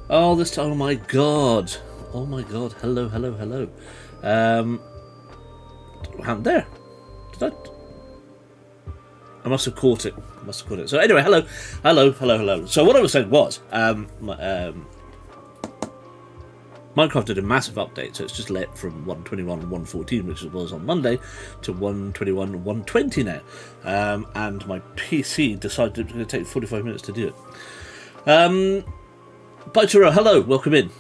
Oh, this time, oh my god. Oh my god, hello, hello, hello. What happened there? Did I must have caught it. So anyway, hello. So what I was saying was, Minecraft did a massive update, so it's just let from 121 and 114, which it was on Monday, to 121 and 120 now. And my PC decided it was going to take 45 minutes to do it. Bitero, hello, welcome in.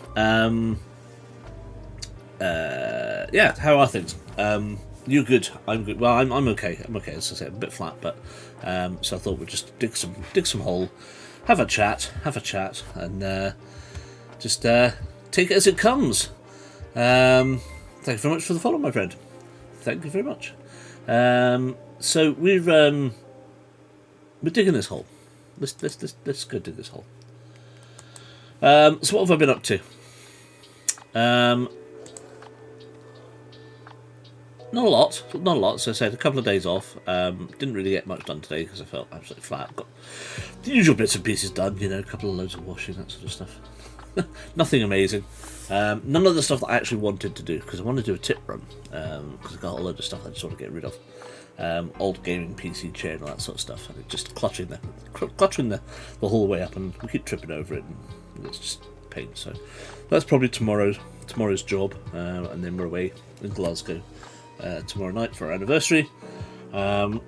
Yeah, how are things? You're good. I'm good. Well, I'm okay. I'm okay. As I say, a bit flat, but so I thought we'd just dig some hole, have a chat, and just take it as it comes. Thank you very much for the follow, my friend. Thank you very much. So we're digging this hole. Let's go dig this hole. So what have I been up to? Not a lot. So I said a couple of days off. Didn't really get much done today because I felt absolutely flat. Got the usual bits and pieces done, a couple of loads of washing, that sort of stuff. Nothing amazing. None of the stuff that I actually wanted to do because I wanted to do a tip run because I got a load of stuff I just want to get rid of. Old gaming PC chair and all that sort of stuff, and it's just clutching the whole way up, and we keep tripping over it, and it's just a pain. So that's probably tomorrow's job, and then we're away in Glasgow tomorrow night for our anniversary. I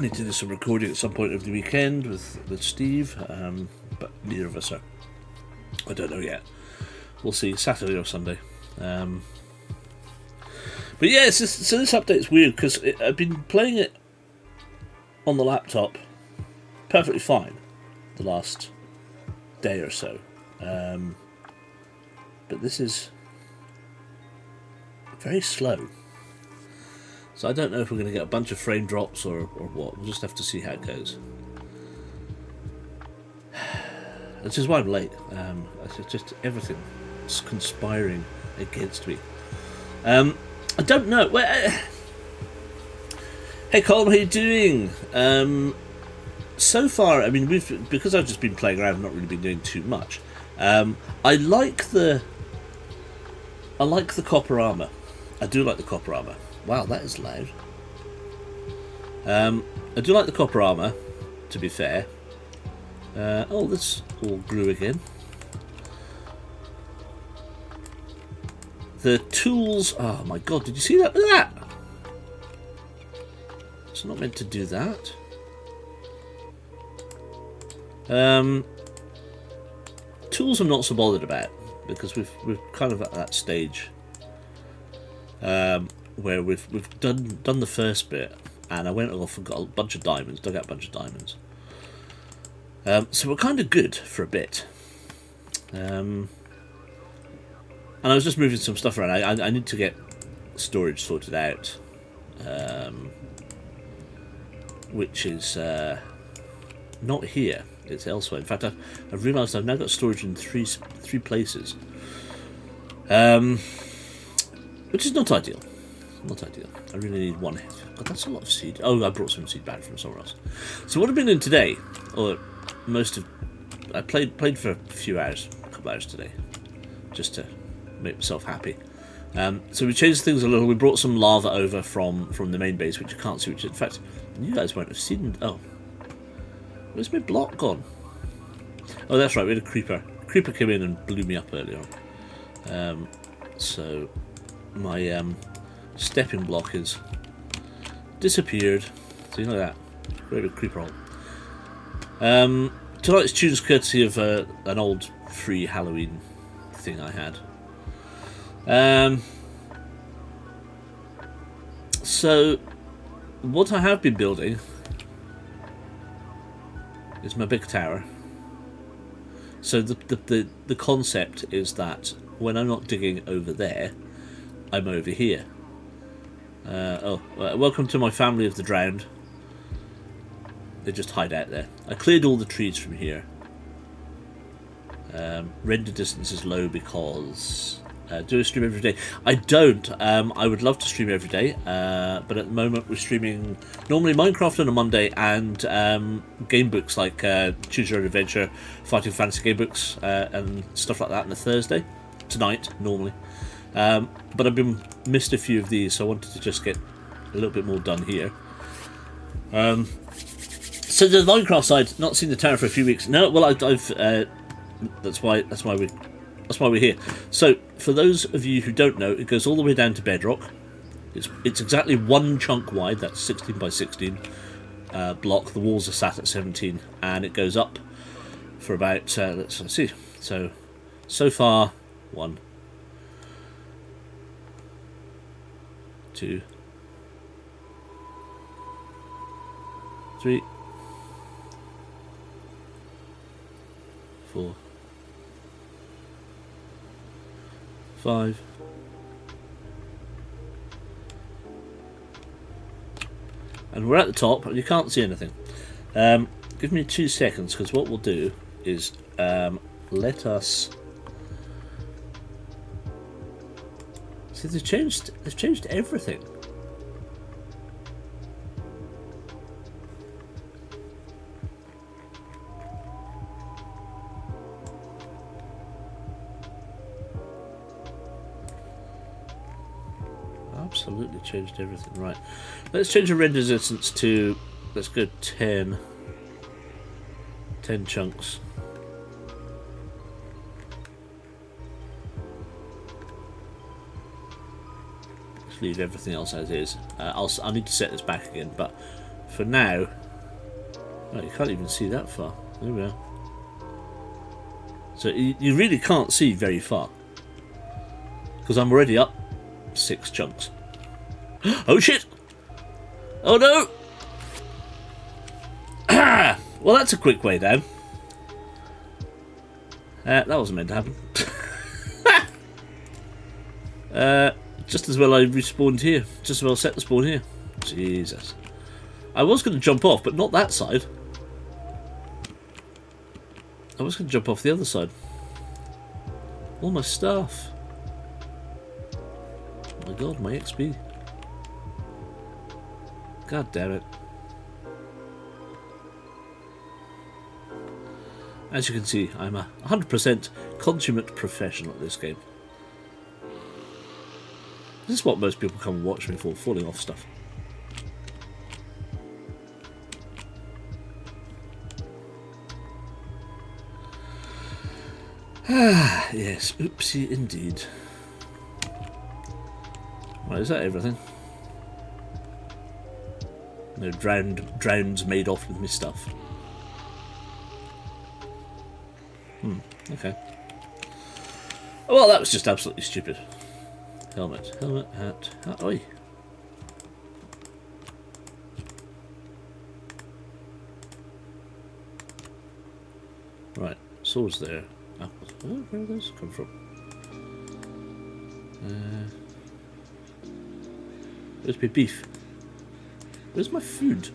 need to do some recording at some point over the weekend with Steve, but neither of us are. I don't know yet. We'll see, Saturday or Sunday. But yeah, so this update's weird because I've been playing it on the laptop perfectly fine the last day or so. But this is very slow. So I don't know if we're going to get a bunch of frame drops or what. We'll just have to see how it goes. Which is why I'm late. It's just everything's conspiring against me. I don't know. Hey Colin, how you doing? So far, I mean, because I've just been playing around, not really been doing too much. I like the copper armor. I do like the copper armor. Wow, that is loud. I do like the copper armor, to be fair. Oh, this all grew again. The tools... Oh my god, did you see that? Look at that! It's not meant to do that. Tools I'm not so bothered about, because we're kind of at that stage where we've done the first bit, and I went off and got a bunch of diamonds, dug out a bunch of diamonds. So we're kind of good for a bit. And I was just moving some stuff around. I need to get storage sorted out, which is not here. It's elsewhere. In fact, I've realised I've now got storage in three places, which is not ideal. Not ideal. I really need one. God, that's a lot of seed. Oh, I brought some seed back from somewhere else. So what I've been doing today, or most of, I played for a few hours, a couple hours today, just to make myself happy. So we changed things a little. We brought some lava over from the main base, which you can't see. Which, in fact, you guys won't have seen. Oh, where's my block gone? Oh, that's right. We had a creeper. Creeper came in and blew me up earlier on. So my stepping block is disappeared. So you know that. Very big creeper hole. Tonight's tune's courtesy of an old free Halloween thing I had. So what I have been building is my big tower. So the concept is that when I'm not digging over there, I'm over here. Welcome to my family of the drowned. They just hide out there. I cleared all the trees from here. Render distance is low because do a stream every day. I don't. I would love to stream every day, but at the moment we're streaming normally Minecraft on a Monday and game books like Choose Your Own Adventure, Fighting Fantasy game books, and stuff like that on a Thursday. Tonight, normally. But I've been missed a few of these, so I wanted to just get a little bit more done here. So the Minecraft side, not seen the tower for a few weeks. No, well, I've that's why we're here. So for those of you who don't know, it goes all the way down to Bedrock. It's exactly one chunk wide. That's 16 by 16 block. The walls are sat at 17, and it goes up for about let's see. So far, 1, 2, 3, 4, 5, and we're at the top, and you can't see anything. Give me 2 seconds, because what we'll do is let us see. They've changed everything. Absolutely changed everything. Right, let's change the render distance to, let's go 10 chunks. Let's leave everything else as is. I'll need to set this back again, but for now, oh, you can't even see that far. There we are. So you really can't see very far, because I'm already up 6 chunks. Oh shit! Oh no! Well, that's a quick way down. That wasn't meant to happen. Just as well I respawned here. Just as well set the spawn here. Jesus. I was going to jump off, but not that side. I was going to jump off the other side. All my stuff. Oh my god, my XP. God damn it. As you can see, I'm a 100% consummate professional at this game. This is what most people come and watch me for, falling off stuff. Ah, yes, oopsie indeed. Right, is that everything? No, drowned's made off with my stuff. Okay. Well, that was just absolutely stupid. Helmet, hat. Oi. Right, swords there. Apples. Oh, where do those come from? Where's my beef? Where's my food?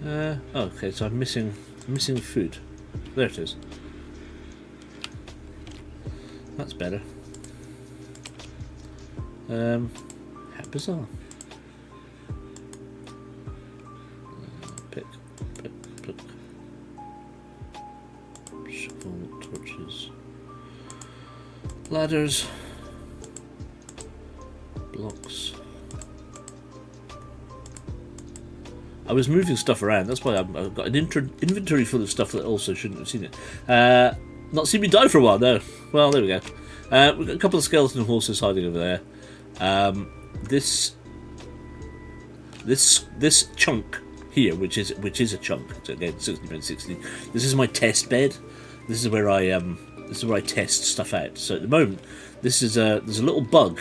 Oh, okay, so I'm missing food. There it is. That's better. How bizarre. Pick. Shovel, torches. Ladders. Blocks. I was moving stuff around, that's why I've got an inventory full of stuff that also shouldn't have seen it. Not seen me die for a while, no. Well, there we go. We've got a couple of skeleton horses hiding over there. This chunk here, which is a chunk. So again, 60x60. This is my test bed. This is where I test stuff out. So at the moment, there's a little bug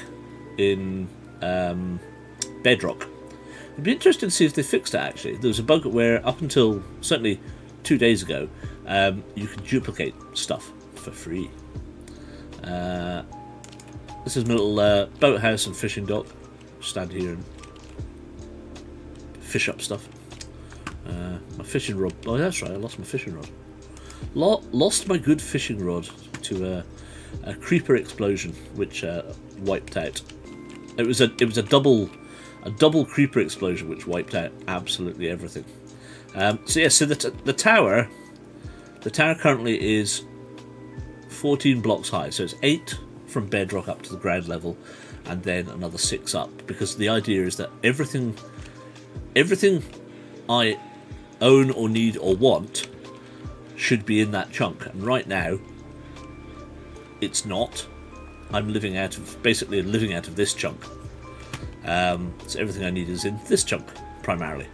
in Bedrock. It'd be interesting to see if they fixed it. Actually, there was a bug where up until certainly 2 days ago, you could duplicate stuff for free. This is my little boathouse and fishing dock. Stand here and fish up stuff. My fishing rod. Oh, that's right. I lost my fishing rod. Lost my good fishing rod to a creeper explosion, which wiped out. It was a double creeper explosion, which wiped out absolutely everything. So yeah, so the tower currently is 14 blocks high. So it's 8 from bedrock up to the ground level, and then another 6 up. Because the idea is that everything I own or need or want should be in that chunk, and right now it's not. I'm basically living out of this chunk. So everything I need is in this chunk primarily,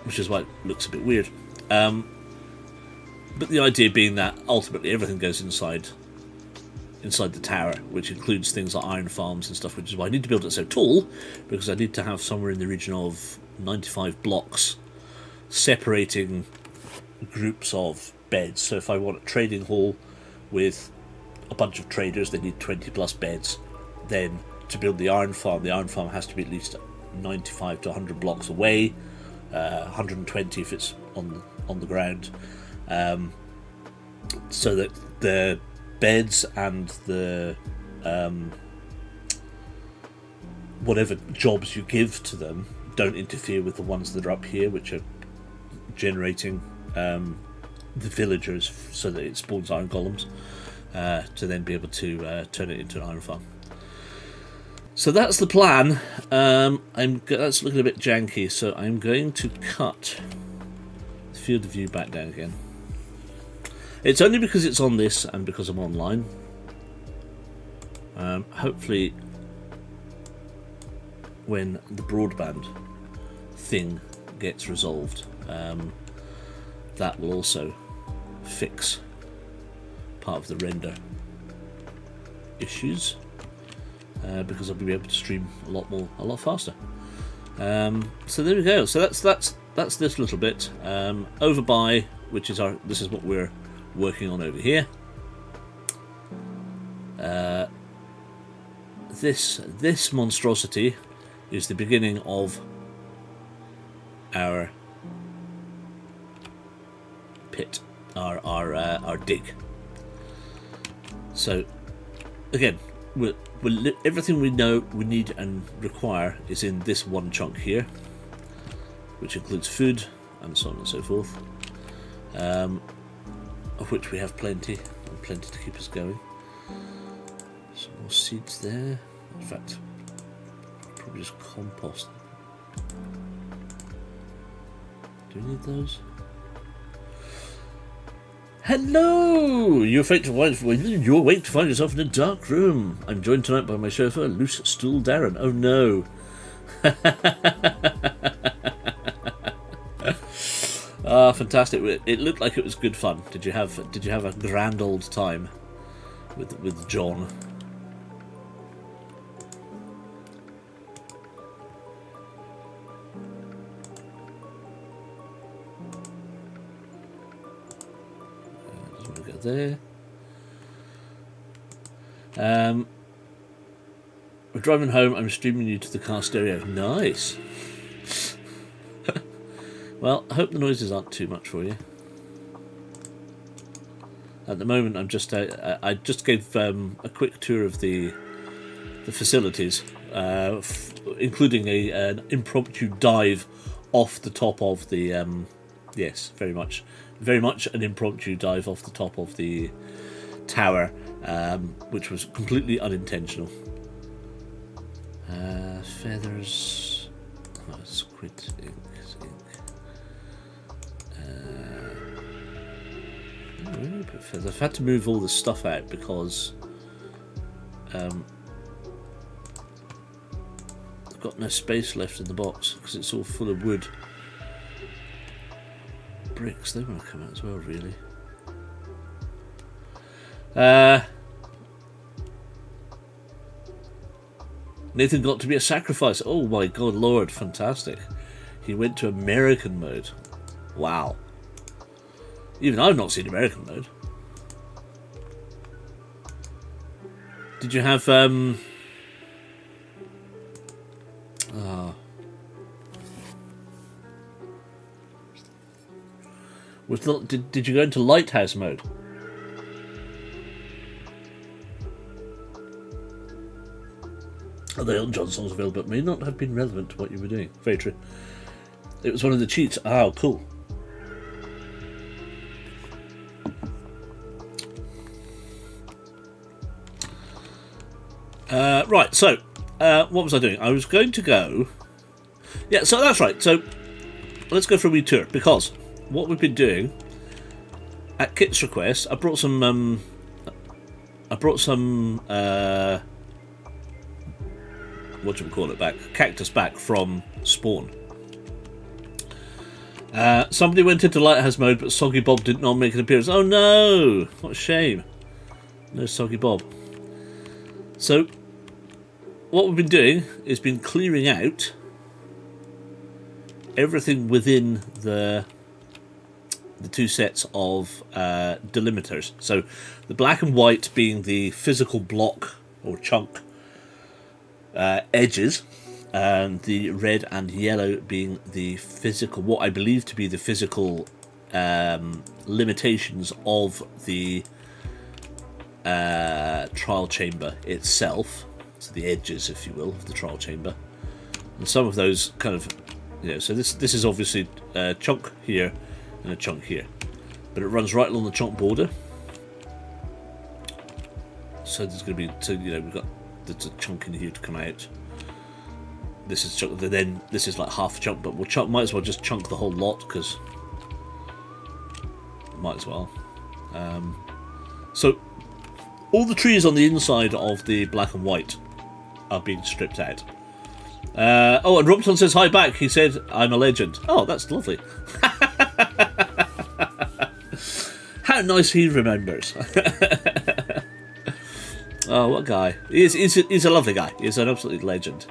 which is why it looks a bit weird. But the idea being that ultimately everything goes inside the tower, which includes things like iron farms and stuff, which is why I need to build it so tall, because I need to have somewhere in the region of 95 blocks separating groups of beds. So if I want a trading hall with a bunch of traders, they need 20 plus beds. Then to build the iron farm has to be at least 95 to 100 blocks away, 120 if it's on the ground, so that the beds and the whatever jobs you give to them don't interfere with the ones that are up here, which are generating the villagers, so that it spawns iron golems to then be able to turn it into an iron farm. So that's the plan. That's looking a bit janky, so I'm going to cut the field of view back down again. It's only because it's on this and because I'm online. Hopefully when the broadband thing gets resolved, that will also fix part of the render issues, because I'll be able to stream a lot faster. So there we go. So that's this little bit. Over by, which is this is what we're working on over here. This monstrosity is the beginning of our pit, our dig. So again, everything we know we need and require is in this one chunk here, which includes food and so on and so forth, of which we have plenty to keep us going. Some more seeds there. In fact, probably just compost. Do we need those? Hello! You're waiting to find yourself in a dark room. I'm joined tonight by my chauffeur, Loose Stool Darren. Oh no. Ah, fantastic. It looked like it was good fun. Did you have a grand old time with John? Just want to go there. We're driving home. I'm streaming you to the car stereo. Nice. Well, I hope the noises aren't too much for you. At the moment, I'm just I just gave a quick tour of the facilities, including an impromptu dive off the top of the yes, very much an impromptu dive off the top of the tower, which was completely unintentional. Feathers, squid ink. I've had to move all the stuff out because I've got no space left in the box because it's all full of wood. Bricks, they want to come out as well, really. Nathan got to be a sacrifice. Oh my god, Lord, fantastic. He went to American mode. Wow. Even I've not seen American mode. Did you have did you go into lighthouse mode? Oh, the Elton John songs available, but may not have been relevant to what you were doing. Very true. It was one of the cheats. Oh, cool. Right, so what was I doing? I was going to go... Yeah, so that's right. So let's go for a wee tour, because what we've been doing at Kit's request, I brought some what do we call it back? Cactus back from Spawn. Somebody went into Lighthouse mode, but Soggy Bob did not make an appearance. Oh no! What a shame. No Soggy Bob. So what we've been doing is been clearing out everything within the two sets of delimiters. So the black and white being the physical block or chunk edges, and the red and yellow being the physical, what I believe to be the physical limitations of the trial chamber itself. So the edges, if you will, of the trial chamber, and some of those kind of, you know. So this is obviously a chunk here and a chunk here, but it runs right along the chunk border. So there's going to be, so you know, we've got there's a chunk in here to come out. This is chunk, then this is like half a chunk, but we'll might as well just chunk the whole lot because might as well. So all the trees on the inside of the black and white are being stripped out. Oh, and Robson says hi back. He said, I'm a legend. Oh, that's lovely. How nice he remembers. Oh, what a guy. He's a lovely guy. He's an absolute legend.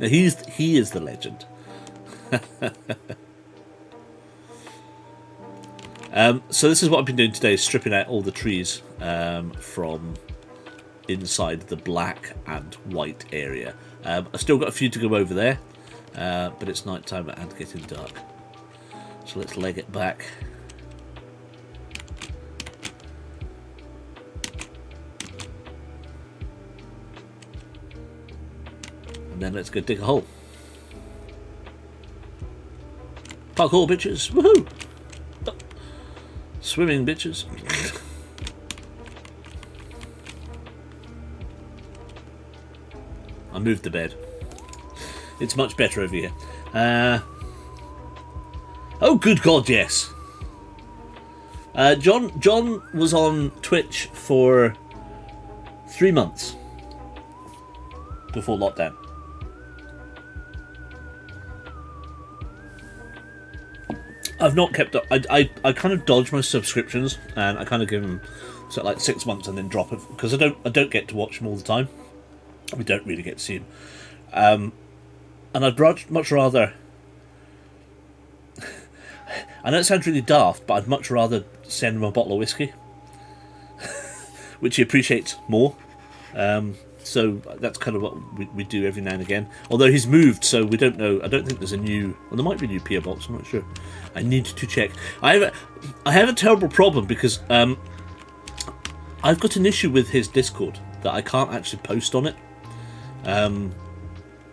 He is the legend. So this is what I've been doing today, stripping out all the trees from inside the black and white area. I've still got a few to go over there, but it's night time and getting dark. So let's leg it back. And then let's go dig a hole. Parkour, bitches! Woohoo! Swimming, bitches. I moved the bed. It's much better over here. Oh, good God, yes. John was on Twitch for 3 months before lockdown. I've not kept up. I kind of dodge my subscriptions, and I kind of give them like 6 months and then drop it because I don't get to watch them all the time. We don't really get to see them, and I'd much rather. I know it sounds really daft, but I'd much rather send him a bottle of whiskey, which he appreciates more. So that's kind of what we do every now and again. Although he's moved, so we don't know. I don't think there's a new. Well, there might be a new PO box. I'm not sure. I need to check. I have a terrible problem because I've got an issue with his Discord that I can't actually post on it.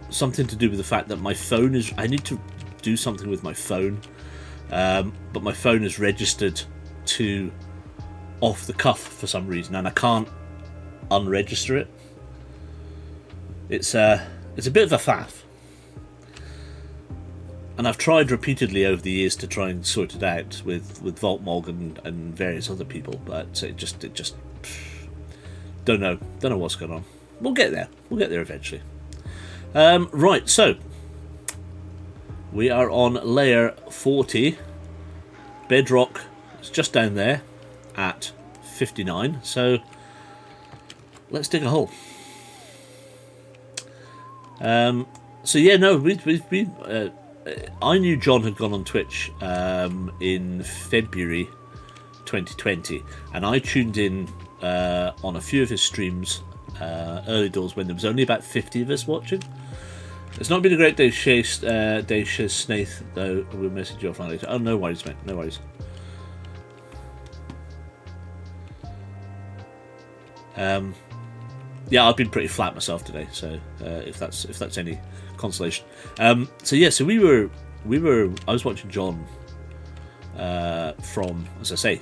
Something to do with the fact that my phone is. I need to do something with my phone, but my phone is registered to off the cuff for some reason, and I can't unregister it. It's a bit of a faff, and I've tried repeatedly over the years to try and sort it out with Voltmog and various other people, but it just don't know what's going on. We'll get there eventually. Right, so we are on layer 40. Bedrock is just down there at 59, so let's dig a hole. So yeah, no, I knew John had gone on Twitch in February 2020, and I tuned in on a few of his streams early doors when there was only about 50 of us watching. It's not been a great day, Snaith, though. We'll message you offline later. Oh, no worries, mate. No worries. Yeah, I've been pretty flat myself today, so if that's any consolation. So yeah, so I was watching John from, as I say,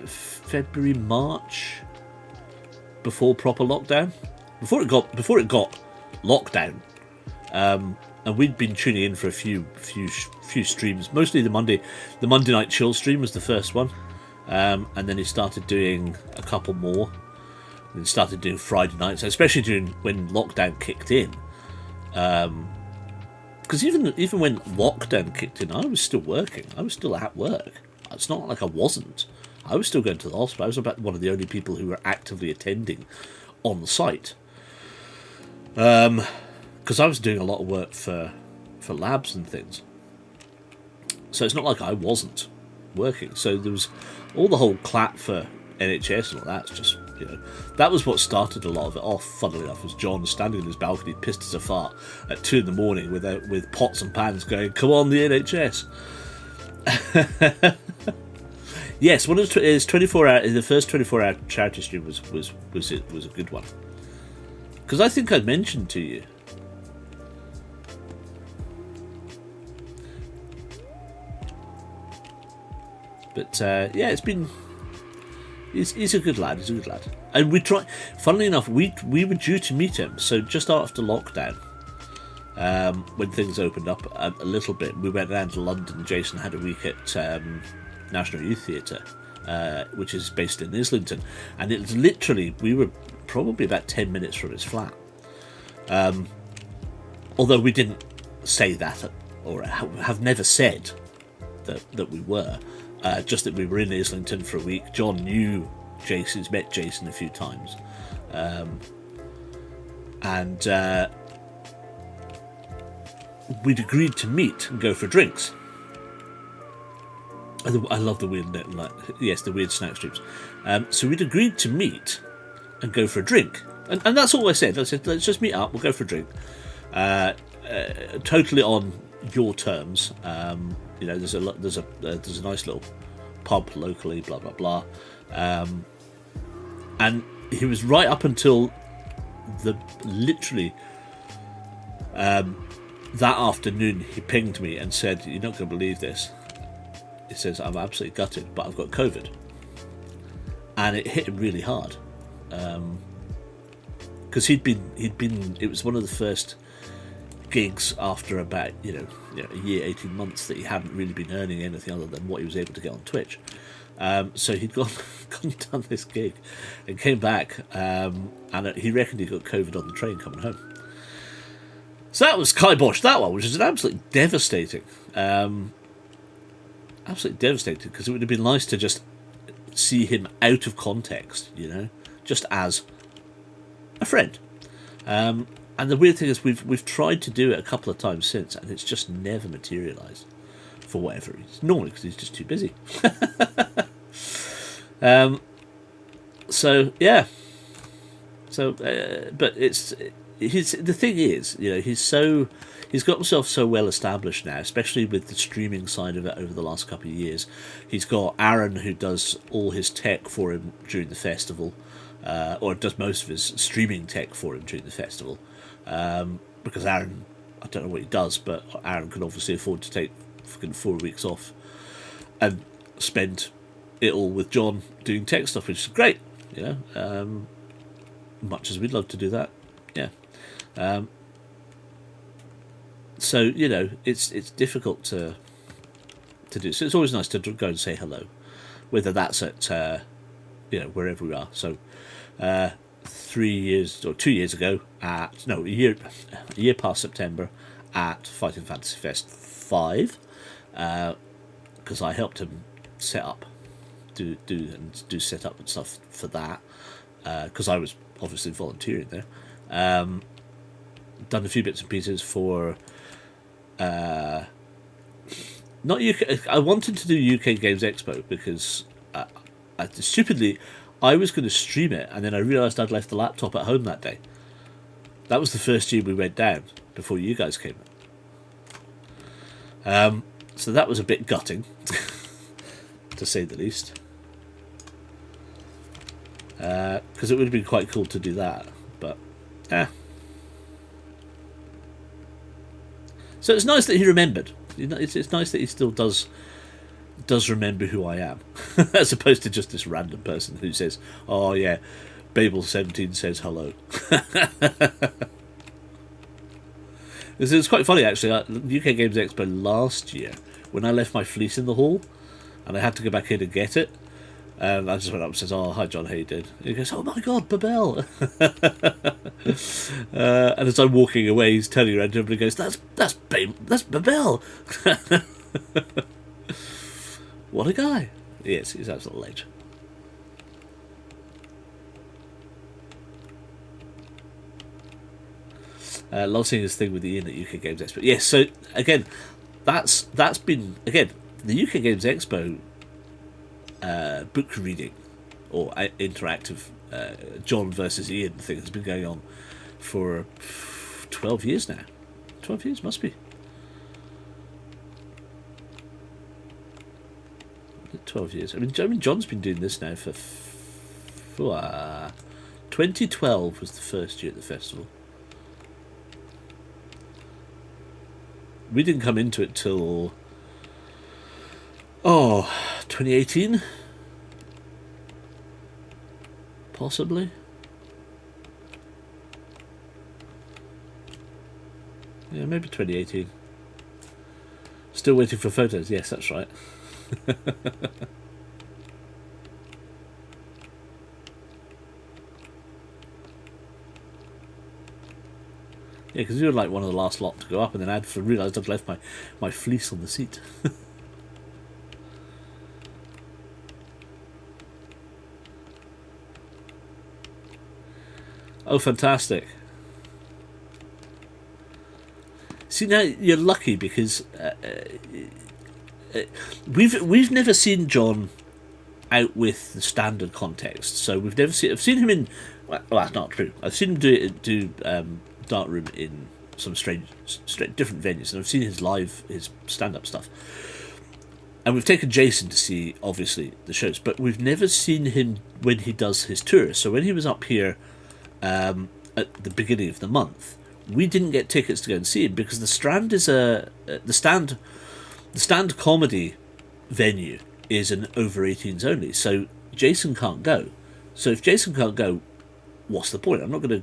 February, March, before proper lockdown, before it got lockdown, and we'd been tuning in for a few streams, mostly the Monday night chill stream was the first one, and then he started doing a couple more. And started doing Friday nights, especially when lockdown kicked in. Because even when lockdown kicked in, I was still working. I was still at work. It's not like I wasn't. I was still going to the hospital. I was about one of the only people who were actively attending on the site. Because I was doing a lot of work for labs and things. So it's not like I wasn't working. So there was all the whole clap for NHS and all that. It's just, that was what started a lot of it off, funnily enough, was John standing in his balcony, pissed as a fart, at 2 a.m. with pots and pans going, "Come on, the NHS." Yes, one of his 24-hour, the first 24-hour charity stream was a good one. Because I think I'd mentioned to you. But yeah, it's been. He's a good lad. And we try. Funnily enough, we were due to meet him. So just after lockdown, when things opened up a little bit, we went down to London. Jason had a week at National Youth Theatre, which is based in Islington, and it was literally, we were probably about 10 minutes from his flat. Although we didn't say that, or have never said that we were. Just that we were in Islington for a week. John knew Jason's met Jason a few times, and we'd agreed to meet and go for drinks. I love the weird, the weird snack streams. So we'd agreed to meet and go for a drink, and that's all I said. I said, let's just meet up. We'll go for a drink, totally on your terms. There's a nice little pub locally, blah blah blah, and he was right up until literally that afternoon. He pinged me and said, "You're not going to believe this." He says, "I'm absolutely gutted, but I've got COVID," and it hit him really hard, because he'd been. It was one of the first. gigs after about a year, 18 months that he hadn't really been earning anything other than what he was able to get on Twitch. So he'd gone and done this gig and came back, and he reckoned he got COVID on the train coming home. So that was kibosh, that one, which is an absolutely devastating. Absolutely devastating, because it would have been nice to just see him out of context, just as a friend. And the weird thing is we've tried to do it a couple of times since, and it's just never materialised for whatever reason. Normally because he's just too busy. So yeah. So, but the thing is, he's got himself so well established now, especially with the streaming side of it over the last couple of years. He's got Aaron, who does all his tech for him during the festival, or does most of his streaming tech for him during the festival. Because Aaron, I don't know what he does, but Aaron can obviously afford to take fucking 4 weeks off and spend it all with John doing tech stuff, which is great, much as we'd love to do that, yeah. So it's difficult to do. So it's always nice to go and say hello, whether that's at wherever we are. So 3 years or 2 years ago a year past September at Fighting Fantasy Fest 5, because I helped him set up, do set up and stuff for that, because I was obviously volunteering there. Done a few bits and pieces for not UK. I wanted to do UK Games Expo because stupidly I was going to stream it, and then I realised I'd left the laptop at home that day. That was the first year we went down before you guys came. So that was a bit gutting, to say the least. Because it would have been quite cool to do that, but So it's nice that he remembered. It's nice that he still does remember who I am, as opposed to just this random person who says, "Oh yeah, Babel17 says hello." It's quite funny actually. UK Games Expo last year, when I left my fleece in the hall, and I had to go back in and get it. And I just went up and says, "Oh, hi John, how you doing?" And he goes, "Oh my God, Babel!" And as I'm walking away, he's turning around to him and goes, "That's Babel." What a guy! Yes, he's absolutely legend. Love seeing this thing with Ian at UK Games Expo. Yes, so again, that's been again the UK Games Expo. Book reading or interactive John versus Ian thing has been going on for 12 years now. 12 years must be. 12 years. I mean, John's been doing this now for 2012 was the first year at the festival. We didn't come into it till 2018? Possibly? Yeah, maybe 2018. Still waiting for photos. Yes, that's right. Yeah, because you were like one of the last lot to go up, and then I'd realised I'd left my fleece on the seat. Oh, fantastic. See, now you're lucky because we've never seen John out with the standard context. So we've never seen. I've seen him in. Well, that's not true. I've seen him do Dark Room in some strange different venues, and I've seen his stand-up stuff. And we've taken Jason to see, obviously, the shows, but we've never seen him when he does his tours. So when he was up here at the beginning of the month, we didn't get tickets to go and see him because the Strand is the stand comedy venue is an over 18s only. So Jason can't go. So if Jason can't go, what's the point? We're not going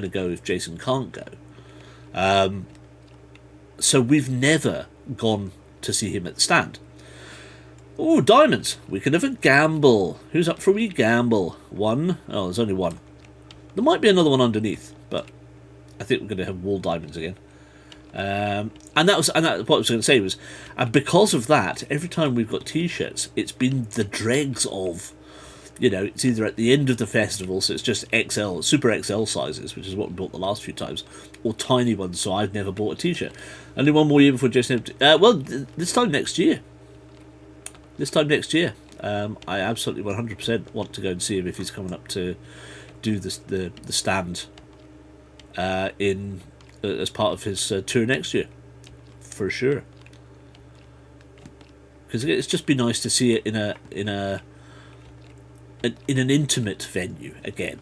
to go if Jason can't go. So we've never gone to see him at the stand. Oh, diamonds. We can have a gamble. Who's up for a wee gamble? One. Oh, there's only one. There might be another one underneath, but I think we're going to have wall diamonds again. And what I was going to say was, and because of that, every time we've got t-shirts, it's been the dregs of, it's either at the end of the festival, so it's just XL, super XL sizes, which is what we bought the last few times, or tiny ones, so I've never bought a t-shirt. Only one more year before GMT. This time next year. I absolutely 100% want to go and see him if he's coming up to do the stand as part of his tour next year, for sure. Because it's just be nice to see it in an intimate venue again.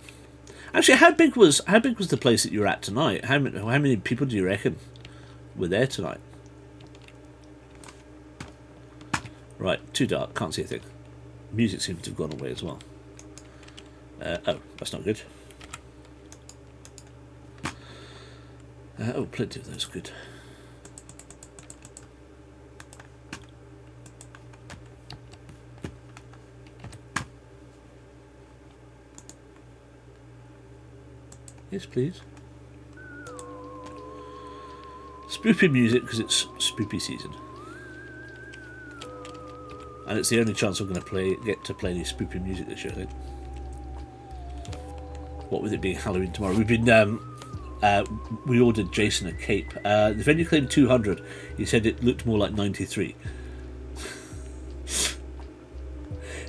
Actually, how big was the place that you were at tonight? How many people do you reckon were there tonight? Right, too dark, can't see a thing. Music seems to have gone away as well. Oh, that's not good. Oh, plenty of those, good. Yes, please. Spoopy music, because it's spoopy season. And it's the only chance I'm going to get to play any spoopy music this year, I think. What with it being Halloween tomorrow. We've been, we ordered Jason a cape. The venue claimed 200. He said it looked more like 93.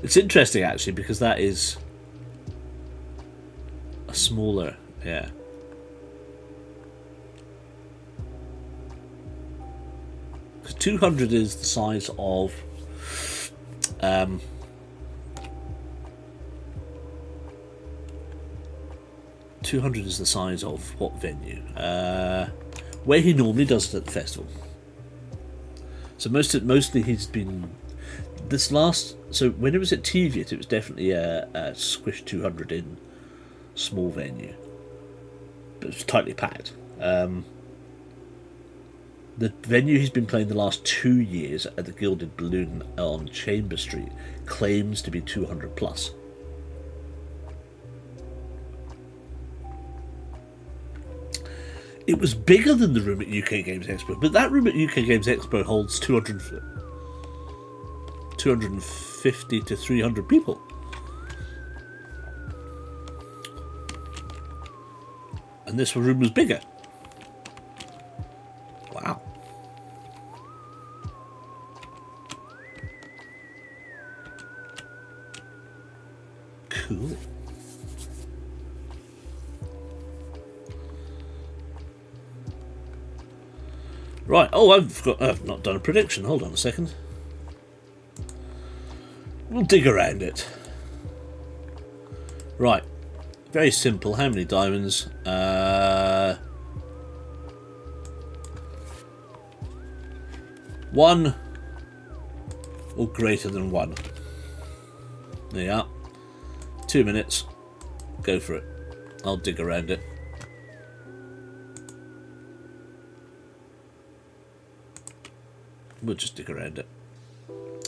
It's interesting, actually, because that is a smaller, yeah. Because 200 is the size of 200 is the size of what venue? Where he normally does it at the festival. So mostly he's been this last. So when it was at TVIT, it was definitely a squish 200 in small venue, but it was tightly packed. The venue he's been playing the last 2 years at the Gilded Balloon on Chamber Street claims to be 200 plus. It was bigger than the room at UK Games Expo, but that room at UK Games Expo holds 250 to 300 people. And this room was bigger. Wow. Cool. Right, I've not done a prediction. Hold on a second. We'll dig around it. Right, very simple. How many diamonds? 1 or greater than 1. There you are. 2 minutes. Go for it. I'll dig around it. We'll just dig around it.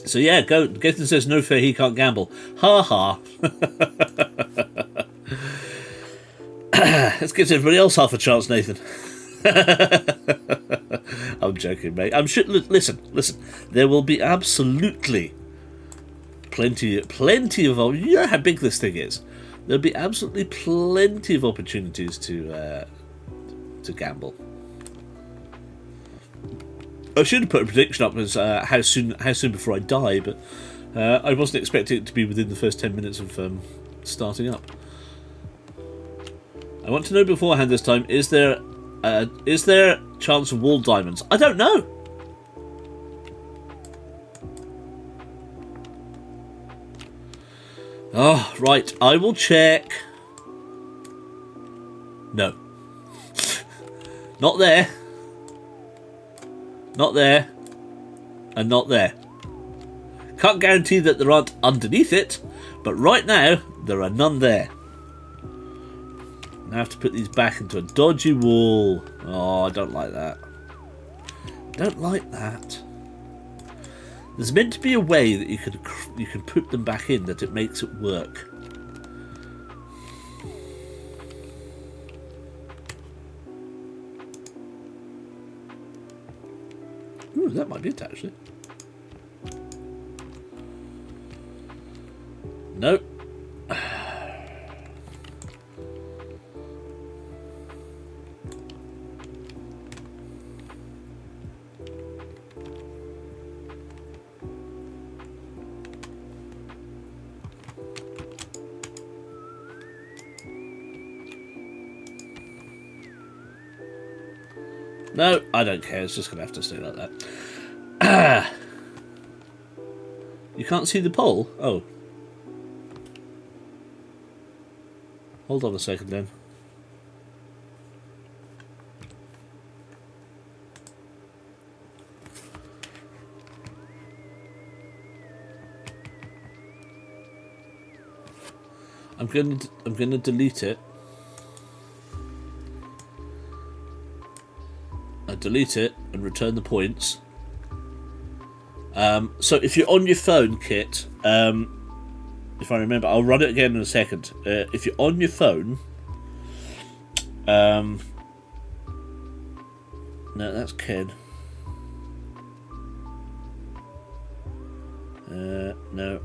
So yeah, Gaten says no fair, he can't gamble. Ha ha. Let's give everybody else half a chance, Nathan. I'm joking, mate. I'm sure. Listen. There will be absolutely plenty of. You know how big this thing is. There'll be absolutely plenty of opportunities to gamble. I should have put a prediction up as how soon before I die, but I wasn't expecting it to be within the first 10 minutes of starting up. I want to know beforehand this time: is there chance of wall diamonds? I don't know. Oh, right. I will check. No. Not there. Not there. And not there. Can't guarantee that there aren't underneath it, but right now, there are none there. I have to put these back into a dodgy wall. Oh, I don't like that. Don't like that. There's meant to be a way that you can put them back in that it makes it work. Ooh, that might be it actually. Nope. No, I don't care. It's just going to have to stay like that. You can't see the pole? Oh. Hold on a second then. I'm gonna delete it. I delete it and return the points. So if you're on your phone, Kit, if I remember, I'll run it again in a second. If you're on your phone, no, that's Ken. No.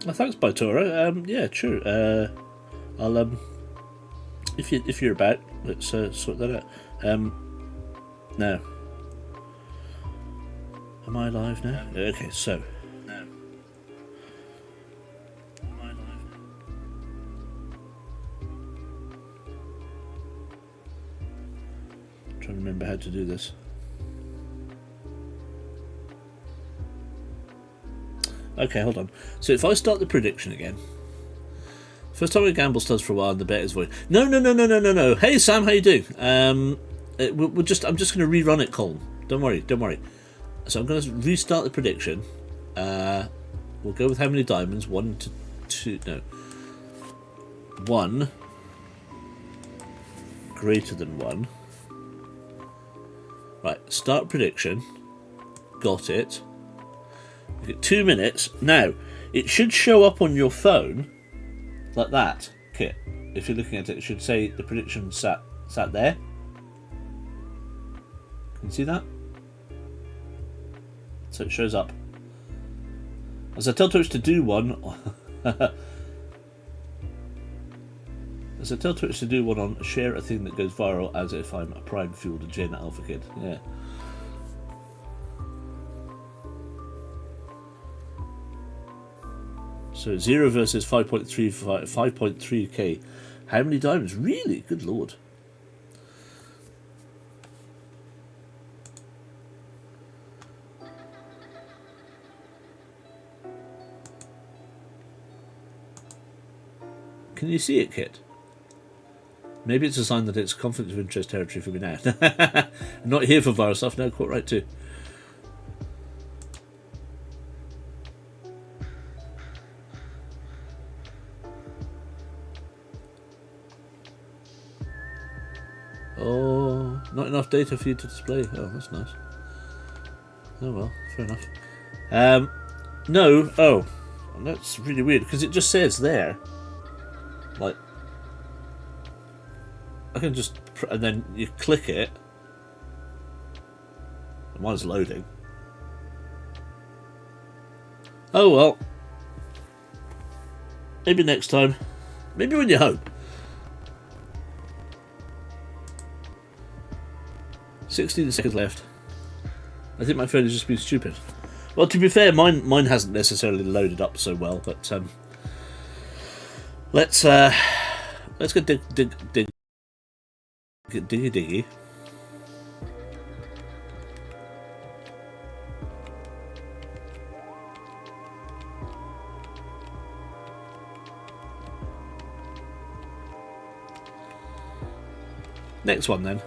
Oh, thanks, Baitora. Yeah, sure. I'll if you're about, let's sort that out. Now, am I live now? Okay, so. Now. Am I live now? I'm trying to remember how to do this. Okay, hold on. So if I start the prediction again, first time a gamble starts for a while and the bet is void. No. Hey Sam, how you doing? I'm just going to rerun it, Colin. Don't worry. So I'm going to restart the prediction. We'll go with how many diamonds? 1 to 2. No. 1 greater than 1. Right. Start prediction. Got it. You get 2 minutes. Now, it should show up on your phone like that, Kit. If you're looking at it, it should say the prediction sat there. Can you see that? So it shows up. As I tell Twitch to do one, on share a thing that goes viral as if I'm a prime fueled Gen Alpha kid. Yeah. So 0 versus 5.3k. How many diamonds? Really? Good lord. Can you see it, Kit? Maybe it's a sign that it's conflict of interest territory for me now. I'm not here for virus stuff. No, quite right too. Oh, not enough data for you to display. Oh, that's nice. Oh well, fair enough. No. Oh, that's really weird because it just says there. Like, I can just and then you click it. Mine's loading. Oh well. Maybe next time. Maybe when you're home. 16 seconds left. I think my phone has just been stupid. Well, to be fair, mine hasn't necessarily loaded up so well, but let's go diggy. Next one then.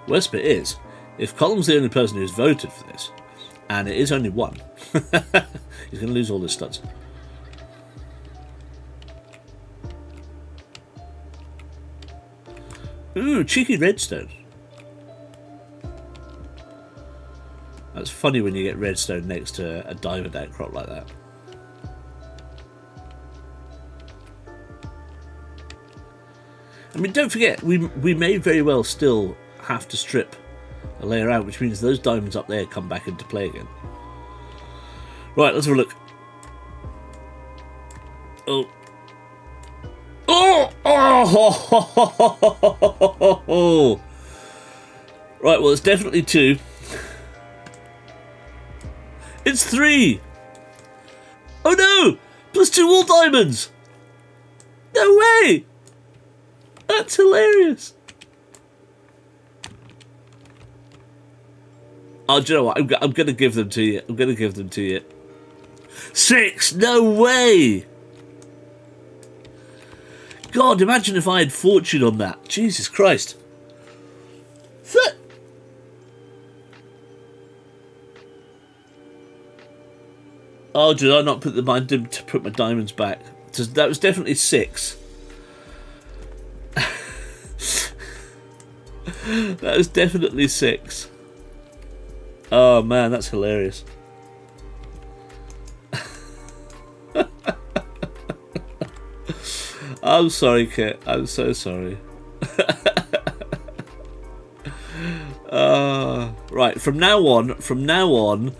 Worst bit is, if Column's the only person who's voted for this, and it is only one, he's going to lose all his studs. Ooh, cheeky redstone. That's funny when you get redstone next to a diamond outcrop like that. I mean, don't forget, we may very well still have to strip a layer out, which means those diamonds up there come back into play again. Right, let's have a look. Oh. Oh! Right, well, it's definitely 2. It's 3! Oh no! Plus 2 all diamonds! No way! That's hilarious! Oh, do you know what? I'm going to give them to you. I'm going to give them to you. 6! No way! God, imagine if I had fortune on that. Jesus Christ. Oh, did I not put the mind to put my diamonds back? That was definitely 6. That was definitely 6. Oh man, that's hilarious. I'm sorry, Kit. I'm so sorry. Right, from now on,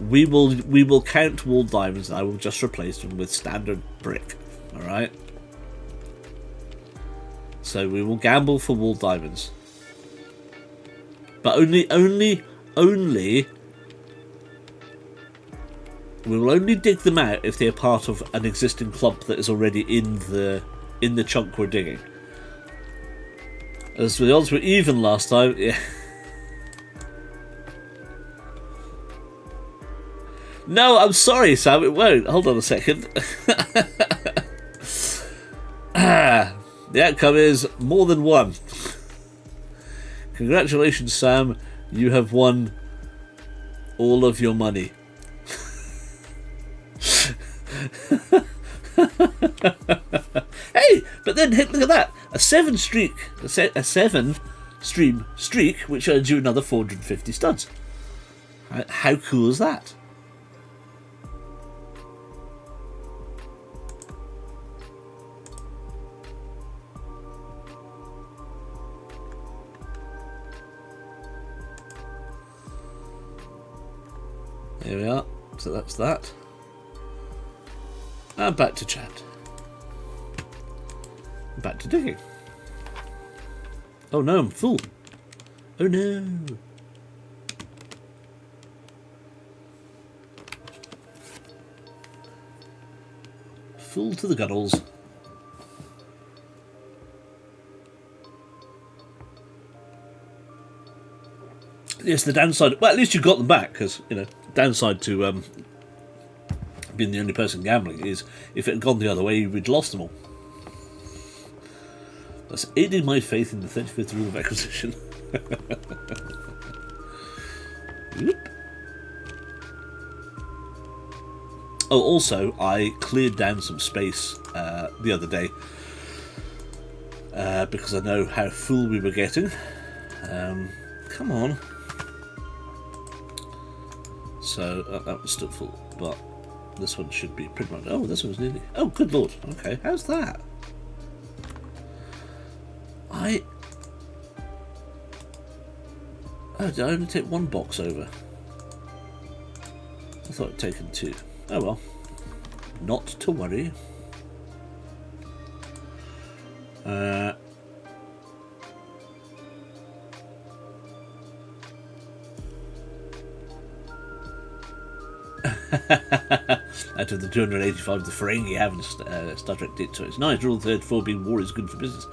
we will count wall diamonds, and I will just replace them with standard brick. All right. So we will gamble for wall diamonds, but only. We will only dig them out if they are part of an existing clump that is already in the chunk we're digging. As the odds were even last time, yeah. No, I'm sorry, Sam, it won't. Hold on a second. The outcome is more than 1. Congratulations, Sam. You have won all of your money. Hey, but then look at that. A 7 stream streak, which earns you another 450 studs. How cool is that? Here we are. So that's that. And back to chat. Back to digging. Oh no, I'm full. Oh no. Full to the gunnels. Yes, the downside. Well, at least you got them back, because downside to being the only person gambling is if it had gone the other way, we'd lost them all. That's aiding my faith in the 35th rule of acquisition. Oh, also, I cleared down some space the other day because I know how full we were getting. Come on. So that was still full, but this one should be pretty much. Oh, this one's nearly. Oh, good lord. Okay, how's that? Oh, did I only take 1 box over? I thought I'd taken 2. Oh well. Not to worry. Out of the 285 the Ferengi have in Star Trek did, so it's nice. Rule 34 being war is good for business.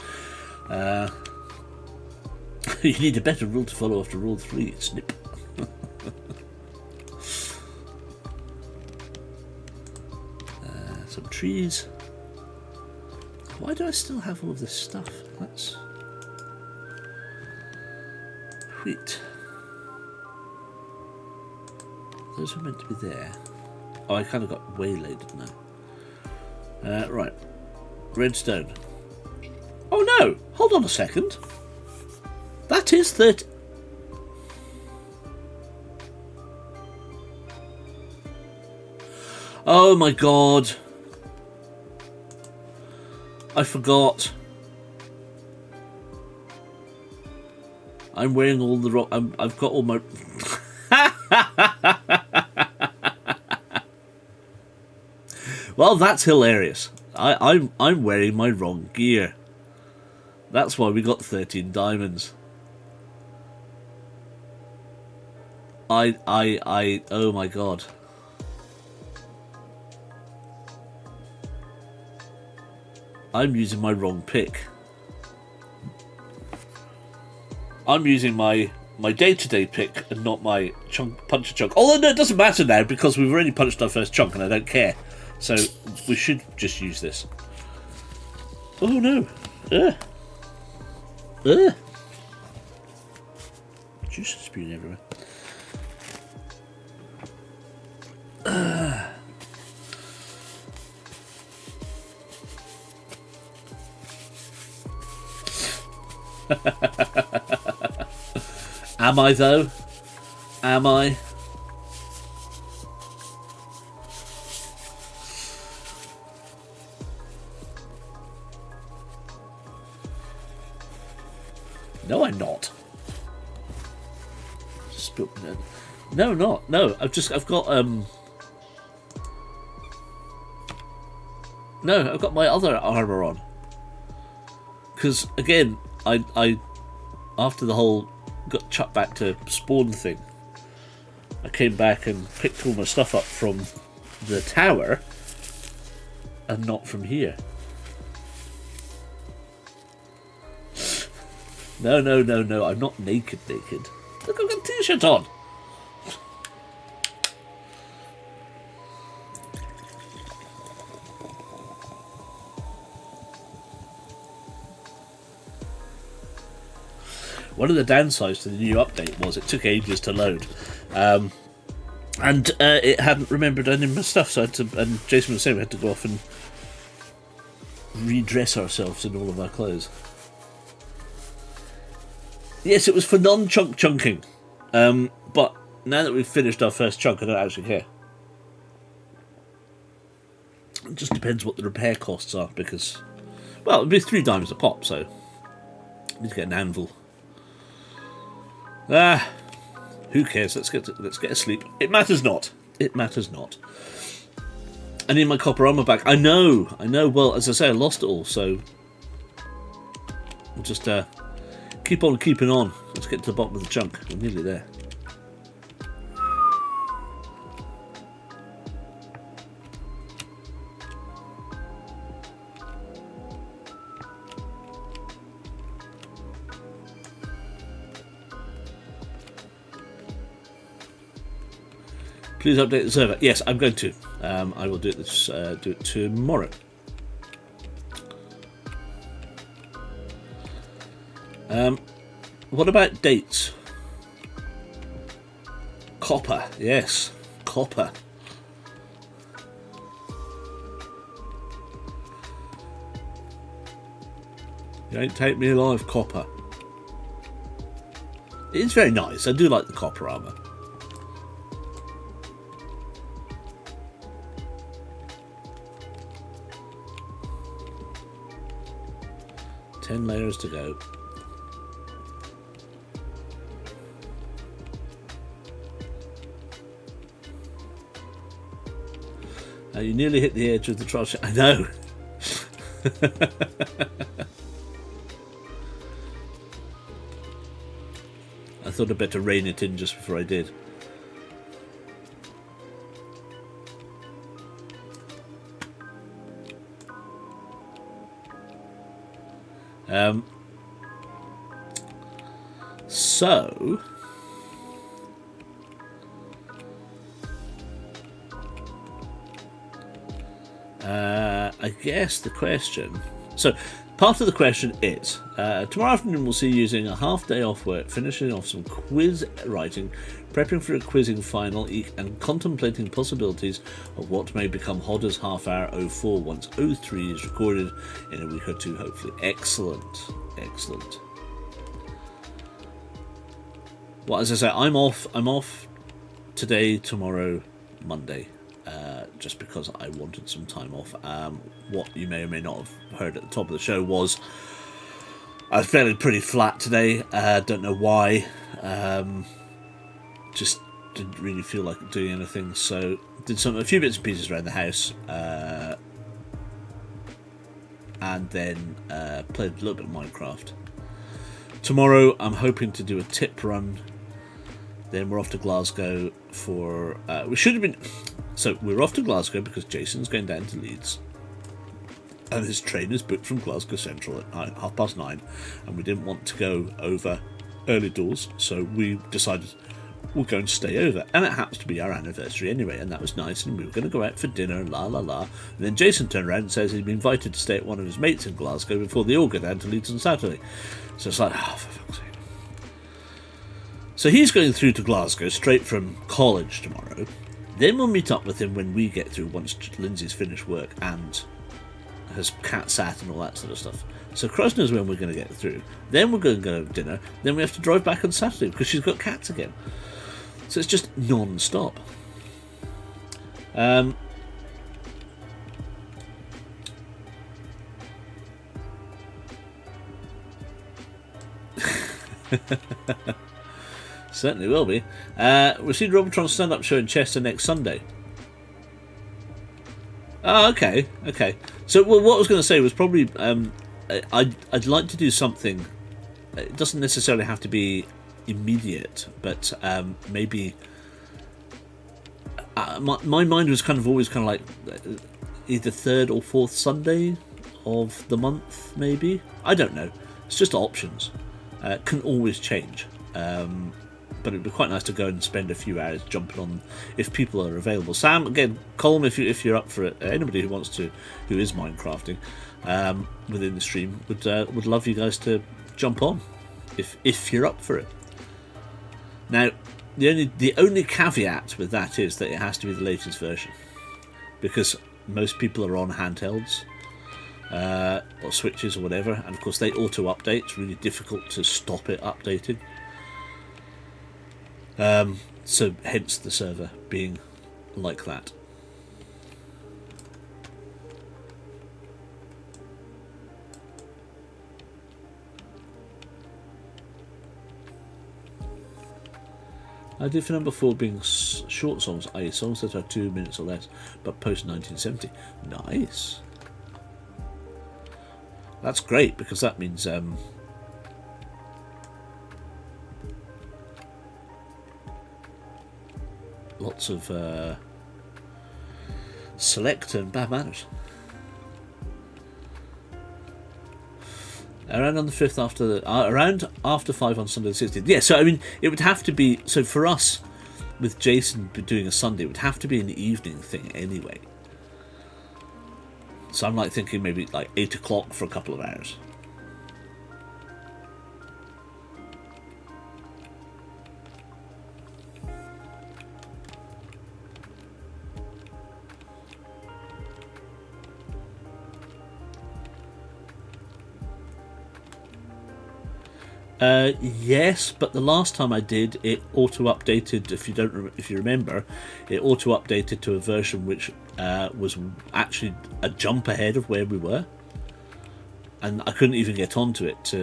You need a better rule to follow after Rule 3. Snip. Some trees. Why do I still have all of this stuff? That's wheat. Those were meant to be there. Oh, I kind of got waylaid, didn't I? Right. Redstone. Oh no! Hold on a second. That is 30. Oh my god. I forgot. I'm wearing all the wrong. I've got all my. Well, that's hilarious. I'm wearing my wrong gear. That's why we got 13 diamonds. Oh my god. I'm using my wrong pick. I'm using my day-to-day pick and not my puncher chunk. Although no, it doesn't matter now because we've already punched our first chunk and I don't care. So we should just use this. Oh no. Juice is spewing everywhere. Am I though? Am I? No, I'm not. No, not. No, I've got No, I've got my other armor on. Because again, I after the whole got chucked back to spawn thing, I came back and picked all my stuff up from the tower and not from here. No, I'm not naked. Look, I've got a t-shirt on. One of the downsides to the new update was it took ages to load, and it hadn't remembered any of my stuff. So I had to, and Jason was saying we had to go off and redress ourselves in all of our clothes. Yes, it was for non-chunk chunking, but now that we've finished our first chunk, I don't actually care. It just depends what the repair costs are, because, well, it'd be 3 diamonds a pop, so I need to get an anvil. Who cares? Let's get asleep. It matters not. It matters not. I need my copper armor back. I know. Well, as I say, I lost it all, so we'll just keep on keeping on. Let's get to the bottom of the chunk. We're nearly there. Please update the server. Yes, I'm going to. I will do it. Do it tomorrow. What about dates? Copper. Yes, copper. You ain't take me alive, copper. It's very nice. I do like the copper armor. Ten layers to go. You nearly hit the edge of the trial. I know. I thought I'd better rein it in just before I did. So I guess the question... So, part of the question is, tomorrow afternoon we'll see you using a half day off work, finishing off some quiz writing, prepping for a quizzing final, and contemplating possibilities of what may become Hodder's half hour 04 once 03 is recorded in a week or two, hopefully. Excellent. Excellent. Well, as I say, I'm off today, tomorrow, Monday. Just because I wanted some time off. What you may or may not have heard at the top of the show was I was feeling pretty flat today. Don't know why. Just didn't really feel like doing anything. So did a few bits and pieces around the house, and then played a little bit of Minecraft. Tomorrow I'm hoping to do a tip run. Then we're off to Glasgow for... we should have been... So we're off to Glasgow because Jason's going down to Leeds. And his train is booked from Glasgow Central at 9:30. And we didn't want to go over early doors. So we decided we'll go and stay over. And it happens to be our anniversary anyway. And that was nice. And we were going to go out for dinner and la la la. And then Jason turned around and says he'd been invited to stay at one of his mates in Glasgow before they all go down to Leeds on Saturday. So it's like, oh, for fuck's sake. So he's going through to Glasgow straight from college tomorrow. Then we'll meet up with him when we get through, once Lindsay's finished work and has cat sat and all that sort of stuff. So Christ knows when we're going to get through. Then we're going to go to dinner. Then we have to drive back on Saturday because she's got cats again. So it's just non-stop. Certainly will be. We'll see Robotron's stand-up show in Chester next Sunday. Oh, okay. So, well, what I was going to say was probably I'd like to do something. It doesn't necessarily have to be immediate, but maybe. My mind was kind of always kind of like either third or fourth Sunday of the month, maybe. I don't know. It's just options. Can always change. But it'd be quite nice to go and spend a few hours jumping on if people are available. Sam, again, Colm, if you're up for it. Anybody who wants to, who is Minecrafting within the stream, would love you guys to jump on if you're up for it. Now, the only caveat with that is that it has to be the latest version, because most people are on handhelds or switches or whatever, and of course they auto update. It's really difficult to stop it updating. So hence the server being like that. I did for number 4 being short songs, i.e. songs that are 2 minutes or less, but post 1970. Nice. That's great, because that means lots of select and bad manners. Around on the 5th after around after 5 on Sunday the 16th. Yeah, so I mean it would have to be, so for us with Jason doing a Sunday, it would have to be an evening thing anyway. So I'm like thinking maybe like 8 o'clock for a couple of hours. Yes, but the last time I did, it auto-updated. If you remember, it auto-updated to a version which was actually a jump ahead of where we were, and I couldn't even get onto it.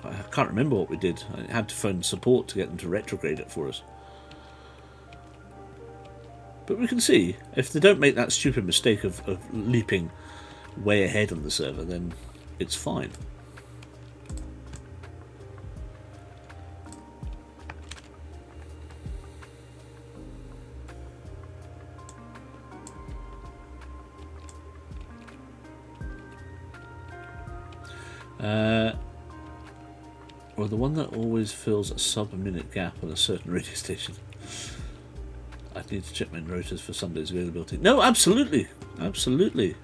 I can't remember what we did. I had to phone support to get them to retrograde it for us. But we can see if they don't make that stupid mistake of leaping way ahead on the server, then it's fine. Or the one that always fills a sub-minute gap on a certain radio station. I I need to check my rotors for Sunday's availability. No, absolutely. Absolutely.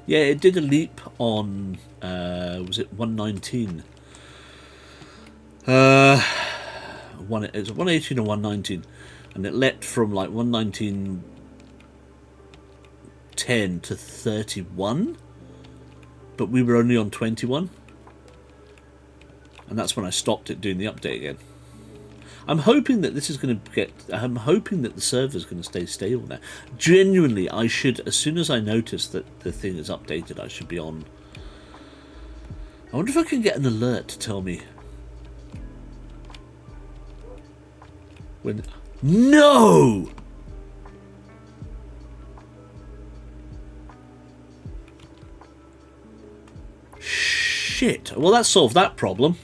Yeah, it did a leap on, was it 119? It was 118 or 119, and it leapt from like 119.10 to 31, but we were only on 21, and that's when I stopped it doing the update again. I'm hoping that this is going to get. I'm hoping that the server's going to stay stable now. Genuinely, I should, as soon as I notice that the thing is updated, I should be on. I wonder if I can get an alert to tell me when. No! Shit. Well, that solved that problem.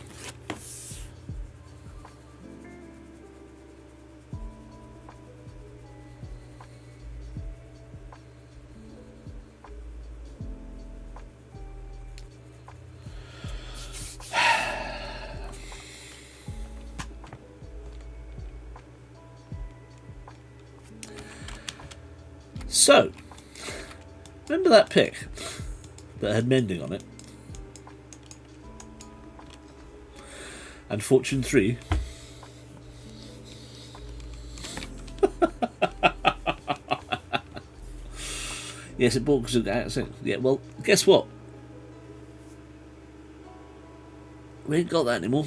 So, remember that pick that had mending on it? And Fortune 3? Yes, it bought because of accent. Yeah, well, guess what? We ain't got that anymore.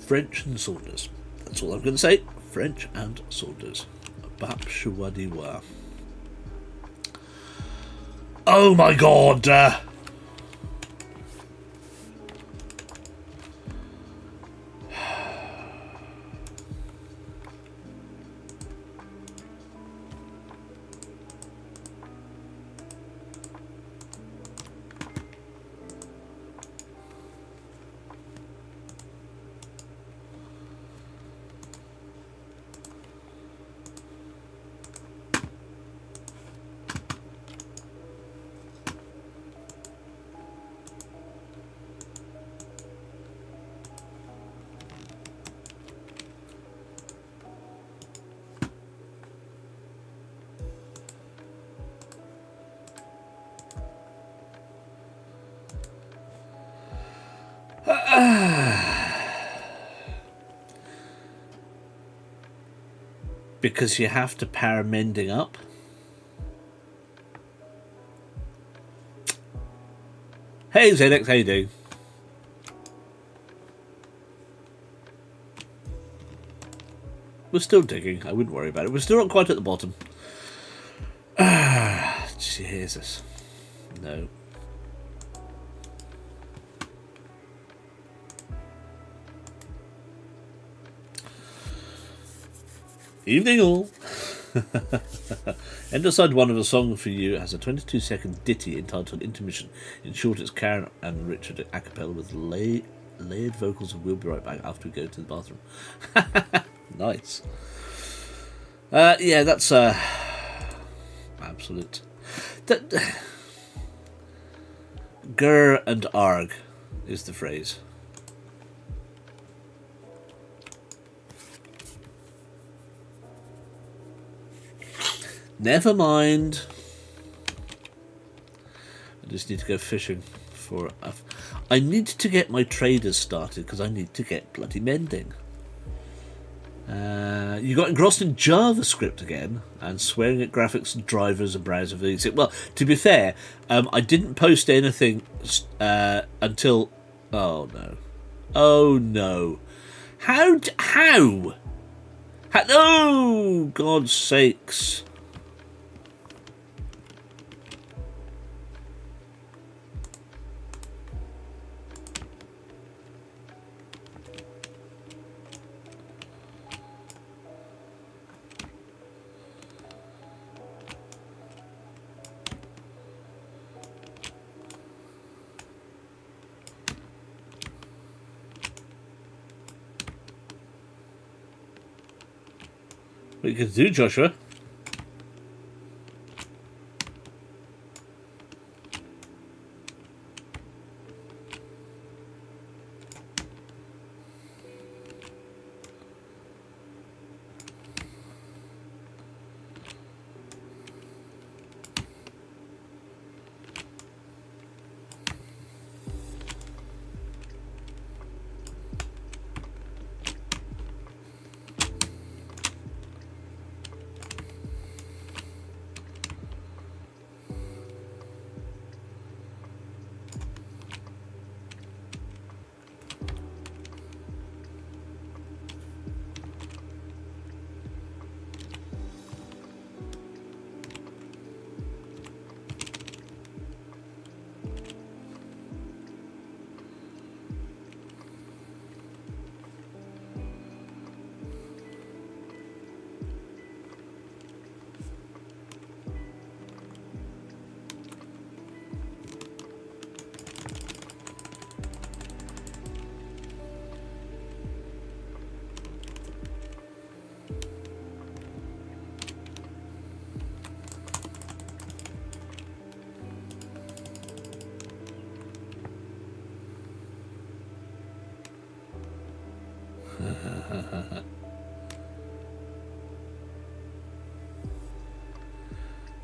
French and Saunders. That's all I'm going to say. French and Saunders. Bap Shawadiwa. Oh my god! Because you have to power mending up. Hey ZX, how you doing? We're still digging, I wouldn't worry about it. We're still not quite at the bottom. Ah, Jesus. No. Evening all. End of side one of a song for you has a 22-second ditty entitled Intermission. In short, it's Karen and Richard a cappella with layered vocals, and we'll be right back after we go to the bathroom. Nice. Yeah, that's absolute. Gur and arg is the phrase. Never mind. I just need to go fishing for. I need to get my traders started because I need to get bloody mending. You got engrossed in JavaScript again and swearing at graphics and drivers and browser VODs. Well, to be fair, I didn't post anything until. Oh no! Oh no! How? No! God's sakes! What you going to do, Joshua?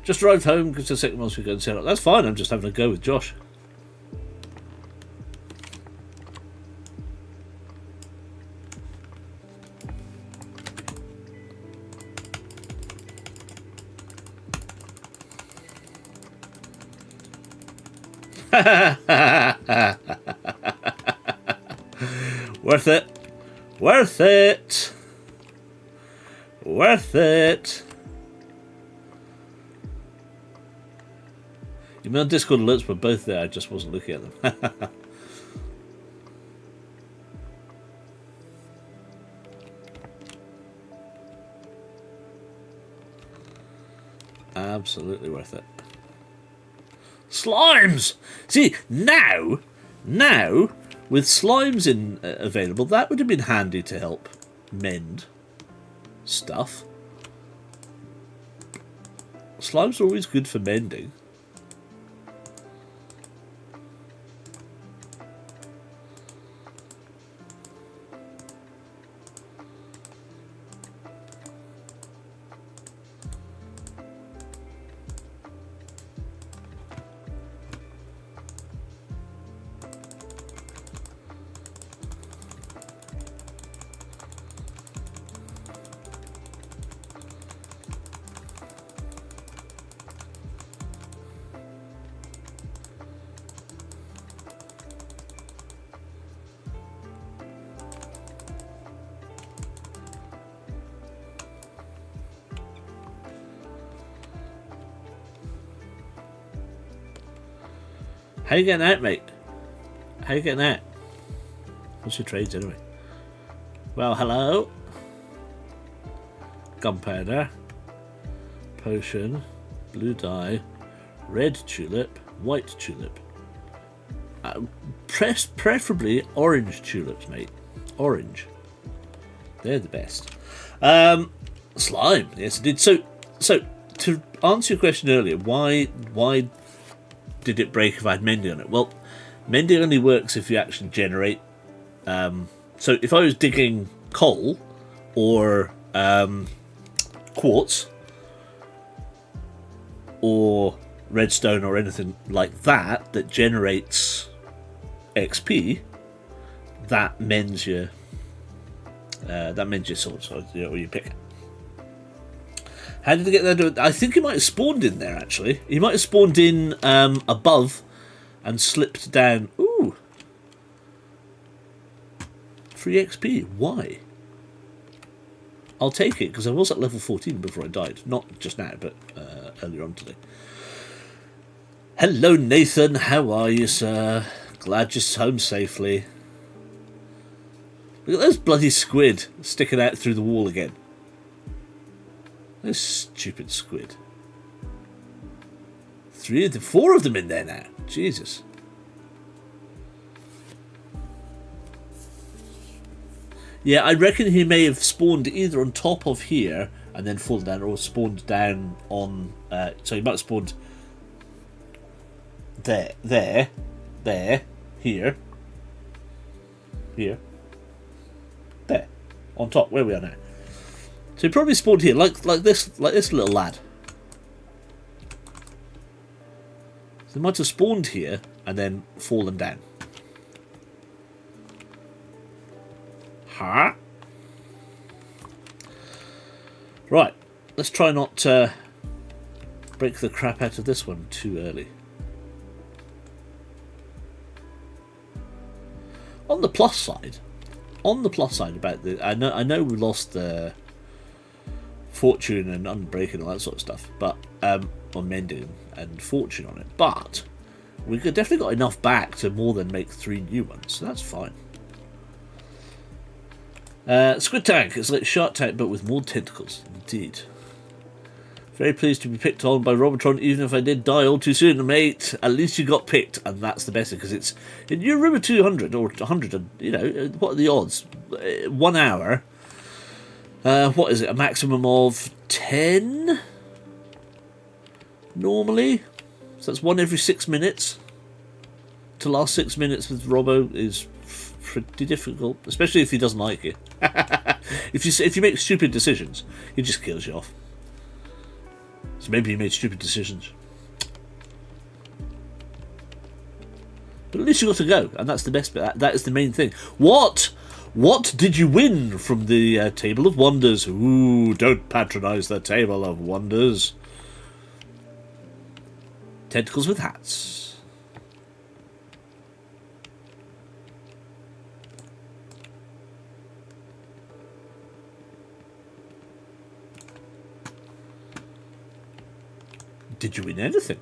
Just arrived home because the second month we go and set up. That's fine, I'm just having a go with Josh. Worth it. Worth it. Worth it. You mean on Discord alerts were both there, I just wasn't looking at them. Absolutely worth it. Slimes! See, now, with slimes in available, that would have been handy to help mend stuff. Slimes are always good for mending. How you getting out, mate? How you getting out? What's your trades anyway? Well, hello. Gunpowder. Potion. Blue dye. Red tulip. White tulip. Preferably orange tulips, mate. Orange. They're the best. Slime. Yes, I did. So to answer your question earlier, why did it break if I had mending on it? Well, mending only works if you actually generate. So if I was digging coal or quartz or redstone or anything like that that generates XP, that mends your sword, so or you pick. How did he get there? I think he might have spawned in there, actually. He might have spawned in above and slipped down. Ooh. Free XP. Why? I'll take it, because I was at level 14 before I died. Not just now, but earlier on today. Hello, Nathan. How are you, sir? Glad you're home safely. Look at those bloody squid sticking out through the wall again. Those stupid squid. 4 of them in there now. Jesus. Yeah, I reckon he may have spawned either on top of here and then fallen down, or spawned down on. So he might have spawned there, here, there, on top where we are now. So he probably spawned here, like this little lad. So he might have spawned here and then fallen down. Huh? Right, let's try not to break the crap out of this one too early. On the plus side about the, I know we lost the fortune and unbreaking and all that sort of stuff, but on mending and fortune on it, but we definitely got enough back to more than make 3 new ones, so that's fine. Squid Tank is like Shark Tank but with more tentacles. Indeed. Very pleased to be picked on by Robotron, even if I did die all too soon, mate. At least you got picked, and that's the best thing, because it's in your room of 200 or 100, and you know what are the odds? 1 hour. What is it? A maximum of 10 normally. So that's 1 every 6 minutes. To last 6 minutes with Robbo is pretty difficult, especially if he doesn't like you. If you make stupid decisions, he just kills you off. So maybe he made stupid decisions, but at least you got to go, and that's the best bit. That is the main thing. What did you win from the Table of Wonders? Ooh, don't patronise the Table of Wonders. Tentacles with hats. Did you win anything?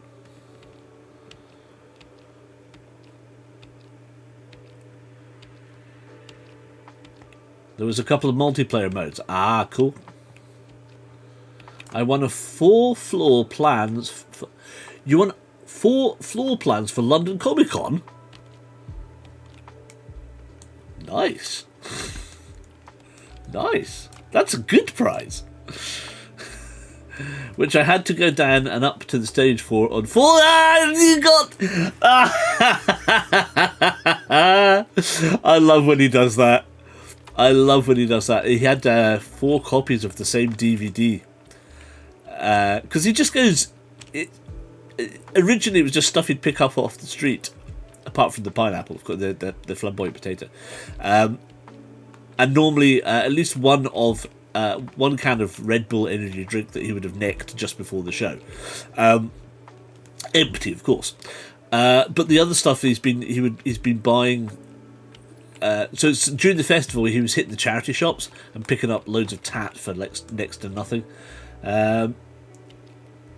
There was a couple of multiplayer modes. Ah, cool. I won 4 floor plans. You won 4 floor plans for London Comic Con? Nice. Nice. That's a good prize. Which I had to go down and up to the stage for on 4. You got. I love when he does that. I love when he does that. He had 4 copies of the same DVD. Because he just goes. Originally, it was just stuff he'd pick up off the street, apart from the pineapple, of course, the flamboyant potato. And normally, at least one can of Red Bull energy drink that he would have necked just before the show, empty, of course. But the other stuff he's been buying. So it's, during the festival, he was hitting the charity shops and picking up loads of tat for next to nothing.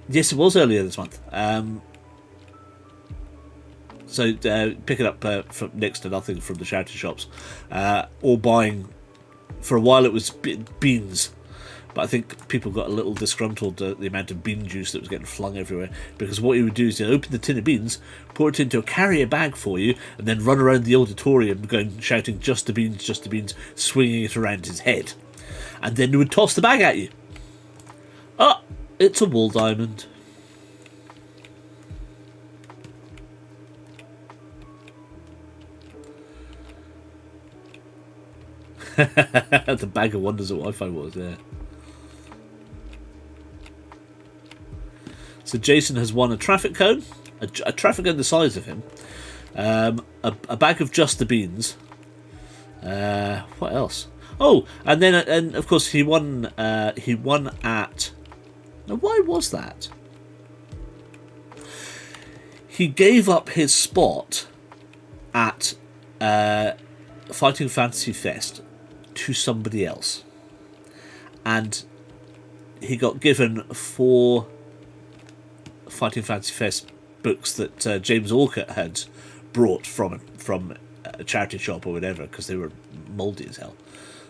Yes, it was earlier this month. So picking up from next to nothing from the charity shops, or buying. For a while it was beans, but I think people got a little disgruntled at the amount of bean juice that was getting flung everywhere, because what he would do is he'd open the tin of beans, pour it into a carrier bag for you, and then run around the auditorium going shouting just the beans, swinging it around his head, and then he would toss the bag at you. Ah, it's a wall diamond. The bag of wonders that Wi-Fi was, yeah. So Jason has won a traffic cone, a traffic cone the size of him, a bag of just the beans. What else? Oh, and of course he won at. Now, why was that? He gave up his spot at Fighting Fantasy Fest to somebody else, and he got given 4 Fighting Fantasy Fest books that James Orcutt had brought from a charity shop or whatever, because they were mouldy as hell.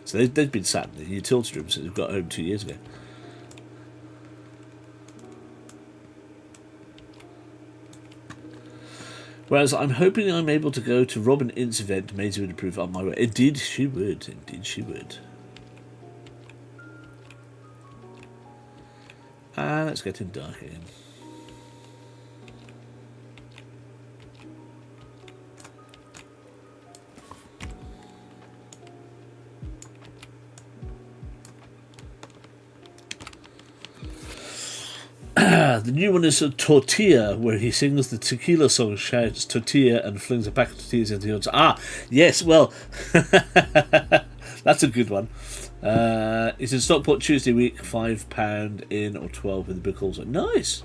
So they've been sat in the utility room since we got home 2 years ago. Whereas I'm hoping I'm able to go to Robin Ince event. Maisie would approve on my way. Indeed she would. Indeed she would. And it's getting dark again. The new one is a Tortilla, where he sings the tequila song, shouts Tortilla, and flings a pack of tortillas into the audience. Ah, yes, well, that's a good one. It's in Stockport Tuesday week, £5 in or 12 with the book also. Nice!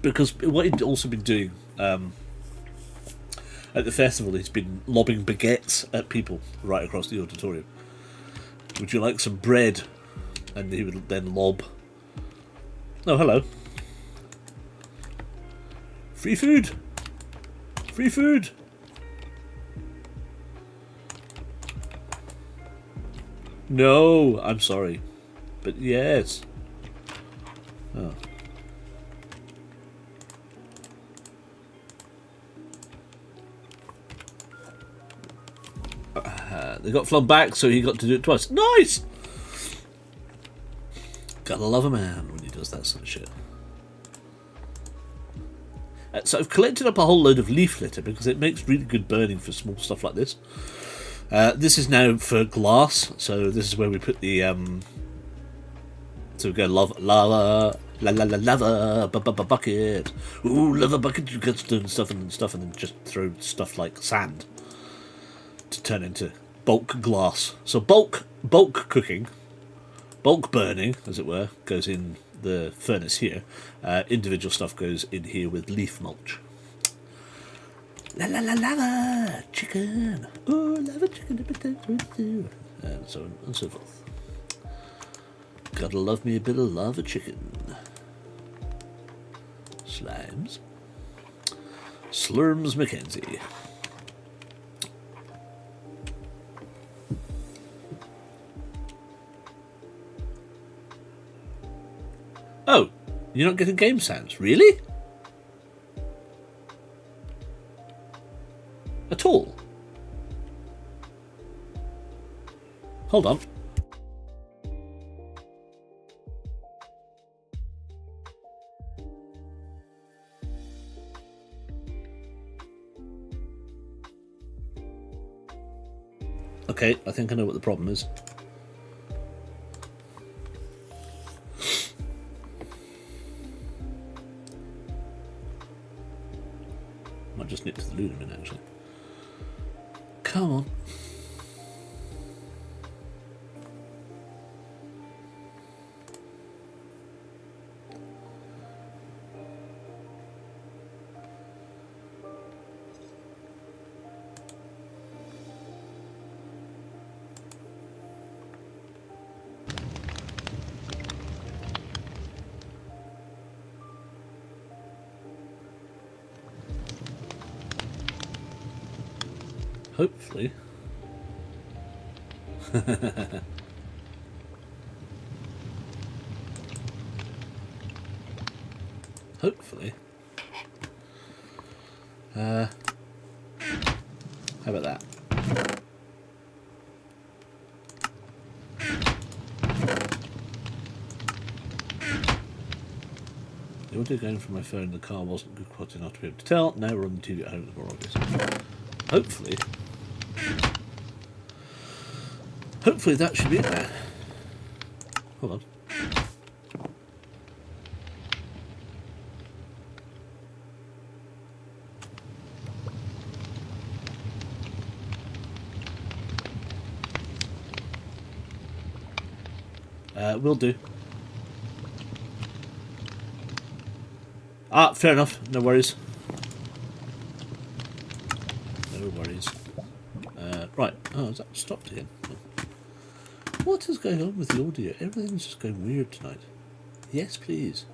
Because what he'd also been doing at the festival, he's been lobbing baguettes at people right across the auditorium. Would you like some bread? And he would then lob. Oh, hello. Free food! Free food! No, I'm sorry. But yes. Oh. They got flung back, so he got to do it twice. Nice! Gotta love a man when he does that sort of shit. So I've collected up a whole load of leaf litter because it makes really good burning for small stuff like this. This is now for glass, so this is where we put the so we go lava bucket. Ooh, lava bucket! You get stone stuff and then just throw stuff like sand to turn into bulk glass. So bulk cooking, bulk burning, as it were, goes in the furnace here. Individual stuff goes in here with leaf mulch. Lava chicken. Oh, lava chicken. And so on and so forth. Gotta love me a bit of lava chicken. Slimes. Slurms Mackenzie. Oh, you're not getting game sounds? Really? At all? Hold on. Okay, I think I know what the problem is. Might just nip to the loo in a minute, actually. Come on. Hopefully. Hopefully. How about that? The audio going from my phone in the car wasn't good quality enough to be able to tell. Now we're on the TV at home, it's more obvious. Hopefully that should be it now. Hold on. Will do. Ah, fair enough. No worries. No worries. Right. Oh, is that stopped again? What is going on with the audio? Everything's just going weird tonight. Yes, please.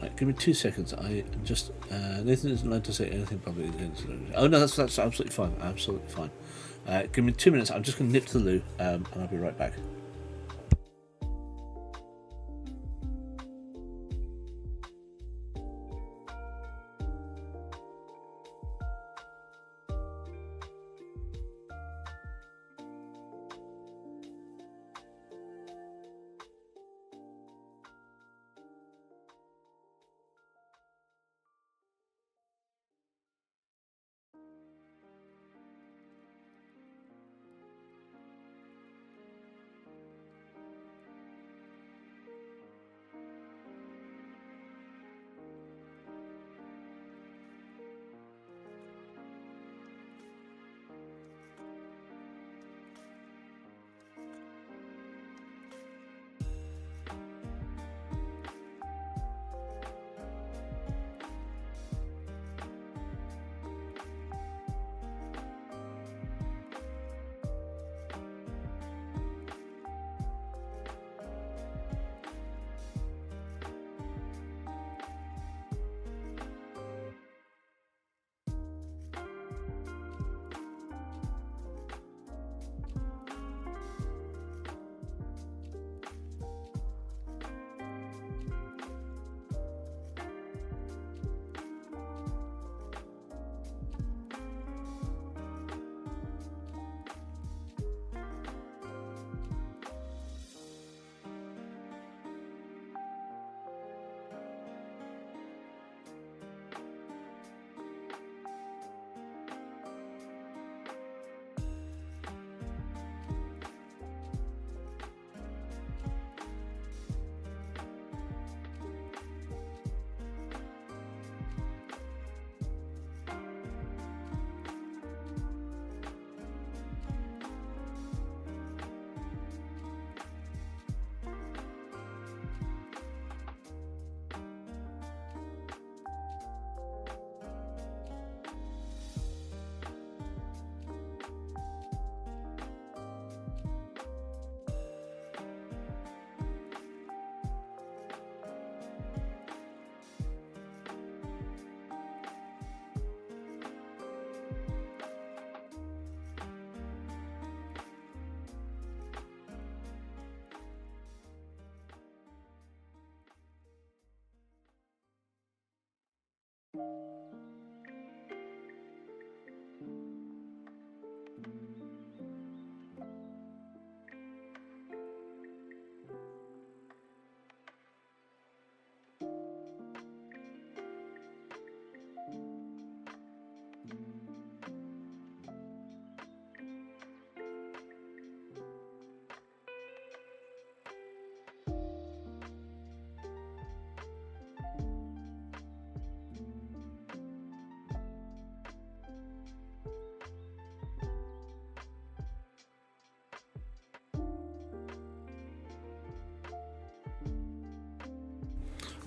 Right, give me 2 seconds. I just Nathan isn't allowed to say anything publicly against it. Oh no, that's absolutely fine. Absolutely fine. Give me 2 minutes. I'm just going to nip to the loo, and I'll be right back.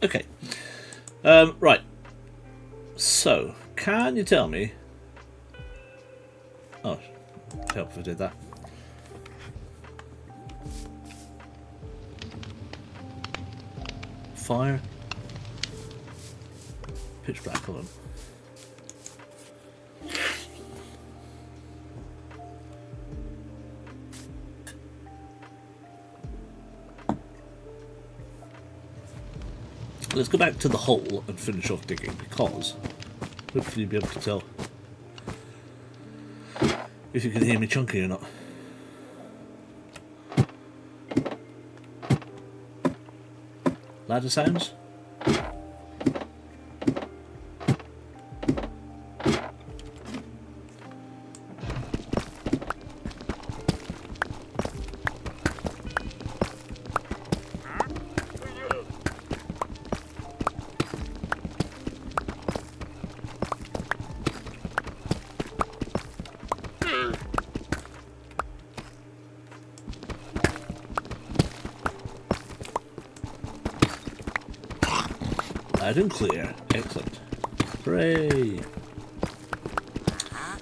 Okay. Right. So, can you tell me... Oh, help if I did that. Fire. Pitch black, hold on. Let's go back to the hole and finish off digging, because hopefully you'll be able to tell if you can hear me chunky or not. Ladder sounds? Loud and clear. Excellent. Hooray!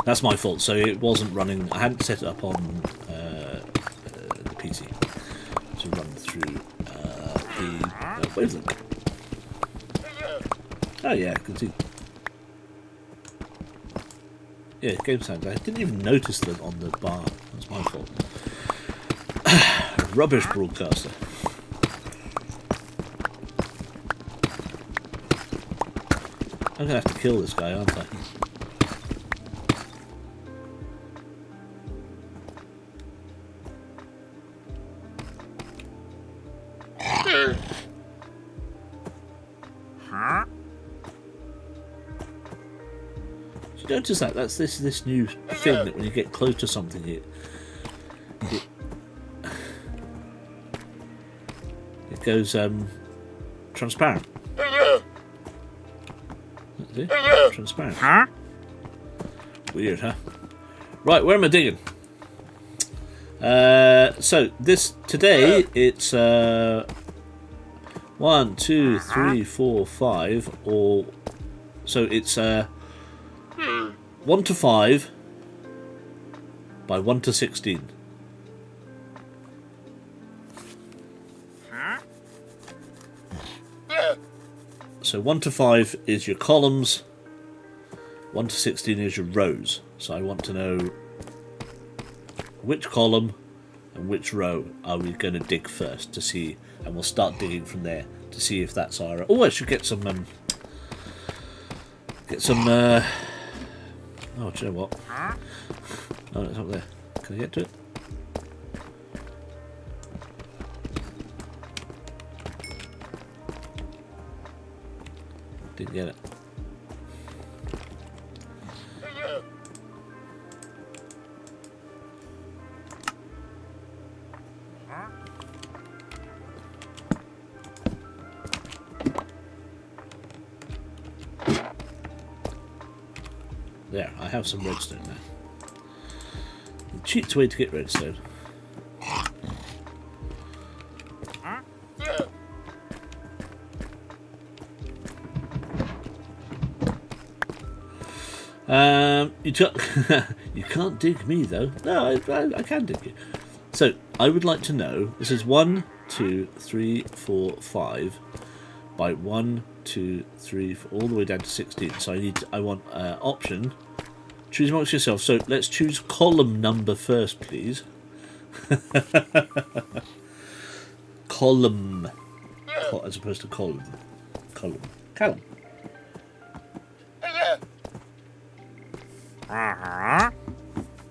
That's my fault, so it wasn't running. I hadn't set it up on the PC to run through the wavelength. Oh yeah, I can see. Yeah, game sounds. I didn't even notice them on the bar. That's my fault. Rubbish broadcaster. I'm gonna have to kill this guy, aren't I? Did you notice that? That's this new thing that when you get close to something, it goes transparent. See? Transparent. Huh? Weird, huh? Right, where am I digging? So this today it's 1, 2, 3, 4, 5, or so it's 1 to 5 by 1 to 16. So 1 to 5 is your columns, 1 to 16 is your rows. So I want to know which column and which row are we going to dig first to see, and we'll start digging from there to see if that's our... Oh, I should get some... oh, do you know what? Oh, it's up there. Can I get to it? Didn't get it. There, I have some redstone now. The cheapest way to get redstone. You can't dig me though. No, I can dig you. So I would like to know. This is 1, 2, 3, 4, 5 by 1, 2, 3, 4, all the way down to 16. So I want option. Choose amongst yourself. So let's choose column number first, please. Column, as opposed to column. Column.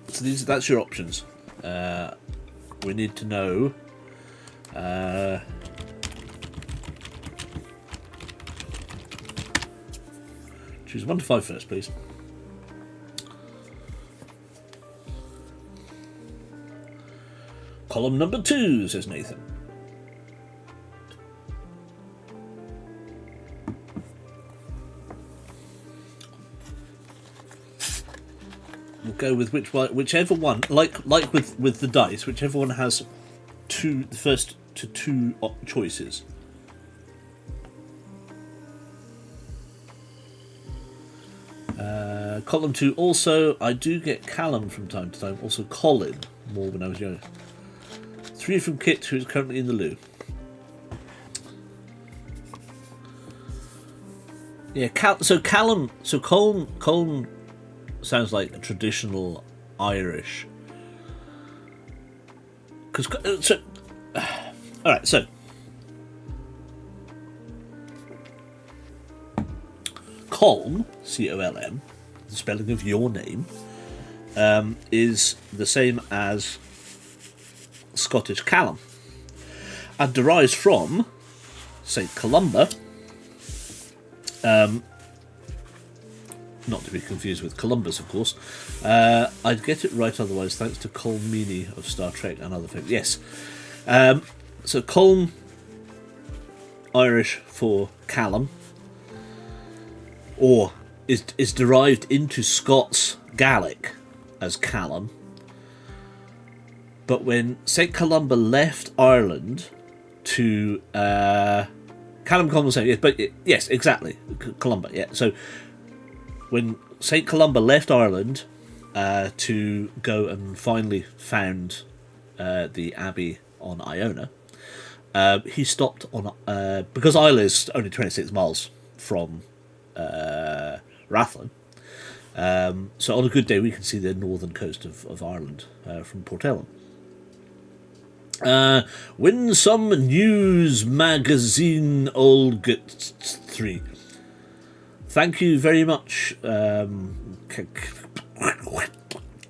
So that's your options. We need to know choose 1 to 5 first, please. Column number 2, says Nathan. We'll go with whichever one, like with the dice, whichever one has the first to 2 choices. Column 2 also, I do get Callum from time to time, also Colin, more when I was younger. 3 from Kit, who is currently in the loo. Yeah, Colin sounds like a traditional Irish. Alright, so Colm, C-O-L-M, the spelling of your name, is the same as Scottish Callum, and derives from St. Columba, not to be confused with Columbus, of course. I'd get it right otherwise, thanks to Colm Meaney of Star Trek and other things. Yes. So Colm, Irish for Callum, or is derived into Scots Gaelic as Callum. But when St. Columba left Ireland to Callum Columba, yes, but yes, exactly, Columba. Yeah. So when St. Columba left Ireland to go and finally found the Abbey on Iona, he stopped on because Islay is only 26 miles from Rathlin. So on a good day, we can see the northern coast of Ireland from Port Ellen. Win some news magazine, old gets 3. Thank you very much.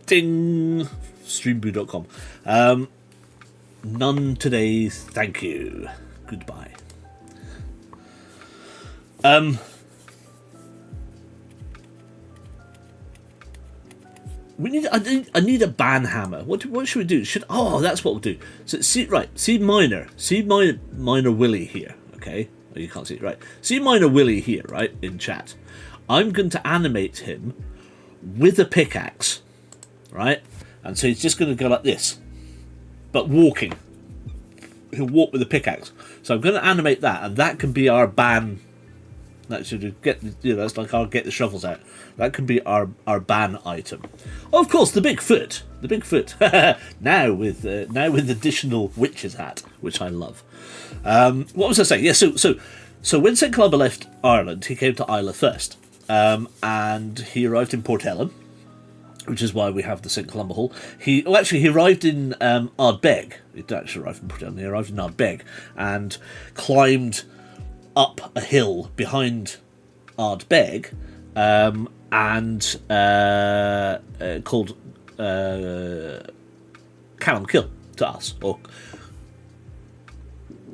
Ding. Streamboo.com. None today, thank you. Goodbye. I need a banhammer. What should we do? That's what we'll do. So C minor Willie here. Okay, oh, you can't see it, right? C minor Willie here, right, in chat. I'm going to animate him with a pickaxe, right? And so he's just going to go like this, but walking. He'll walk with a pickaxe. So I'm going to animate that, and that can be our ban. That should get, that's like I'll get the shovels out. That can be our ban item. Of course, the big foot. now with additional witch's hat, which I love. What was I saying? Yeah. So when St. Columba left Ireland, he came to Islay first, and he arrived in Port Ellen, which is why we have the St. Columba Hall. He arrived in Ardbeg. He didn't actually arrive in Port Ellen. He arrived in Ardbeg and climbed up a hill behind Ardbeg, called Callum Kill to us, or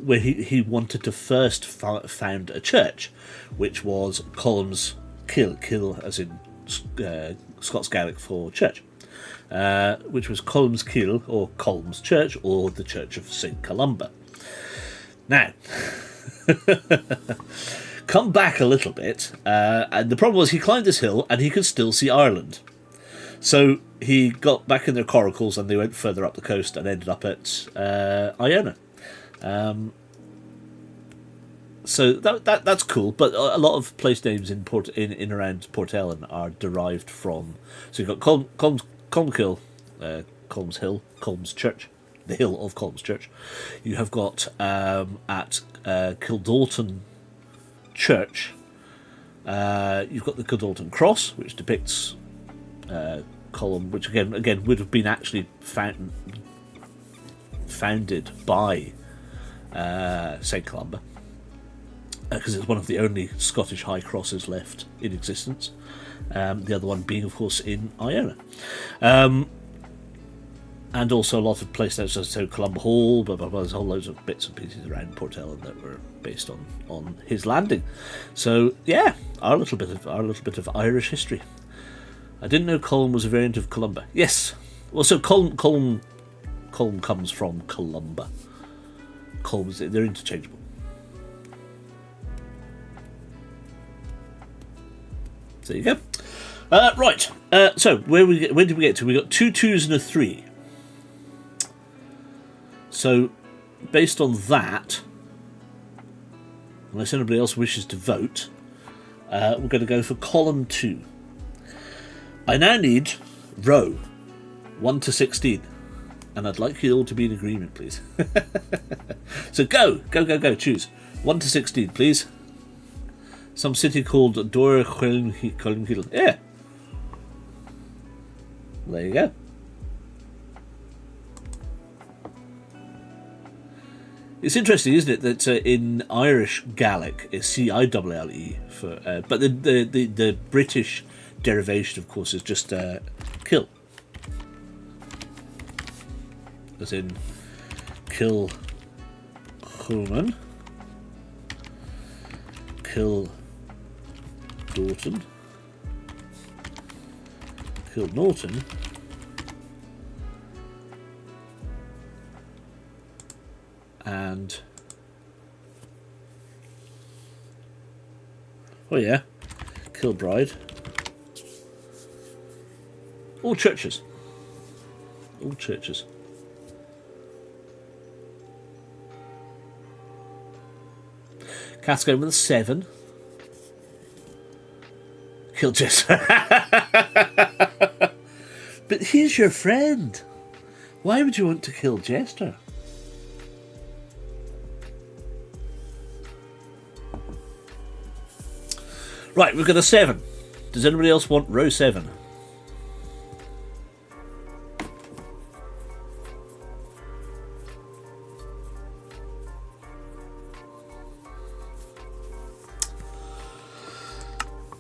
where he wanted to first found a church, which was Colm's Kill as in Scots Gaelic for church, which was Colm's Kill, or Colm's Church, or the Church of St. Columba. Now, come back a little bit, and the problem was he climbed this hill and he could still see Ireland. So he got back in their coracles and they went further up the coast and ended up at Iona. So that's cool, but a lot of place names in around Port Ellen are derived from. So you've got Colmkill, Colm's Hill, Colm's Church, the hill of Colm's Church. You have got at Kildalton Church. You've got the Kildalton Cross, which depicts Colm, which again would have been actually founded by St. Columba, because it's one of the only Scottish high crosses left in existence. The other one being, of course, in Iona. And also a lot of places, so Columba Hall, blah, blah, blah, there's a whole loads of bits and pieces around Port Ellen that were based on his landing. So yeah, our little bit of Irish history. I didn't know Colm was a variant of Columba. Yes, well, so Colm comes from Columba. They're interchangeable. So there you go. Right. So where did we get to? We got 2 2s and a 3. So, based on that, unless anybody else wishes to vote, we're going to go for column 2. I now need row 1 to 16. And I'd like you all to be in agreement, please. So go, choose. 1 to 16, please. Some city called Dor Colmhill. Yeah. There you go. It's interesting, isn't it, that in Irish Gaelic it's C-I-L-L-E for, but the British derivation, of course, is just kill. As in kill Hulman, kill Dorton, kill Norton, and oh yeah, kill Bride. All churches. All churches. Cat's going with a 7. Kill Jester. But he's your friend. Why would you want to kill Jester? Right, we've got a 7. Does anybody else want row 7?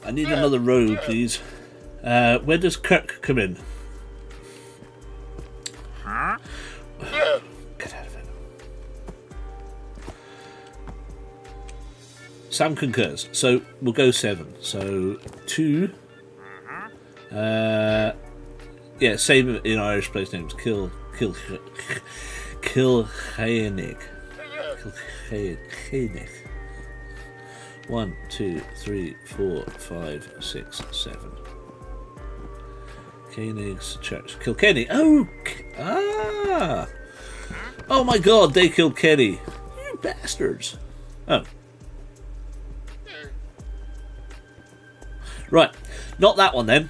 I need another row, please. Where does Kirk come in? Huh? Get out of it. Sam concurs. So we'll go 7. So 2. Yeah, same in Irish place names. Kill Haenig. Kill Haenig. 1, 2, 3, 4, 5, 6, 7. Koenig's Church. Kilkenny. Oh! Ah! Oh my god, they killed Kenny. You bastards. Oh. Right. Not that one then.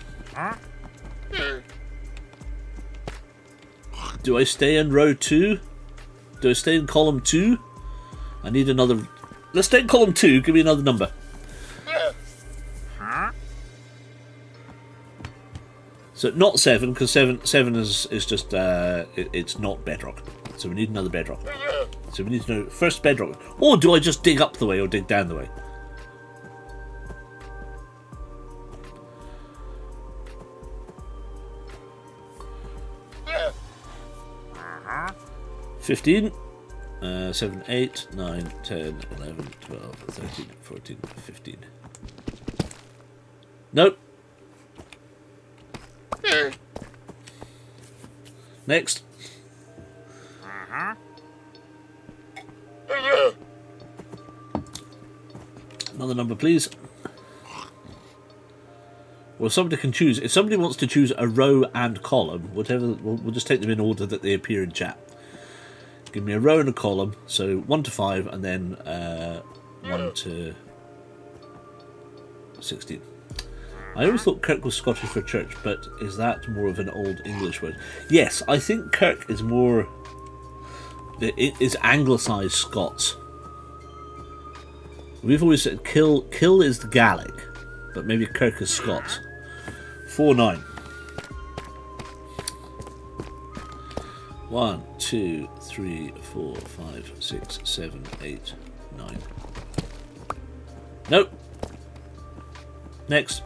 Do I stay in row 2? Do I stay in column 2? I need another... Let's stay in column 2. Give me another number. So not 7, because 7 is just it's not Bedrock. So we need another Bedrock. So we need to know first Bedrock. Or do I just dig up the way or dig down the way? Yeah. 15. 7, 8, 9, 10, 11, 12, 13, 14, 15. Nope. Next. Another number, please. Well, somebody can choose. If somebody wants to choose a row and column, whatever, we'll just take them in order that they appear in chat. Give me a row and a column, so 1 to 5, and then 1 to 16. I always thought Kirk was Scottish for church, but is that more of an old English word? Yes, I think Kirk is more... It is anglicised Scots. We've always said kill is the Gaelic, but maybe Kirk is Scots. 4, 9. 1, 2, 3, 4, 5, 6, 7, 8, 9. Nope. Next.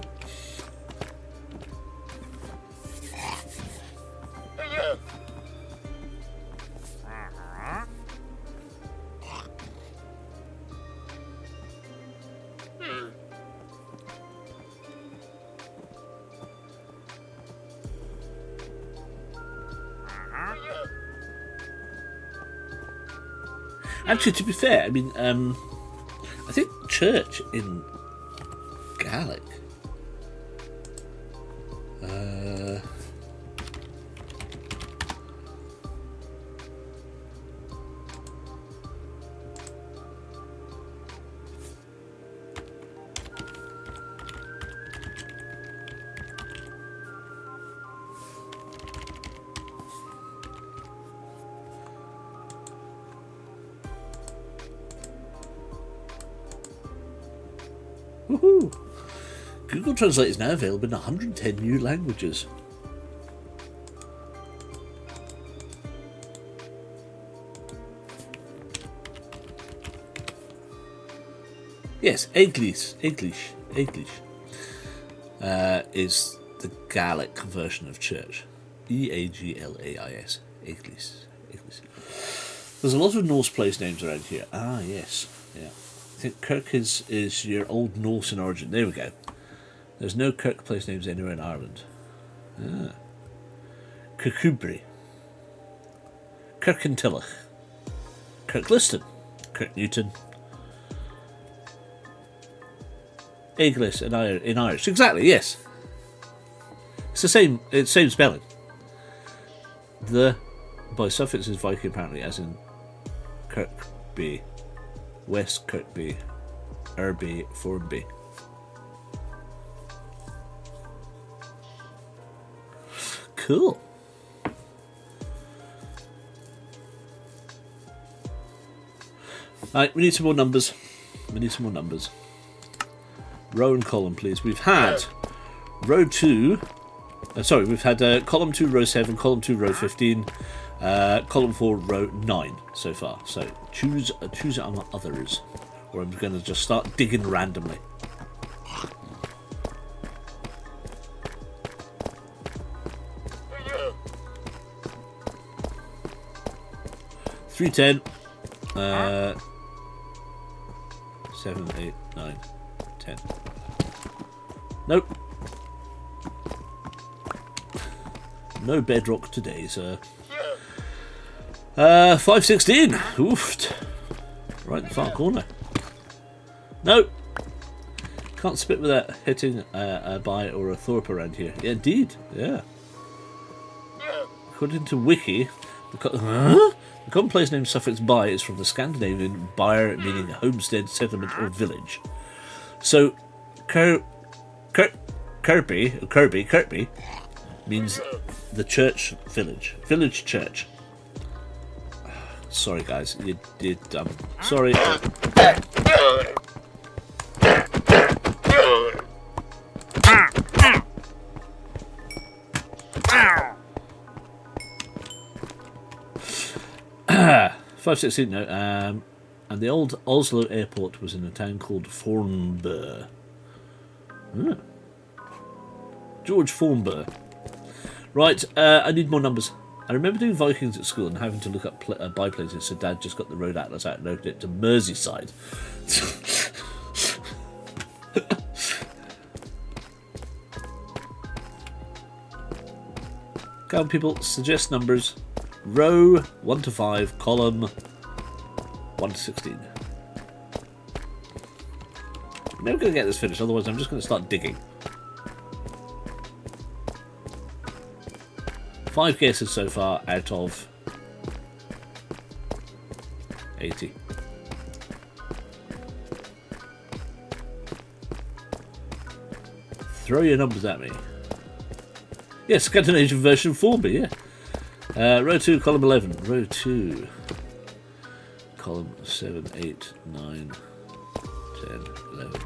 Actually, to be fair, I mean, I think church in Gaelic. Woohoo! Google Translate is now available in 110 new languages. Yes, English is the Gaelic version of church. Eaglais. English. There's a lot of Norse place names around here. Ah, yes. Yeah. I think Kirk is your old Norse in origin. There we go. There's no Kirk place names anywhere in Ireland. Ah. Kirkcudbright. Kirkintilloch. Kirkliston. Kirknewton. Eagles in Irish. Exactly, yes. It's the same spelling. The by suffix is Viking apparently, as in Kirkby, West Kirkby, Irby, Formby. Cool. Right, we need some more numbers. Row and column, please. We've had row 2. We've had column 2, row 7, column 2, row 15, column 4, row 9 so far. So choose on others, or I'm going to just start digging randomly. Yeah. 310, 7, 8, 9, 10. Nope. No bedrock today, sir. 516. Oofed. Right in the far corner. Nope. Can't spit without hitting a by or a thorpe around here. Yeah, indeed. Yeah. According to Wiki, the common place name suffix by is from the Scandinavian byr, meaning homestead, settlement, or village. So, Kirby means the church village. Village church. Sorry, guys. You did. Sorry. $5.16. No. And the old Oslo airport was in a town called Fornebu. George Fornebu. Right, I need more numbers. I remember doing Vikings at school and having to look up by places, so Dad just got the road atlas out and opened it to Merseyside. Come on, people, suggest numbers. Row 1 to 5, column 1 to 16. I'm never going to get this finished, otherwise I'm just going to start digging. 5 guesses so far out of 80. Throw your numbers at me. Yes, Scandinavian version 4B, yeah. Row 2, column 11. Row 2, column 7, 8, 9, 10, 11.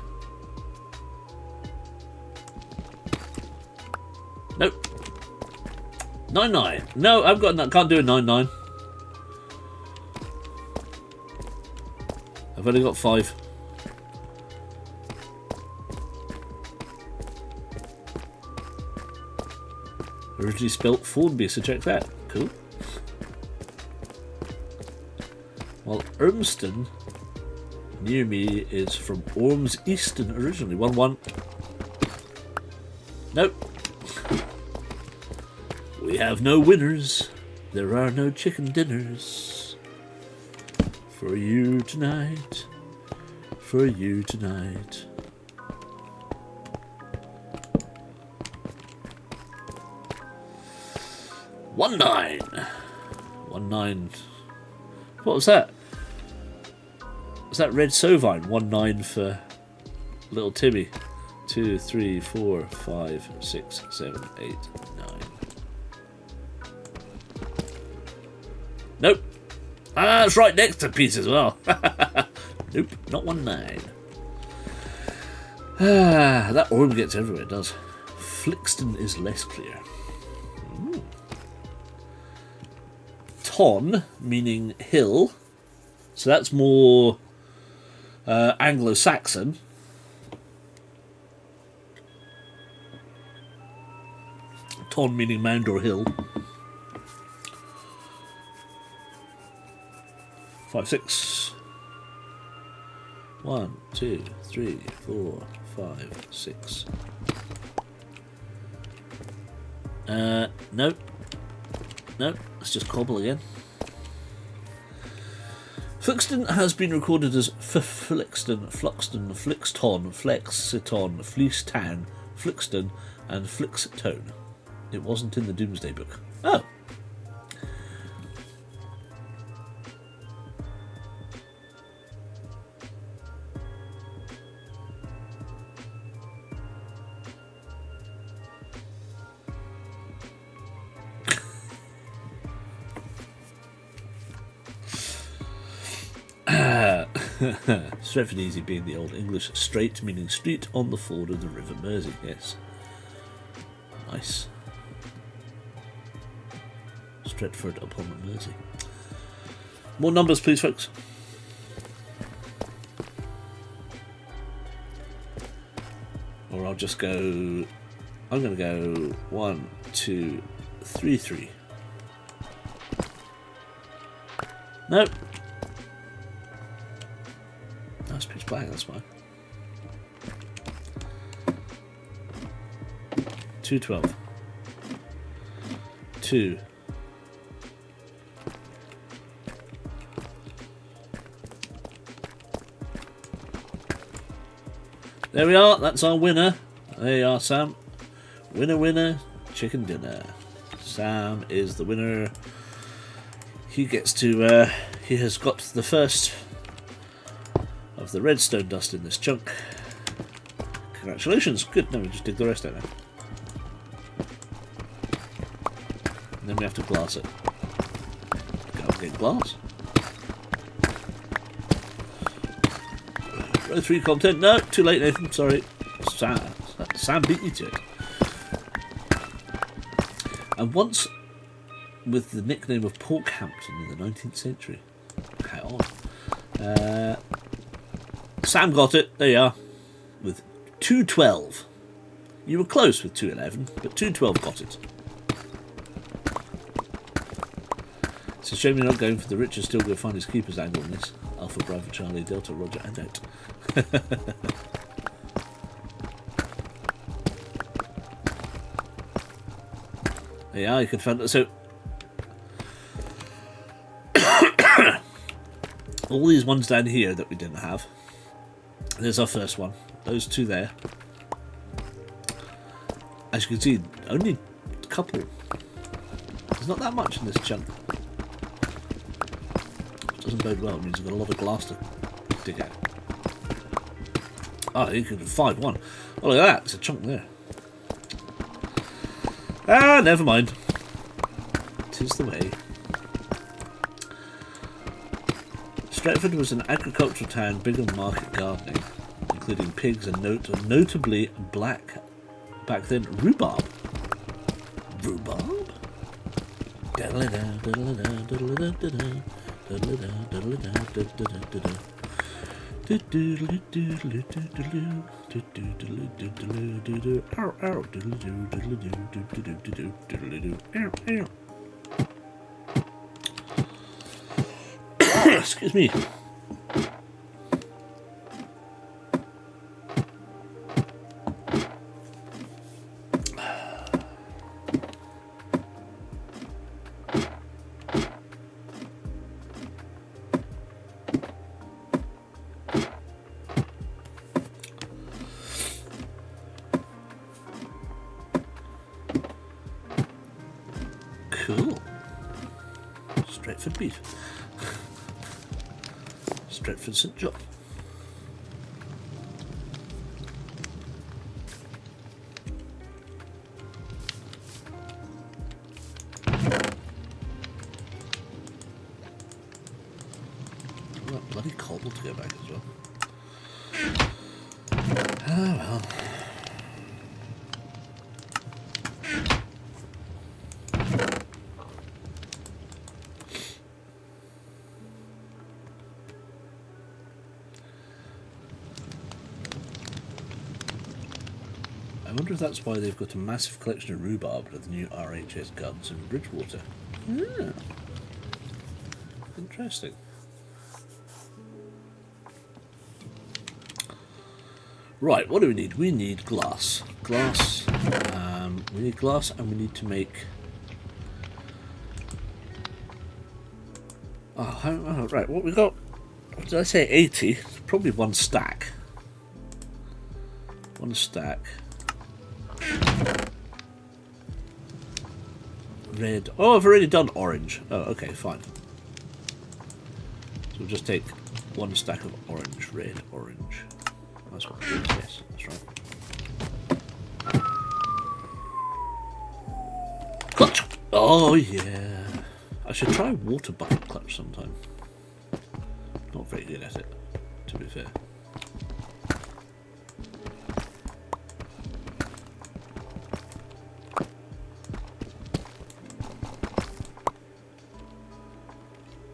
Nope. 9, 9. No, I've got that. Can't do a 9, 9. I've only got 5. Originally spelt Formby, so check that. Cool. Well, Urmston, near me, is from Orms Easton originally. 1, 1. Nope. We have no winners. There are no chicken dinners. For you tonight. For you tonight. One nine. 1-9. What was that? Was that Red Sovine? 1-9 for little Timmy. 2, 3, 4, 5, 6, 7, 8, 9. Nope. Ah, it's right next to Pete as well. Nope, not 1-9. That orb gets everywhere, it does. Flixton is less clear. Ooh. Ton, meaning hill. So that's more Anglo-Saxon. Ton meaning mound or hill. 5, 6. 1, 2, 3, 4, 5, 6. Nope. Nope. Let's just cobble again. Flixton has been recorded as Flixton, Fluxton, Flixton, Flexiton, Fleecetown, Flixton, and Flixtone. It wasn't in the Doomsday Book. Oh. Stretford Easy being the Old English strait, meaning street on the ford of the River Mersey. Yes. Nice. Stretford upon the Mersey. More numbers, please, folks. Or I'll just go... I'm going to go 1, 2, 3, 3. Nope. That's pitch black, that's fine. 212. 2. There we are, that's our winner. There you are, Sam. Winner, winner, chicken dinner. Sam is the winner. He gets to, he has got the first of the redstone dust in this chunk. Congratulations. Good. No, we just dig the rest out now. And then we have to glass it. Go and get glass. Row 3 content. No, too late, Nathan. Sorry. Sam beat you to it. And once with the nickname of Porkhampton in the 19th century. How odd. Sam got it. There you are. With 212. You were close with 211, but 212 got it. It's a shame you're not going for the Richard still go find his keepers angle on this. Alpha, Bravo, Charlie, Delta, Roger, and out. Yeah, you can find it. So all these ones down here that we didn't have. There's our first one. Those two there. As you can see, only a couple. There's not that much in this chunk. Doesn't bode well. It means we've got a lot of glass to dig out. Oh, you could 5-1. Oh, look at that. It's a chunk there. Ah, never mind. 'Tis the way. Stretford was an agricultural town big on market gardening, including pigs and notably black, back then, rhubarb. Rhubarb? Excuse me. Cool. Stretford beef. Stretford St John. That bloody cobble to go back as well. well. I wonder if that's why they've got a massive collection of rhubarb with the new RHS guns in Bridgewater. Yeah. Interesting. Right, what do we need? We need glass. Glass. We need glass, and we need to make... Oh, right, what we got? What did I say? 80? Probably one stack. One stack. Red. Oh, I've already done orange. Oh, okay, fine. So we'll just take one stack of orange, red, orange. That's what it is, yes, that's right. Clutch! Oh, yeah. I should try water bucket clutch sometime. Not very good at it, to be fair.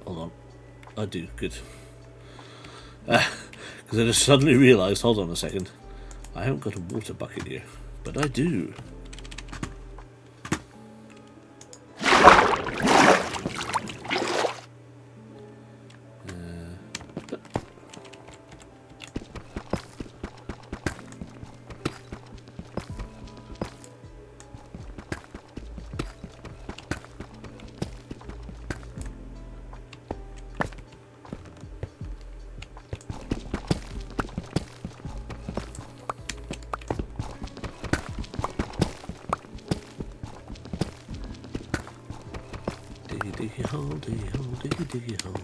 Hold on. I do, good. Because I just suddenly realised, hold on a second, I haven't got a water bucket here, but I do. Diggy hole, diggy hole, diggy diggy hole.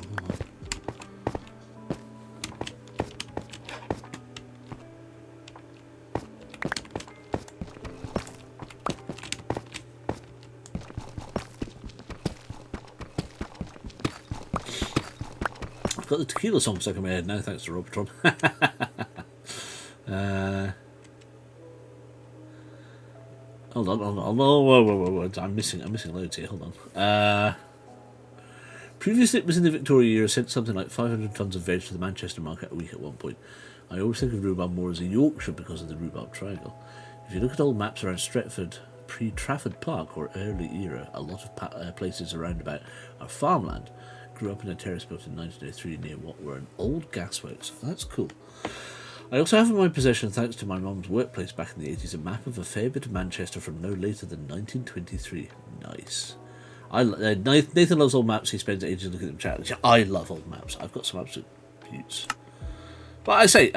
I've got the tequila song stuck in my head now, thanks to Robotron. Hold on, whoa, I'm missing loads here, hold on. Previously, it was in the Victoria year, sent something like 500 tonnes of veg to the Manchester market a week at one point. I always think of rhubarb more as a Yorkshire because of the rhubarb triangle. If you look at old maps around Stretford, pre-Trafford Park or early era, a lot of places around about are farmland. Grew up in a terrace built in 1903 near what were an old gasworks. That's cool. I also have in my possession, thanks to my mum's workplace back in the 80s, a map of a fair bit of Manchester from no later than 1923. Nice. Nathan loves old maps. He spends ages looking at them chat. I love old maps. I've got some absolute beauts. But I say,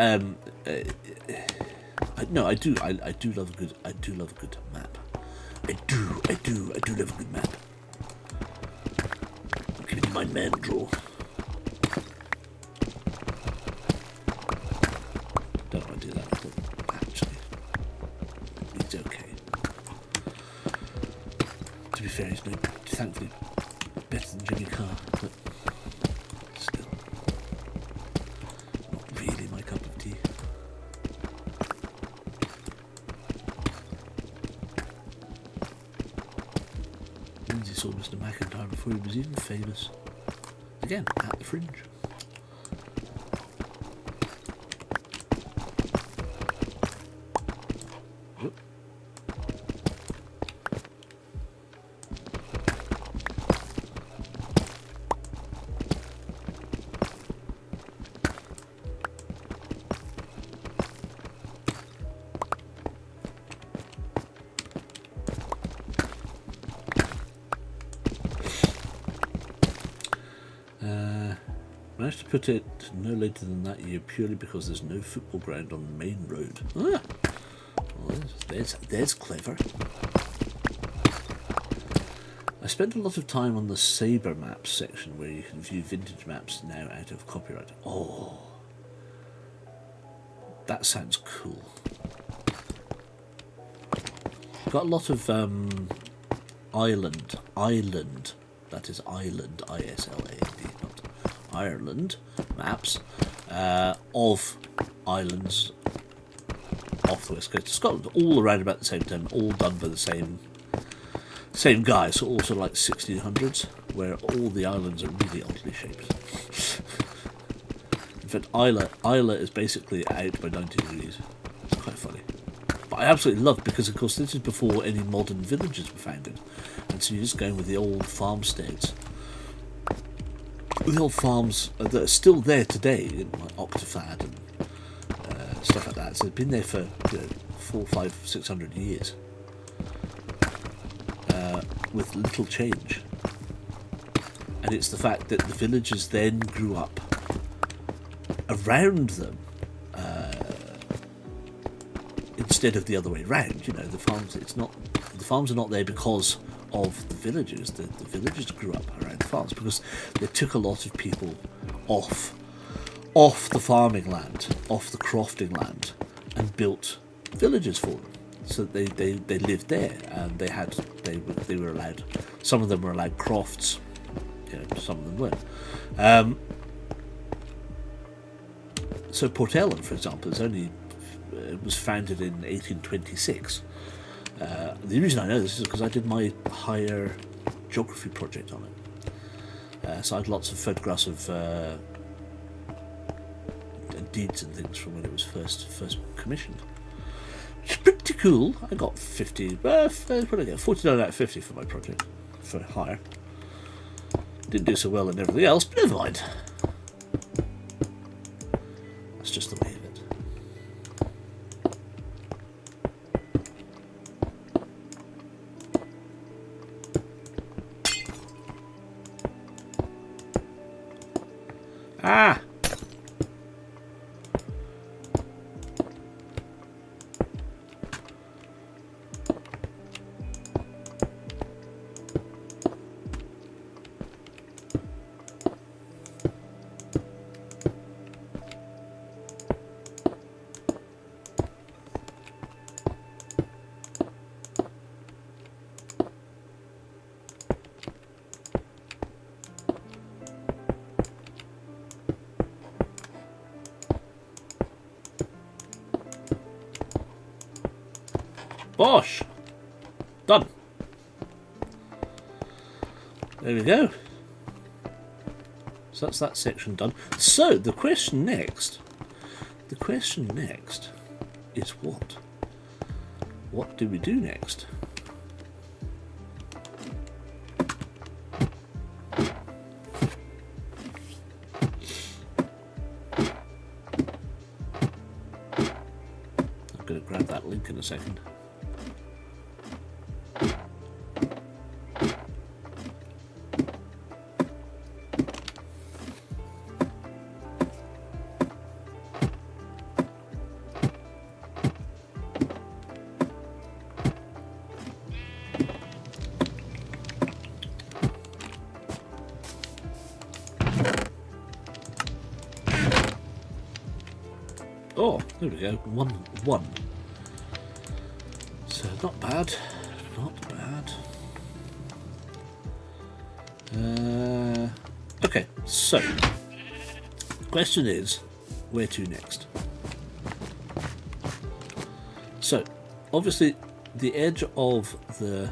no, I do love a good map. I do love a good map. Give me my man draw. Don't want to do that. Actually, it's okay. To be fair, he's no, thankfully, better than Jimmy Carr, but still, not really my cup of tea. Lindsay saw Mr. McIntyre before he was even famous. Again, at the Fringe. Managed to put it no later than that year purely because there's no football ground on the main road. Ah, well, there's clever. I spent a lot of time on the Sabre Maps section where you can view vintage maps now out of copyright. Oh, that sounds cool. Got a lot of island, that is island, I-S-L-A-N-D, not Ireland maps of islands off the west coast of Scotland, all around about the same time, all done by the same guy, so also like 1600s, where all the islands are really oddly shaped. In fact, Isla is basically out by 90 degrees. It's quite funny. But I absolutely love it because, of course, this is before any modern villages were founded. And so you're just going with the old farmsteads. The old farms that are still there today, like Octafad and stuff like that. So they've been there for 400, 500, 600 years. With little change. And it's the fact that the villagers then grew up around them instead of the other way around. You know, the farms are not there because of the villagers. The villagers grew up around the farms because they took a lot of people off the farming land, off the crofting land, and built villages for them. So they lived there, and they were allowed. Some of them were allowed crofts, some of them weren't. So Port Ellen, for example, was founded in 1826. The reason I know this is because I did my higher geography project on it. So I had lots of photographs of deeds and things from when it was first commissioned. Which is pretty cool. I got 50. What did I get? 49 out of 50 for my project for hire. Didn't do so well in everything else, but never mind. That's just the way of it. Ah! Bosh! Done. There we go. So that's that section done. So the question next is what? What do we do next? I'm going to grab that link in a second. Oh, there we go. One. So not bad. Okay, so the question is, where to next? So, obviously, the edge of the...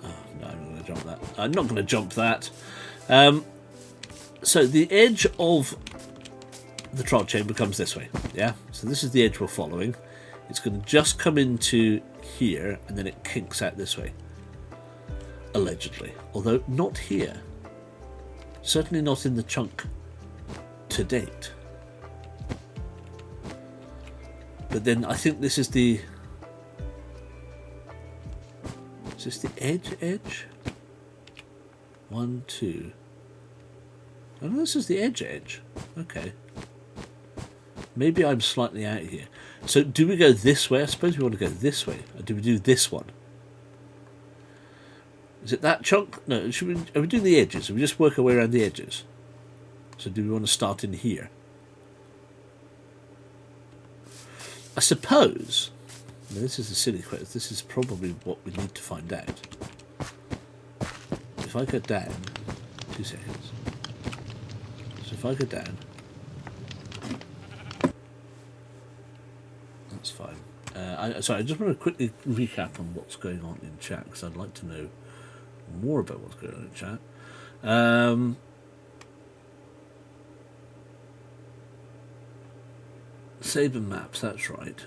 Oh, no, I'm not going to jump that. I'm not going to jump that. So, the edge of the trot chain becomes this way, yeah? So this is the edge we're following. It's going to just come into here, and then it kinks out this way. Allegedly. Although not here. Certainly not in the chunk to date. But then I think this is the... Is this the edge? 1, 2... Oh, no, this is the edge. Okay. Maybe I'm slightly out here. So do we go this way? I suppose we want to go this way. Or do we do this one? Is it that chunk? No, are we doing the edges? Or we just work our way around the edges? So do we want to start in here? I suppose... Now this is a silly question. This is probably what we need to find out. If I go down... 2 seconds. So if I go down... That's fine. Sorry, I just want to quickly recap on what's going on in chat, because I'd like to know more about what's going on in chat. Sabre Maps, that's right.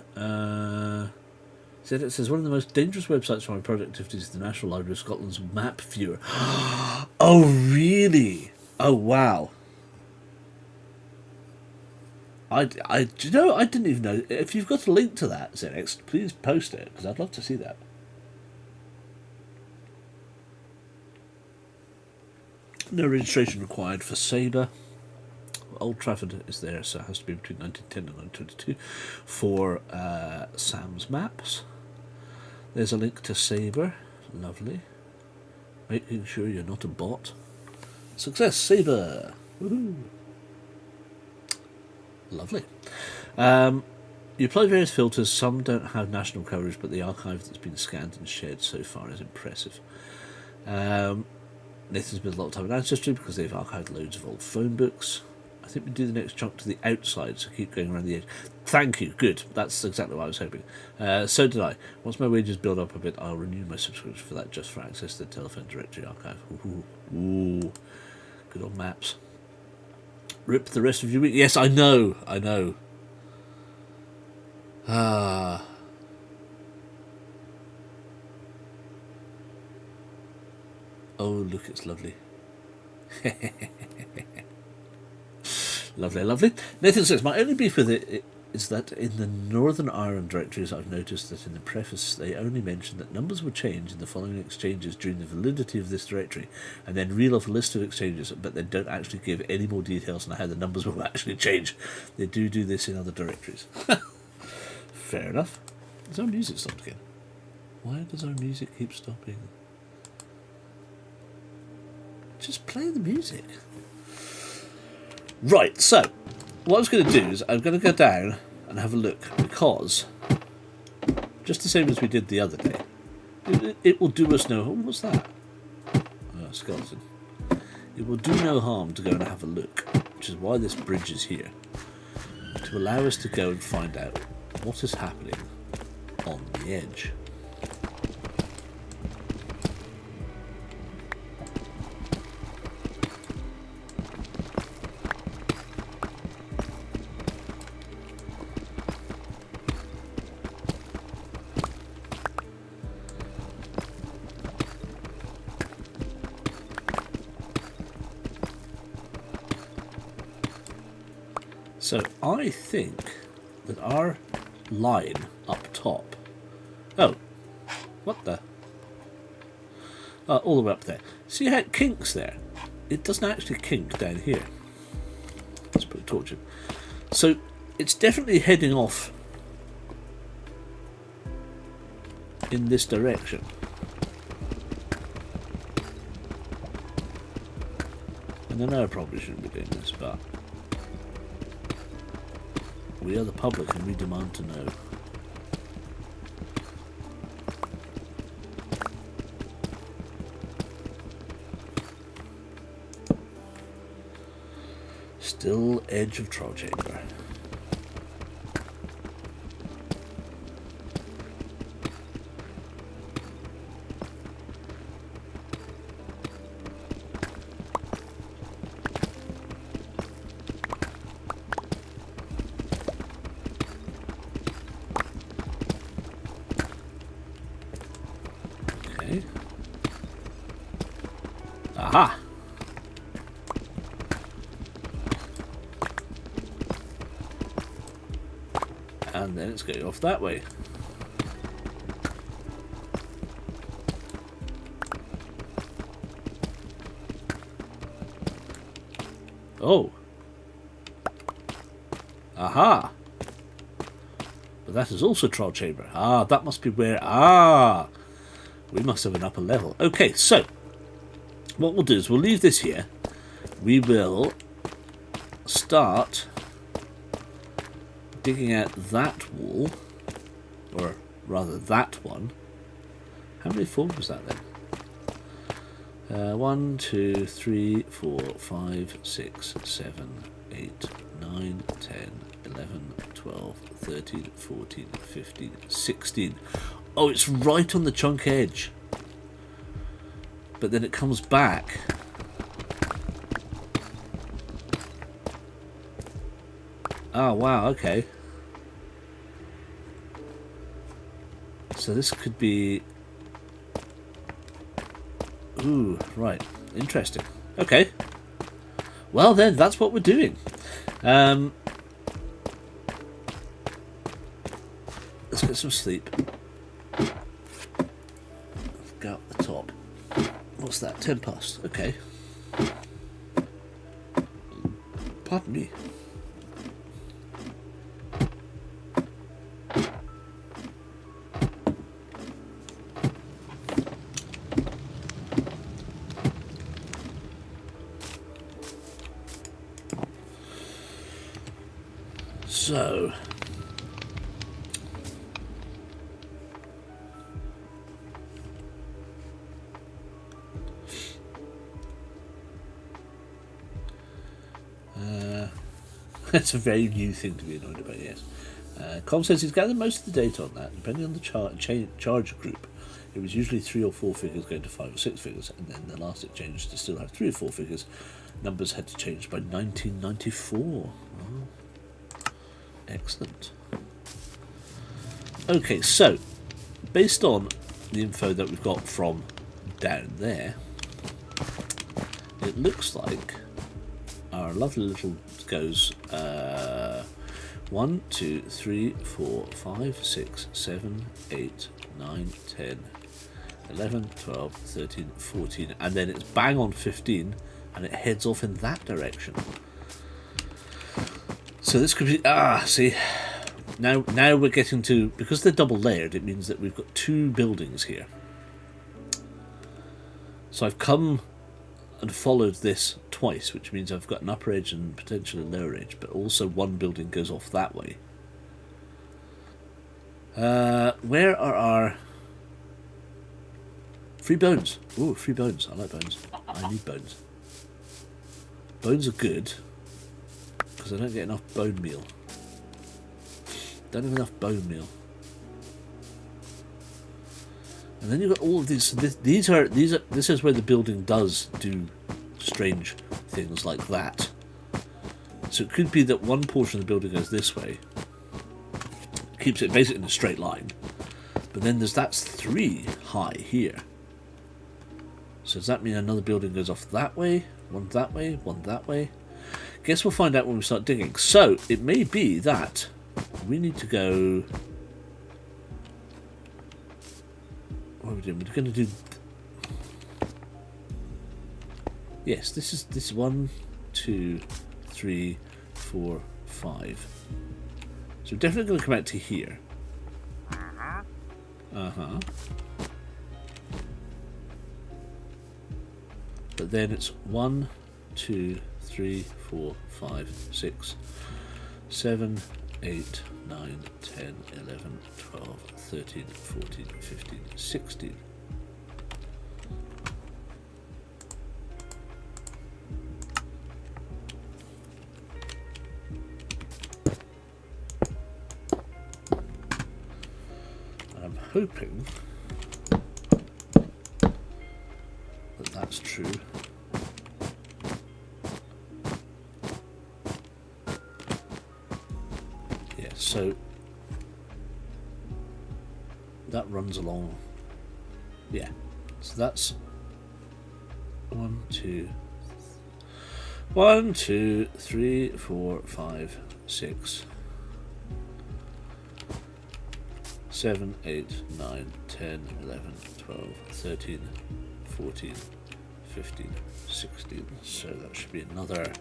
It says one of the most dangerous websites for my project activities is the National Library of Scotland's Map Viewer. Oh, really? Oh, wow. Do you know, I didn't even know. If you've got a link to that, ZX, please post it, because I'd love to see that. No registration required for Sabre. Old Trafford is there, so it has to be between 1910 and 1922 for Sam's Maps. There's a link to Sabre. Lovely. Making sure you're not a bot. Success, Sabre! Woohoo! Lovely. You apply various filters. Some don't have national coverage, but the archive that's been scanned and shared so far is impressive. Nathan's spent a lot of time in Ancestry because they've archived loads of old phone books. I think we do the next chunk to the outside, so keep going around the edge. Thank you, good. That's exactly what I was hoping. So did I. Once my wages build up a bit, I'll renew my subscription for that just for access to the telephone directory archive. Ooh. Good old maps. Rip the rest of your week. Yes, I know. Ah. Oh, look, it's lovely. Lovely. Nathan says, my only beef with it is that in the Northern Ireland directories, I've noticed that in the preface they only mention that numbers were changed in the following exchanges during the validity of this directory, and then reel off a list of exchanges, but they don't actually give any more details on how the numbers will actually change. They do this in other directories. Fair enough. Has our music stopped again? Why does our music keep stopping? Just play the music. Right, so what I was going to do is I'm going to go down and have a look, because just the same as we did the other day, it will do us no harm. What's that? Oh, skeleton. It will do no harm to go and have a look, which is why this bridge is here, to allow us to go and find out what is happening on the edge. So I think that our line up top... Oh, what the... all the way up there. See how it kinks there? It doesn't actually kink down here. Let's put a torch in. So it's definitely heading off in this direction. And I know I probably shouldn't be doing this, but we are the public and we demand to know. Still edge of Troll Chamber. Okay. Aha! And then it's going off that way. Oh. Aha. But that is also Troll Chamber. Ah, that must be where... Ah. We must have an upper level. Okay, so what we'll do is we'll leave this here. We will start digging out that wall, or rather that one. How many floors was that then? 1, 2, 3, 4, 5, 6, 7, 8, 9, 10, 11, 12, 13, 14, 15, 16. Oh, it's right on the chunk edge. But then it comes back. Oh, wow, okay. So this could be... Ooh, right. Interesting. Okay. Well then, that's what we're doing. Let's get some sleep. Go up the top. What's that? 10 past. Okay. Pardon me. So, that's a very new thing to be annoyed about, yes. Com says he's gathered most of the data on that. Depending on the charge group, it was usually 3 or 4 figures going to 5 or 6 figures, and then the last it changed to still have 3 or 4 figures. Numbers had to change by 1994. Oh. Excellent. Okay, so based on the info that we've got from down there, it looks like our lovely little goes 1, 2, 3, 4, 5, 6, 7, 8, 9, 10, 11, 12, 13, 14, and then it's bang on 15, and it heads off in that direction. So this could be... see... Now we're getting to... Because they're double layered, it means that we've got 2 buildings here. So I've come and followed this twice, which means I've got an upper edge and potentially a lower edge, but also one building goes off that way. Where are our... Free bones. Ooh, free bones. I like bones. I need bones. Bones are good, because I don't get enough bone meal. Don't have enough bone meal. And then you've got all of these. So this is where the building does do strange things like that. So it could be that one portion of the building goes this way, keeps it basically in a straight line, but then that's 3 high here. So does that mean another building goes off that way, one that way, one that way? Guess we'll find out when we start digging. So it may be that we need to go... What are we doing? We're going to do... Yes, this is 1, 2, 3, 4, 5. So we're definitely going to come out to here. But then it's 1, 2, 3, 4, 5, 6, 7, 8, 9, 10, 11, 12, 13, 14, 15, 16. I'm hoping that that's true. So that runs along, yeah. So that's 1, 2, 3, 4, 5, 6, 7, 8, 9, 10, 11, 12, 13, 14, 15, 16. So that should be another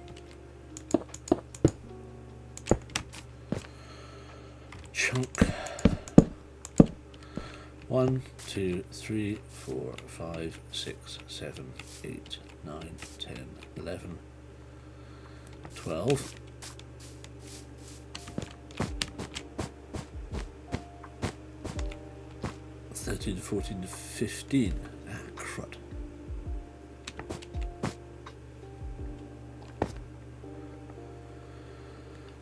chunk. 1, 2, 3, 4, 5, 6, 7, 8, 9, 10, 11, 12. Thirteen, 14, 15. Ah, crud.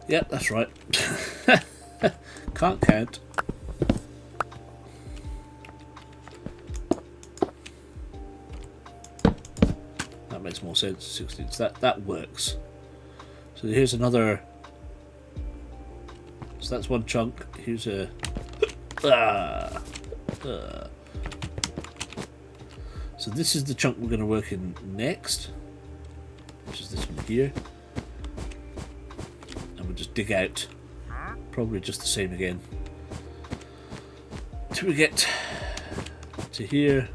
Yep, that's right. Can't count. That makes more sense. 16. So that works. So here's another. So that's one chunk. Here's a. So this is the chunk we're going to work in next, which is this one here. And we'll just dig out, probably just the same again, till we get to here,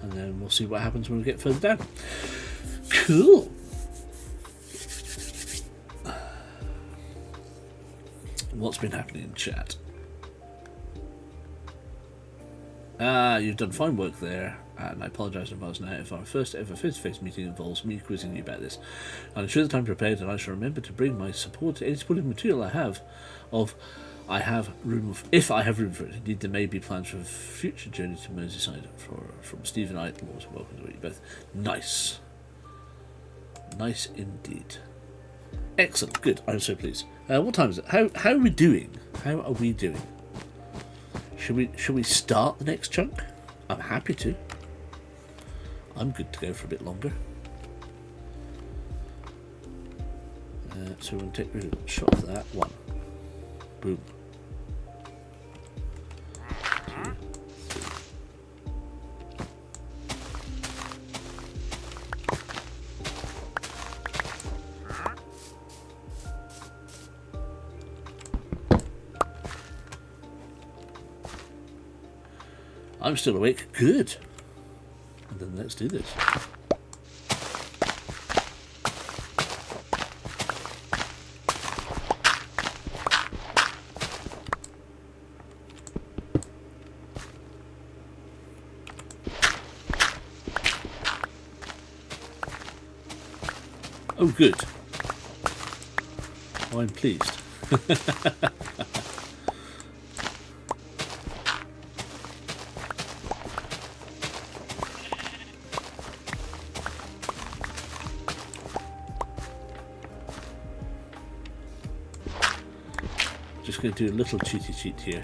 and then we'll see what happens when we get further down. Cool. What's been happening in chat? You've done fine work there, and I apologise in advance now if our first ever face-to-face meeting involves me quizzing you about this. I'll ensure that I'm prepared, and I shall remember to bring my support, any supporting material I have room for it. Indeed, there may be plans for a future journey to Merseyside from Steve and I. Welcome to you both. Nice. Nice indeed. Excellent. Good. I'm so pleased. What time is it? How are we doing? How are we doing? Should we start the next chunk? I'm happy to. I'm good to go for a bit longer. So we're going to take a shot of that. One. Boom. Two. I'm still awake. Good. And then let's do this. Oh, good. Oh, I'm pleased. Just going to do a little cheaty cheat here.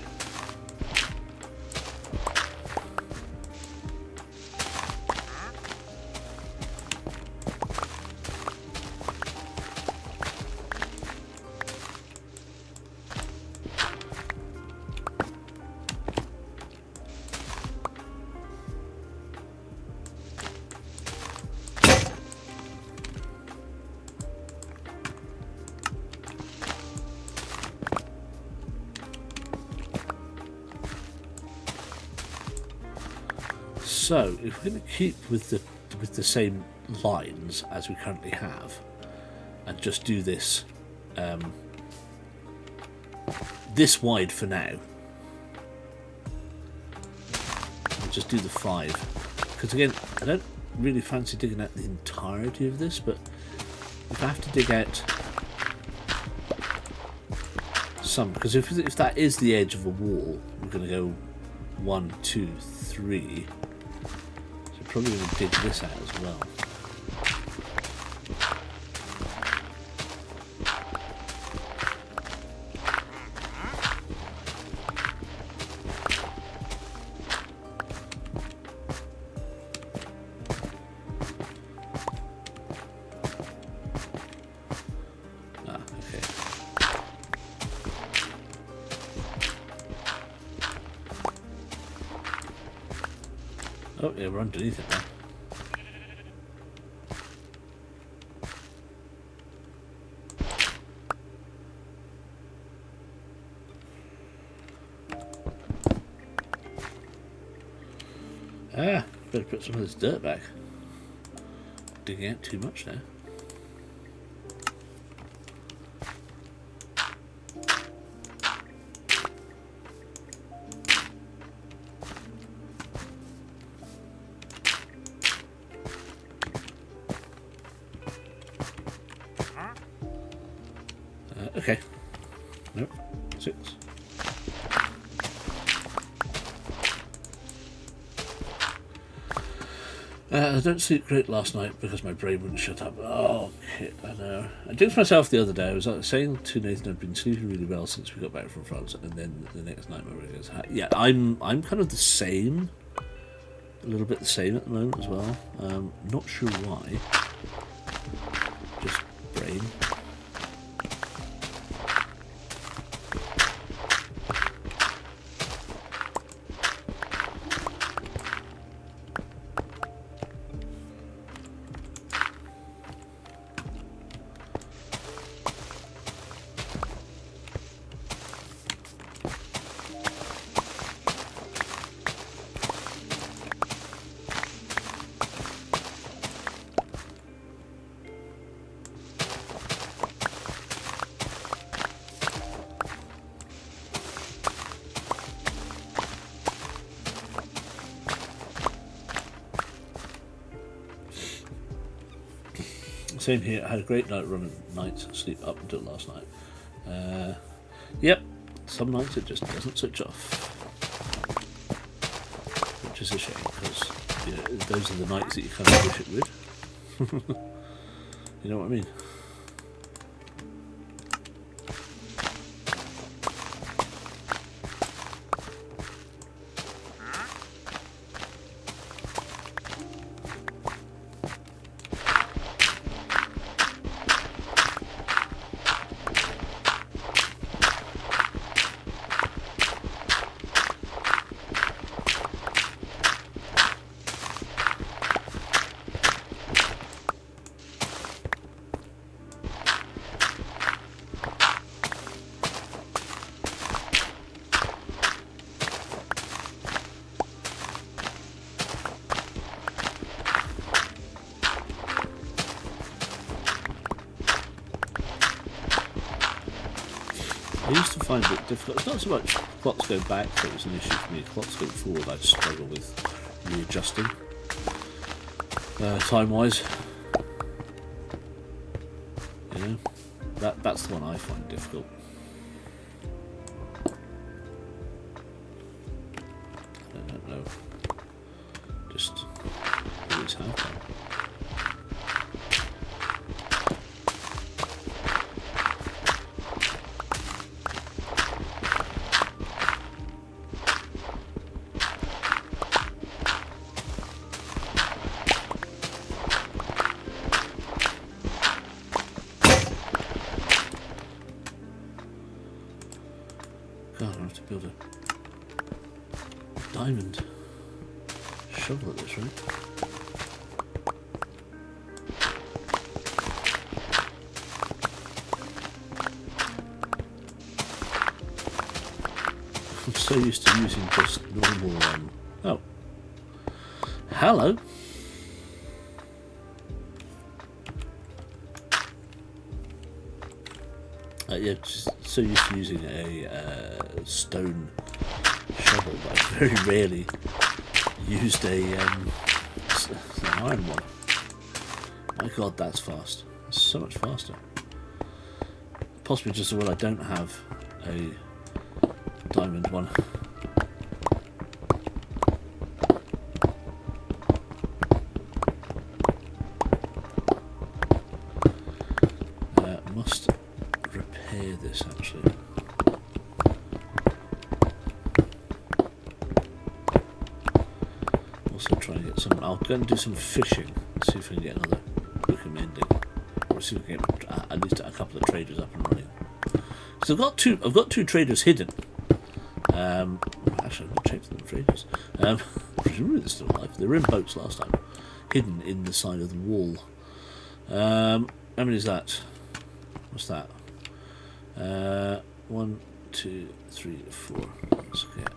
So, if we're going to keep with the same lines as we currently have, and just do this this wide for now, we'll just do the 5. Because again, I don't really fancy digging out the entirety of this, but if I have to dig out some, because if that is the edge of a wall, we're going to go 1, 2, 3. Probably going to dig this out as well. Okay. Oh yeah, we're underneath it now. Better put some of this dirt back. Digging out too much now. Okay. Nope. 6. I don't sleep great last night because my brain wouldn't shut up. Oh, shit, I know. I jinxed myself the other day. I was saying to Nathan I'd been sleeping really well since we got back from France, and then the next night my brain goes, yeah, I'm kind of the same. A little bit the same at the moment as well. Not sure why. Just brain. Same here. I had a great night's sleep up until last night. Yep, some nights it just doesn't switch off, which is a shame because those are the nights that you kind of wish it would. You know what I mean? I used to find it difficult. It's not so much clocks go back that was an issue for me. Clocks go forward, I'd struggle with readjusting time-wise. You know, that's the one I find difficult. I don't know. Just always have done. God, I have to build a diamond shovel at this rate. I'm so used to using just normal oh. Hello. Yeah, just so used to using a stone shovel, but I very rarely used an iron one. My God, that's fast. It's so much faster. Possibly just the one I don't have a diamond one. Must repair this actually. Also try and get some. I'll go and do some fishing and see if I can get another Wickham ending, or see if we can get at least a couple of traders up and running. So I've got two traders hidden. Actually, I've not checked them for ages. Presumably they're still alive. They were in boats last time, hidden in the side of the wall. How many is that? What's that? 1, 2, 3, 4. Let's get.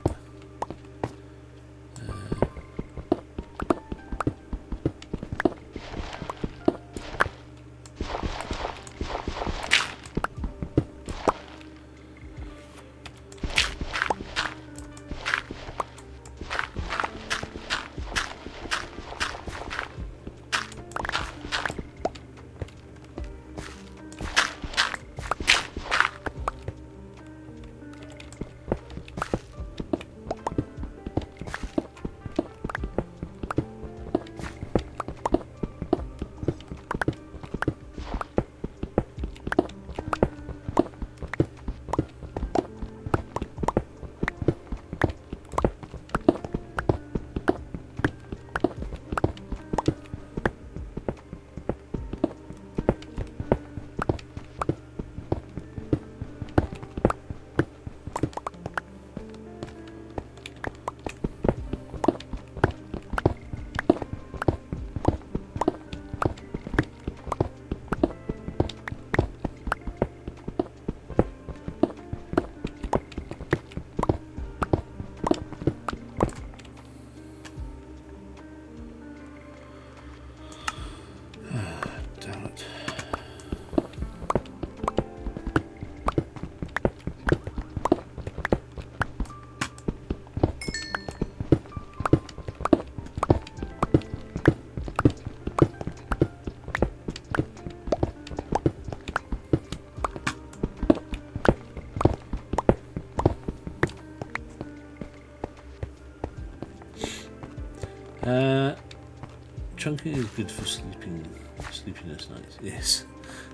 Chunking is good for sleepiness nights. Yes.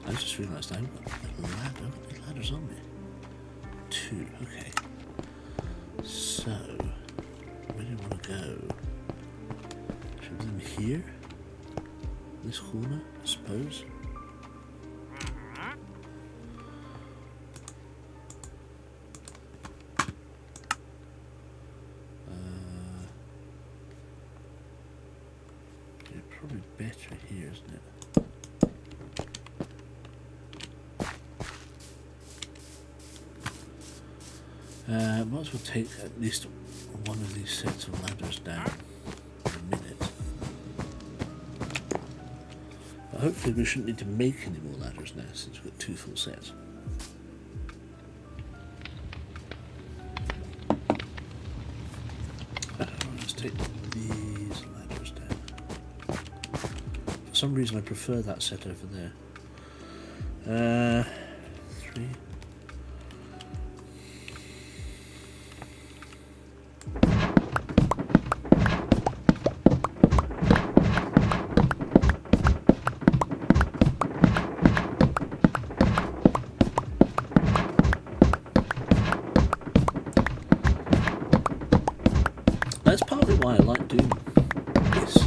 I just realised I haven't got a ladder. I've got any ladders on me. 2, okay. So, where do you want to go? Should we do them here? This corner, I suppose. Probably better here, isn't it? Might as well take at least one of these sets of ladders down in a minute. But hopefully we shouldn't need to make any more ladders now since we've got 2 full sets. Let's take these ladders down. For some reason I prefer that set over there. 3. That's partly why I like doing this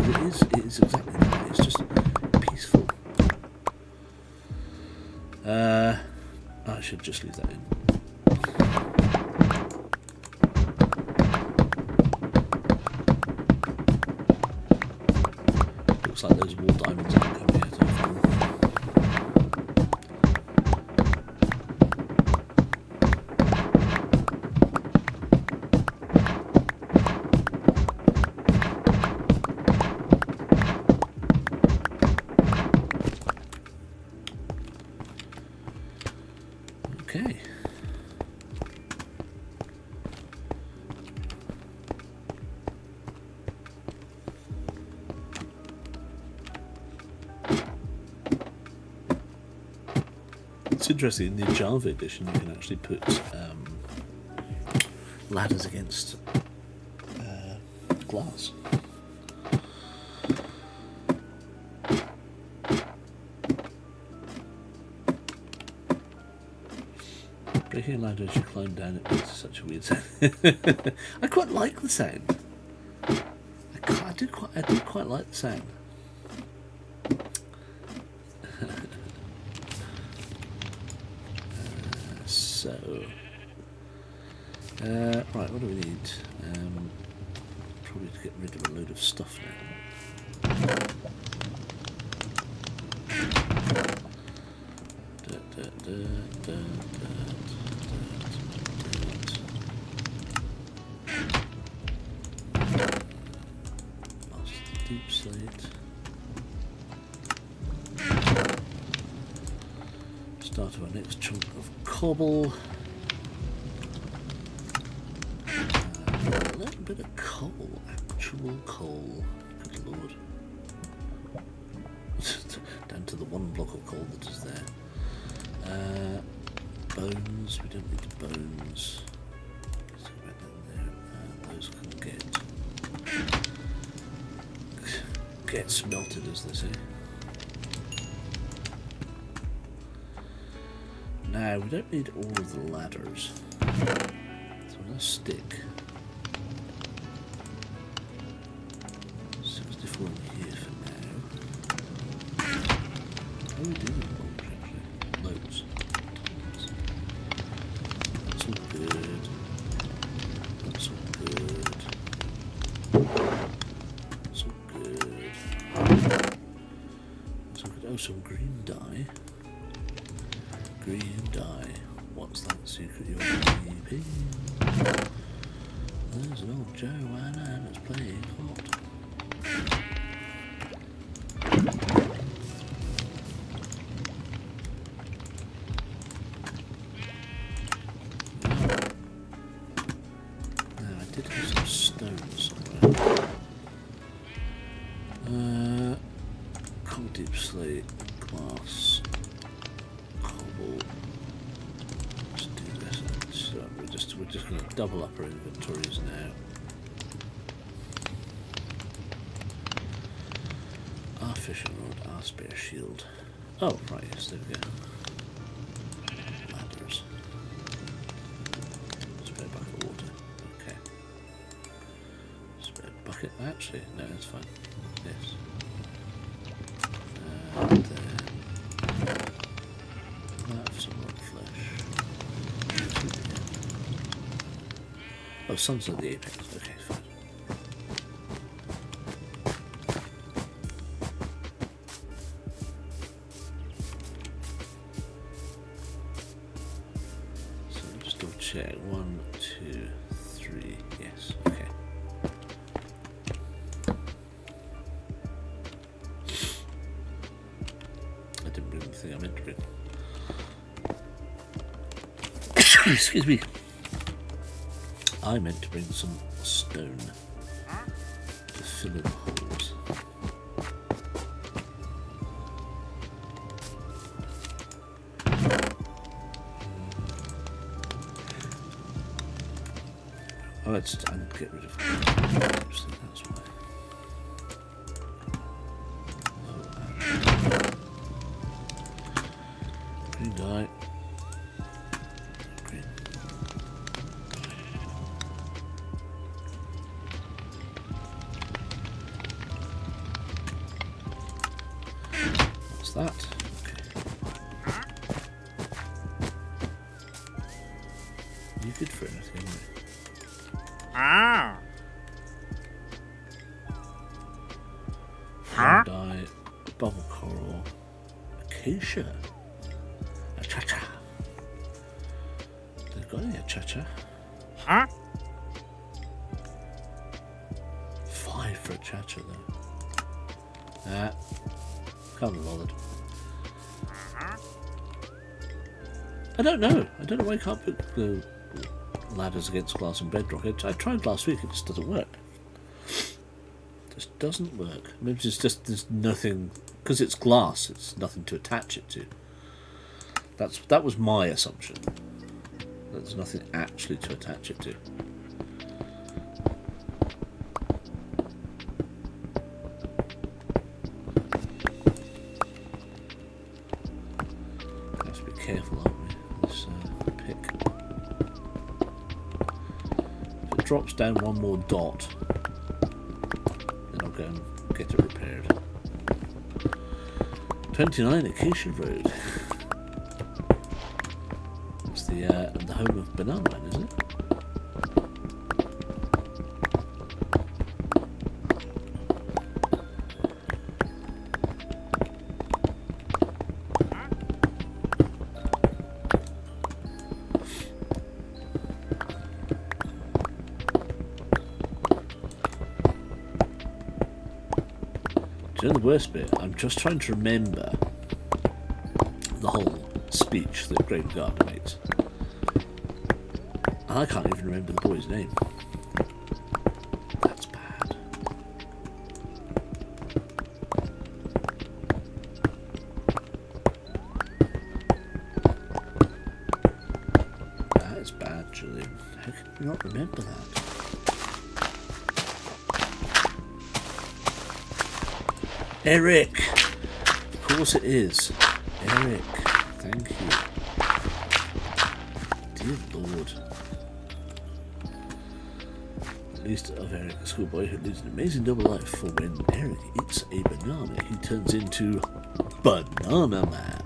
because it is exactly that. It's just peaceful. I should just leave that in. Looks like those wall diamonds aren't coming out of them. Okay. It's interesting, in the Java edition you can actually put ladders against glass. Breaking a ladder as you climb down, it makes such a weird sound. I quite like the sound. I do quite like the sound. Right, what do we need? Probably to get rid of a load of stuff now. Deep slate. Start our next chunk of cobble. A little bit of coal, actual coal. Good lord. Down to the 1 block of coal that is there. Bones, we don't need the bones. Let's go back down there. Those can get smelted, as they say. Now, we don't need all of the ladders. So let's stick 64 in here for now. Oh, we do need bulbs, actually. Loads. That's all good. That's all good. That's all good. That's all good. Oh, some green dye. Green dye. What's that secret you're keeping? There's an old Joanna that's playing hot. Now I did have some stone somewhere. Coal deep slate, glass. We're just going to double up our inventories now. Our fishing rod, our spare shield. Oh, right, yes, there we go. Ladders. Spare bucket of water. Okay. Spare bucket, actually, no, that's fine. Yes. And then that for some rock flesh. Oh, sun's at the apex. Okay, fine. So just double check. 1, 2, 3. Yes. Okay. I didn't bring the thing I meant to bring. Excuse me. I meant to bring some stone to fill in the holes. Oh, it's time to get rid of it. Actually, that's why. Green dye. Green. What's that? Okay. You good for anything, aren't you? Green dye, bubble coral, acacia, a cha-cha. They've got any cha-cha? 5 for a cha-cha though. Can't be bothered. I don't know why I can't put the ladders against glass and bedrock. I tried last week, it just doesn't work. Just doesn't work. Maybe it's just there's nothing, because it's glass, it's nothing to attach it to. That was my assumption. There's nothing actually to attach it to. Have to be careful, aren't we? This pick. If it drops down one more dot, then I'll go and get it repaired. 29 Acacia Road. It's the home of Banana Man, isn't it? Do you know the worst bit? I'm just trying to remember the whole speech that Great Gardener makes. And I can't even remember the boy's name. That's bad. That is bad, Julian. How can you not remember that? Eric! Of course it is. Eric. Thank you. Dear Lord. At least of Eric, a schoolboy who lives an amazing double life, for when Eric eats a banana, he turns into Banana Man.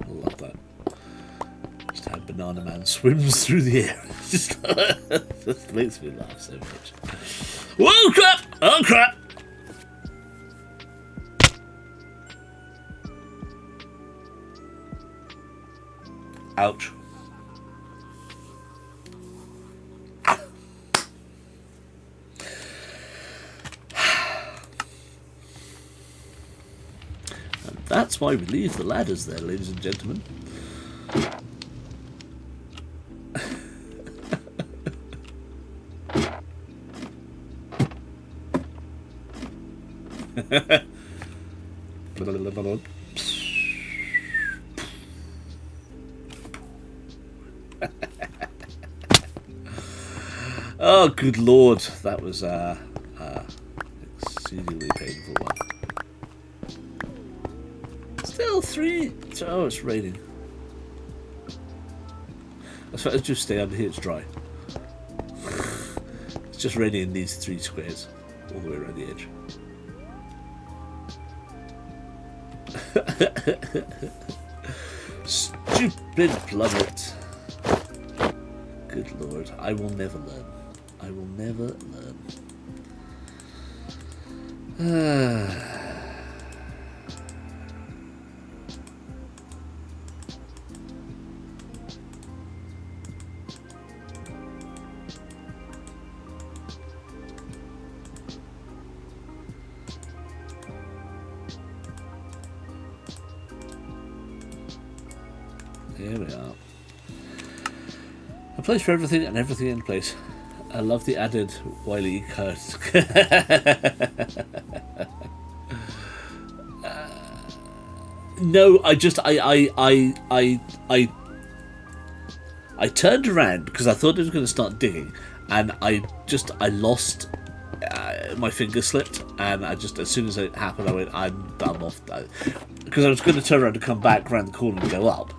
I love that. Just how Banana Man swims through the air. Just makes me laugh so much. Whoa, crap! Oh, crap! Ouch. And that's why we leave the ladders there, ladies and gentlemen. Oh, good lord, that was exceedingly painful one. Still 3. Oh, it's raining. Let's just stay under here. It's dry. It's just raining in these 3 squares all the way around the edge. Stupid plummet. Good lord, I will never learn. I will never learn. Here we are. A place for everything and everything in place. I love the added wily curse. No, I turned around because I thought it was going to start digging, and I lost. My finger slipped, and as soon as it happened, I went, I'm done off. Because I was going to turn around and come back around the corner and go up.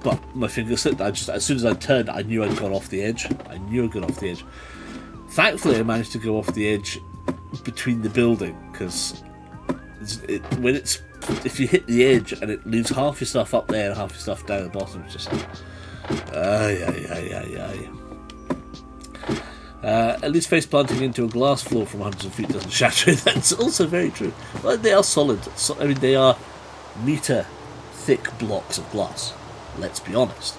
But my finger slipped. As soon as I turned, I knew I'd gone off the edge. Thankfully, I managed to go off the edge between the building, because if you hit the edge and it leaves half your stuff up there and half your stuff down at the bottom, it's just at least face planting into a glass floor from hundreds of feet doesn't shatter it. That's also very true. Well, they are solid. I mean, they are meter thick blocks of glass. Let's be honest.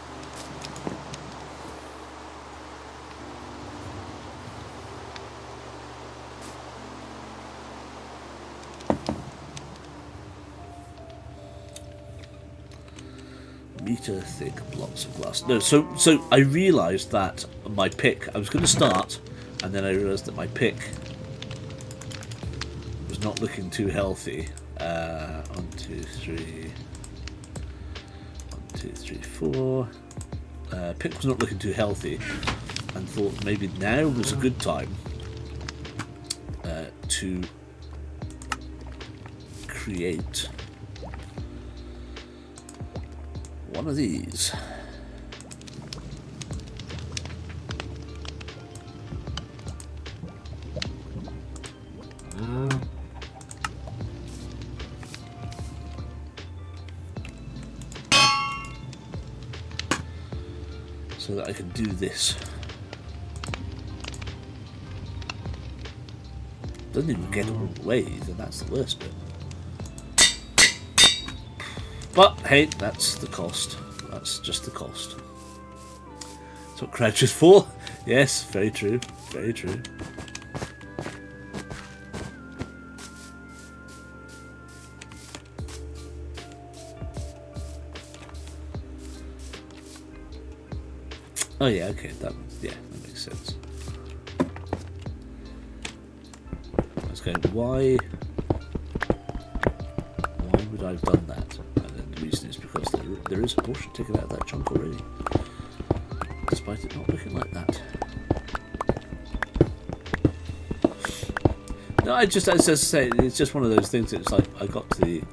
Meter thick blocks of glass. No, so I realised that my pick, I was going to start, and then I realised that my pick was not looking too healthy. 1, 2, 3. 1, 2, 3, 4. Pick was not looking too healthy, and thought maybe now was a good time to create one of these. So that I can do this. Doesn't even get all the way, then that's the worst bit. But hey, that's the cost. That's just the cost. That's what crouch is for. Yes, very true. Very true. Oh yeah, okay, that makes sense. Let's go. Why would I have done that? And then the reason is because there is a portion taken out of that chunk already, despite it not looking like that. No, as I say, it's just one of those things. It's like I thought I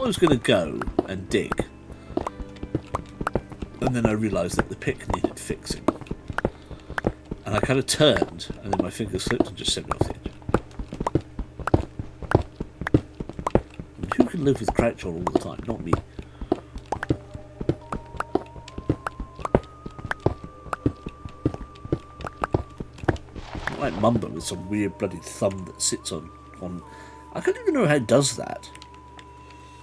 was going to go and dig. And then I realised that the pick needed fixing. And I kind of turned, and then my finger slipped and just sent me off the edge. And who can live with crouch on all the time? Not me. Not like Mumba with some weird bloody thumb that sits on... I don't even know how it does that.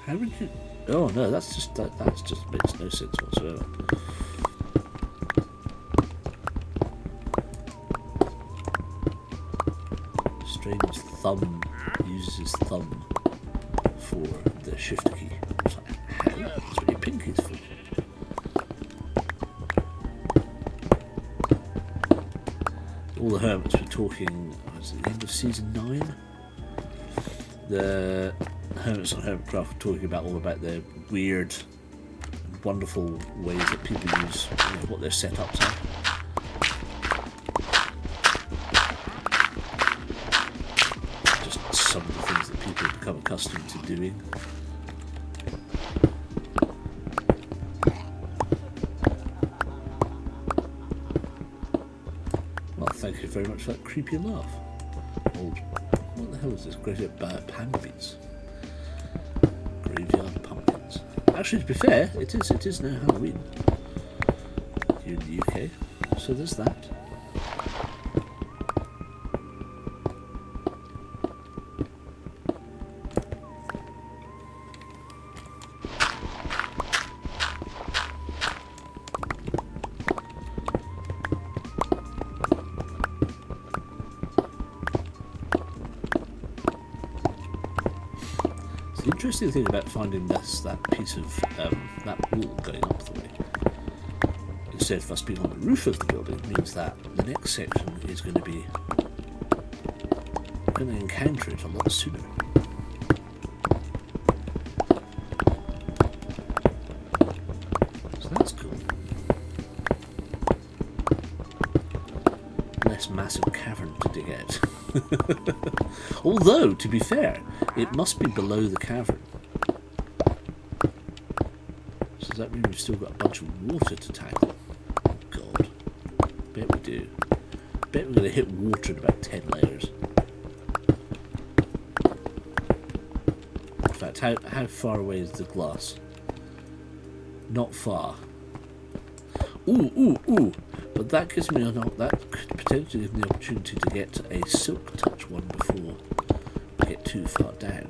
How would you... Oh no, that just makes no sense whatsoever. Strange thumb uses his thumb for the shift key. It's like, how? That's what your pinky's for. All the hermits were talking, was it the end of season 9? the Hermits on Hermitcraft talking about all about the weird, wonderful ways that people use, what their setups are. Just some of the things that people have become accustomed to doing. Well, thank you very much for that creepy laugh. Old, what the hell is this? Graveyard panda beats. Graveyard pumpkins. Actually, to be fair, it is now Halloween here in the UK, so there's that. The interesting thing about finding that piece of that wall going up the way, instead of us being on the roof of the building, means that the next section is going to be encounter it a lot sooner. So that's cool. Less massive cavern to dig out. Although, to be fair, it must be below the cavern. So does that mean we've still got a bunch of water to tackle? Oh god. Bet we do. Bet we're going to hit water in about 10 layers. In fact, how far away is the glass? Not far. Ooh. But that gives me that could potentially give me the opportunity to get a silk touch one before we get too far down.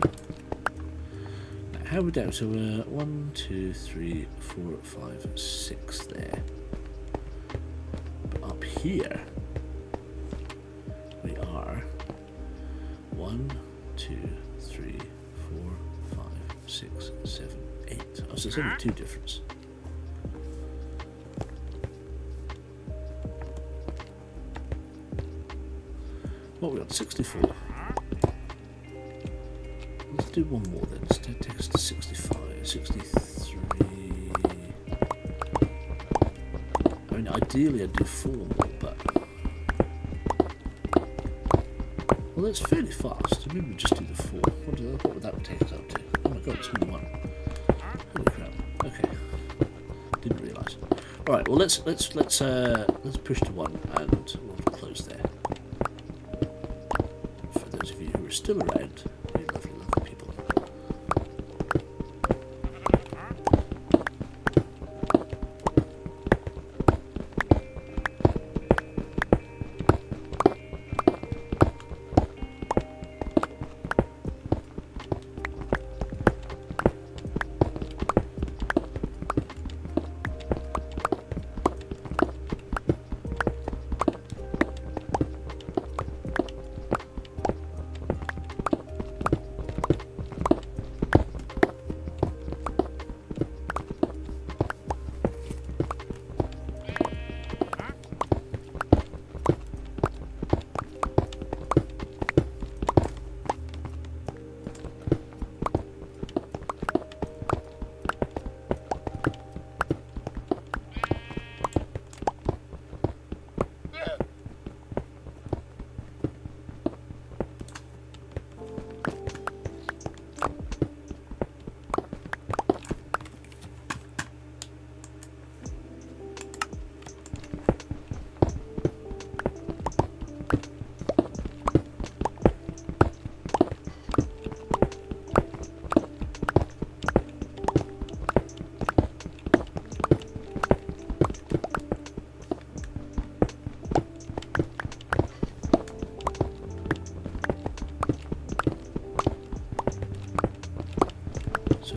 Now, how are we down? So we're 1, 2, 3, 4, 5, 6 there. But up here we are 1, 2, 3, 4, 5, 6, 7, 8. Oh, so there's only 2 difference. What are we on? 64. Let's do one more then. Let's take us to 65, 63. I mean, ideally I'd do 4 more, but... Well, that's fairly fast. Maybe we just do the 4. What would that take us up to? Oh my god, it's only 1. Holy crap. Okay. Didn't realise. Alright, well let's push to 1 and we'll close there. Still around, you lovely people.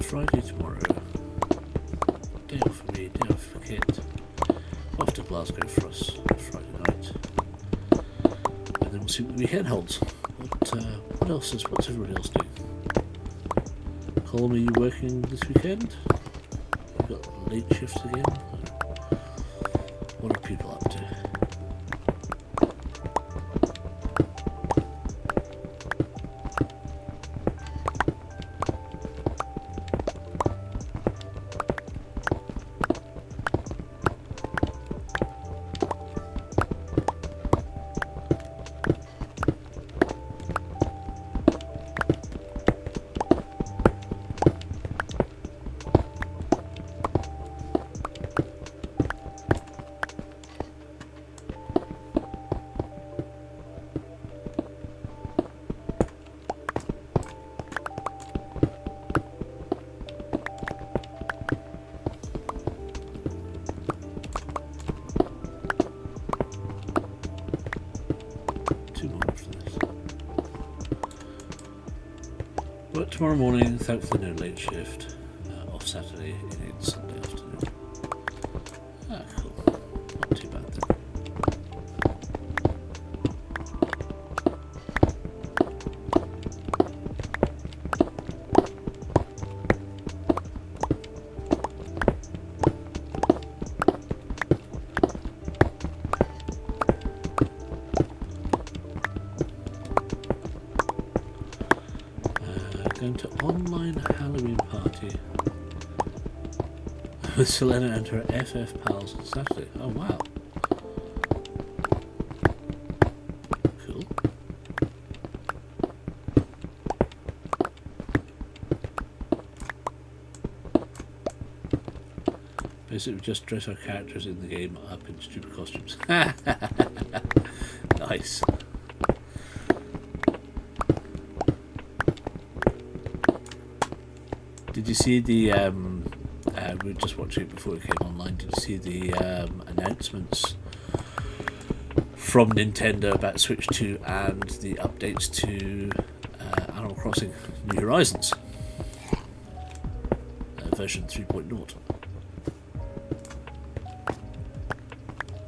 Friday tomorrow. Day off for me, day off for Kit. Off to Glasgow for us Friday night. And then we'll see what the weekend holds. What else what's everybody else doing? Colm, are you working this weekend? You've got late shifts again? What are people up to? Work tomorrow morning, thankfully no late shift. Off Saturday, in Sunday afternoon. Ah, cool. Not too bad then. Going to online Halloween party with Selena and her FF pals on Saturday. Oh wow. Cool. Basically, we just dress our characters in the game up in stupid costumes. Nice. Did you see the, we were just watching it before it came online, did you see the announcements from Nintendo about Switch 2 and the updates to Animal Crossing New Horizons? Version 3.0.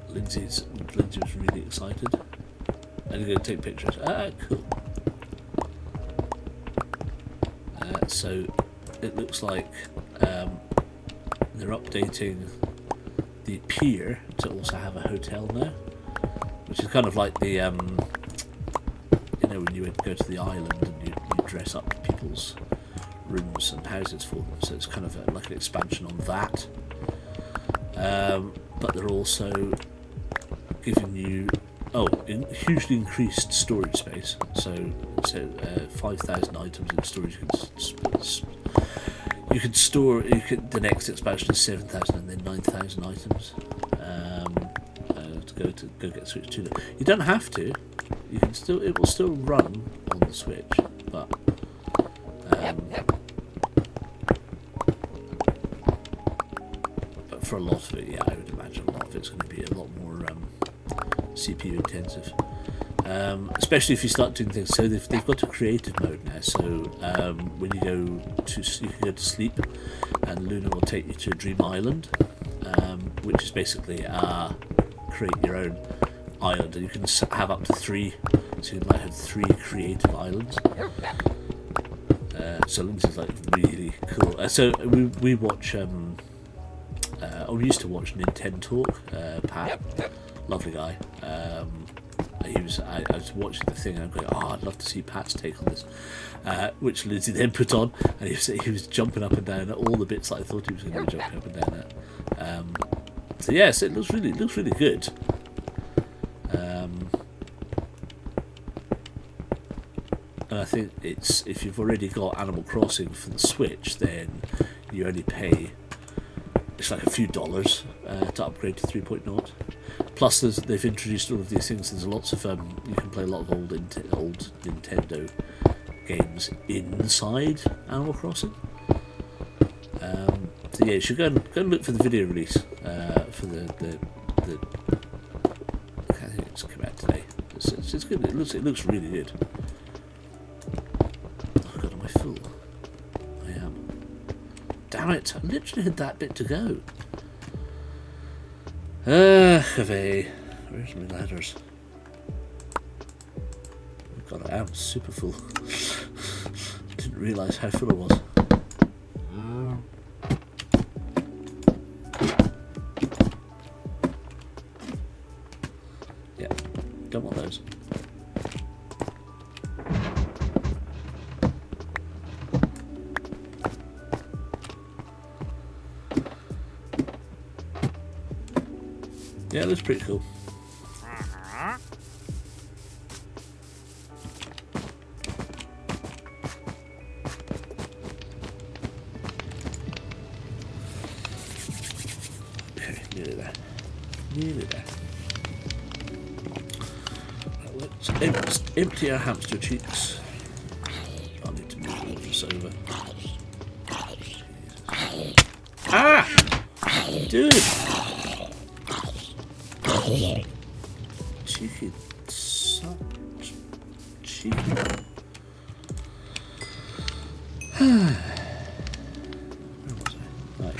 Lindsay was really excited. And you're going to take pictures. Ah, cool. So it looks like they're updating the pier to also have a hotel now, which is kind of like the you know, when you would go to the island and you dress up people's rooms and houses for them. So it's kind of like an expansion on that. But they're also giving you hugely increased storage space. So 5,000 items in storage. You can store. The next expansion is 7,000 and then 9,000 items to go get Switch 2. You don't have to. You can still. It will still run on the Switch, but. But for a lot of it, yeah, I would imagine a lot of it's going to be a lot more CPU intensive. Especially if you start doing things. So they've got a creative mode now. So when you can go to sleep, and Luna will take you to a dream island, which is basically create your own island, and you can have up to 3. So you might have 3 creative islands. So Lindsay's like really cool. So we watch. We used to watch Nintendo Talk. Pat, lovely guy. I was watching the thing and I'm going, I'd love to see Pat's take on this, which Lindsay then put on, and he was jumping up and down at all the bits that I thought he was going to be jumping up and down at. So yes, it looks really good. And I think if you've already got Animal Crossing for the Switch, then you only pay, it's like a few dollars to upgrade to 3.0. Plus, they've introduced all of these things. There's lots of you can play a lot of old Nintendo games inside Animal Crossing. So yeah, you should go and look for the video release for the. I think it's come out today. It's good. It looks really good. Oh God, am I full? I am. Damn it! I literally had that bit to go. Where's my ladders? God, I am super full. Didn't realise how full I was. Yeah, don't want those. Yeah, it looks pretty cool. Okay, nearly there. Right, let's empty our hamster cheeks. I need to move all this over. Ah! Dude! Cheeky, such cheeky. Where was I? Right.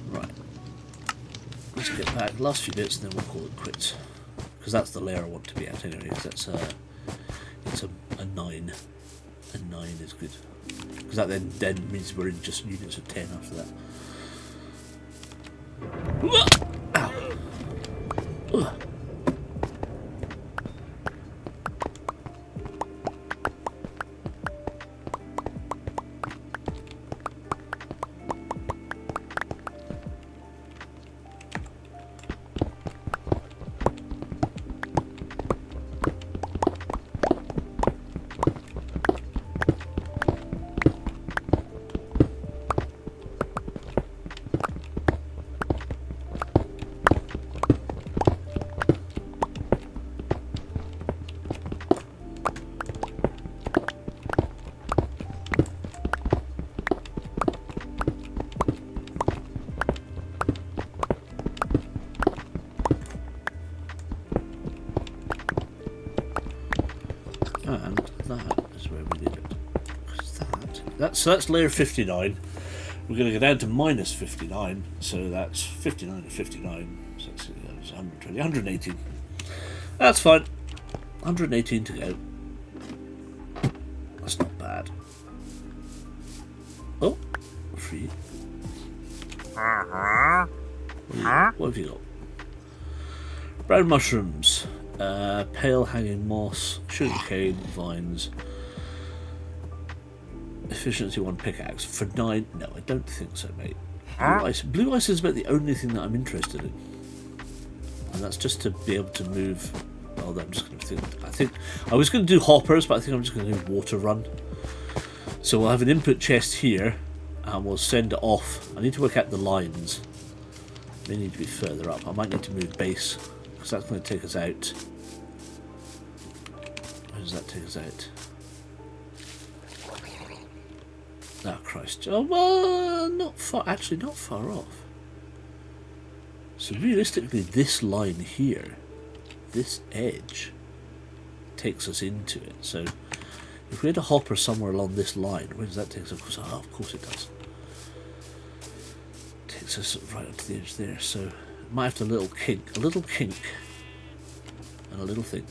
Right. Let's get back last few bits and then we'll call it quits. Because that's the layer I want to be at anyway, because that's it's a 9. A 9 is good. Because that then means we're in just units of 10 after that. Ow! Ugh. And that is where we need it. So that's layer 59. We're going to go down to minus 59. So that's 59 and 59. So that's 120, 118. That's fine. 118 to go. That's not bad. Oh, free. What have you got? Brown mushrooms. Pale hanging moss, sugarcane, vines, efficiency 1 pickaxe for 9. No, I don't think so, mate. Blue ice is about the only thing that I'm interested in, and that's just to be able to move. Well, I'm just going to think. I think I was going to do hoppers, but I think I'm just going to do water run. So we'll have an input chest here, and we'll send it off. I need to work out the lines. They need to be further up. I might need to move base, because that's going to take us out. Where does that take us out? Oh, Christ. Oh, well, not far. Actually, not far off. So realistically, this line here, this edge, takes us into it. So if we had a hopper somewhere along this line, where does that take us? Oh, of course it does. Takes us right up to the edge there. So it might have to a little kink, and a little think.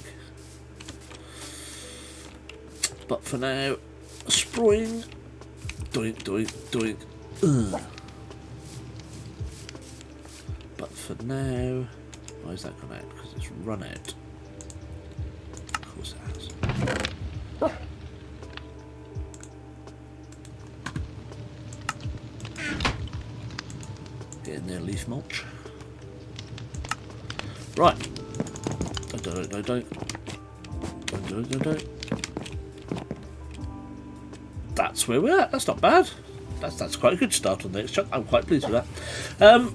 But for now, spring, doink, doink, doink. Ugh. But for now, why has that gone out? Because it's run out. Of course it has. Get in there, leaf mulch. Right. Don't. That's where we're at. That's not bad. That's quite a good start on the next chunk. I'm quite pleased with that.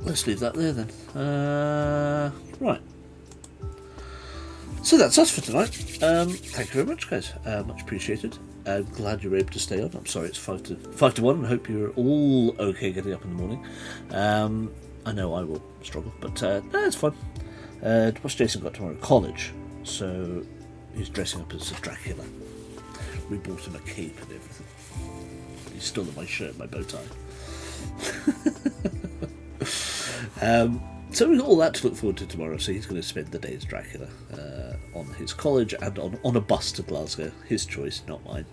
Let's leave that there then. Right. So that's us for tonight. Thank you very much, guys. Much appreciated. I'm glad you were able to stay on. I'm sorry it's 5 to 1. I hope you're all okay getting up in the morning. I know I will struggle, but it's fun. What's Jason got tomorrow? College. So he's dressing up as a Dracula. We bought him a cape and everything. He's still in my shirt, my bow tie. So we've got all that to look forward to tomorrow. So he's going to spend the day as Dracula on his college and on a bus to Glasgow. His choice, not mine.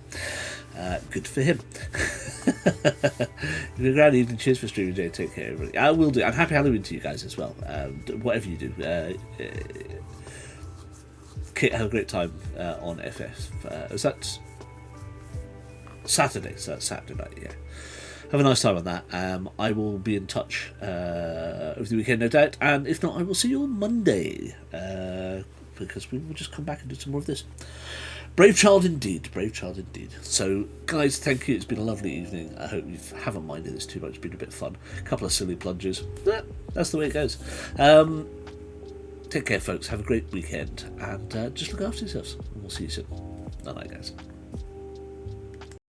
Good for him. Good grand evening. Cheers for streaming today. Take care, everybody. I will do. And happy Halloween to you guys as well. Whatever you do. Have a great time on FF. Is that Saturday? So that's Saturday night, yeah. Have a nice time on that. I will be in touch over the weekend, no doubt. And if not, I will see you on Monday. Because we will just come back and do some more of this. Brave child indeed. Brave child indeed. So, guys, thank you. It's been a lovely evening. I hope you haven't minded this too much. It's been a bit fun. A couple of silly plunges. That's the way it goes. Take care, folks. Have a great weekend. And just look after yourselves. And we'll see you soon. Night, guys.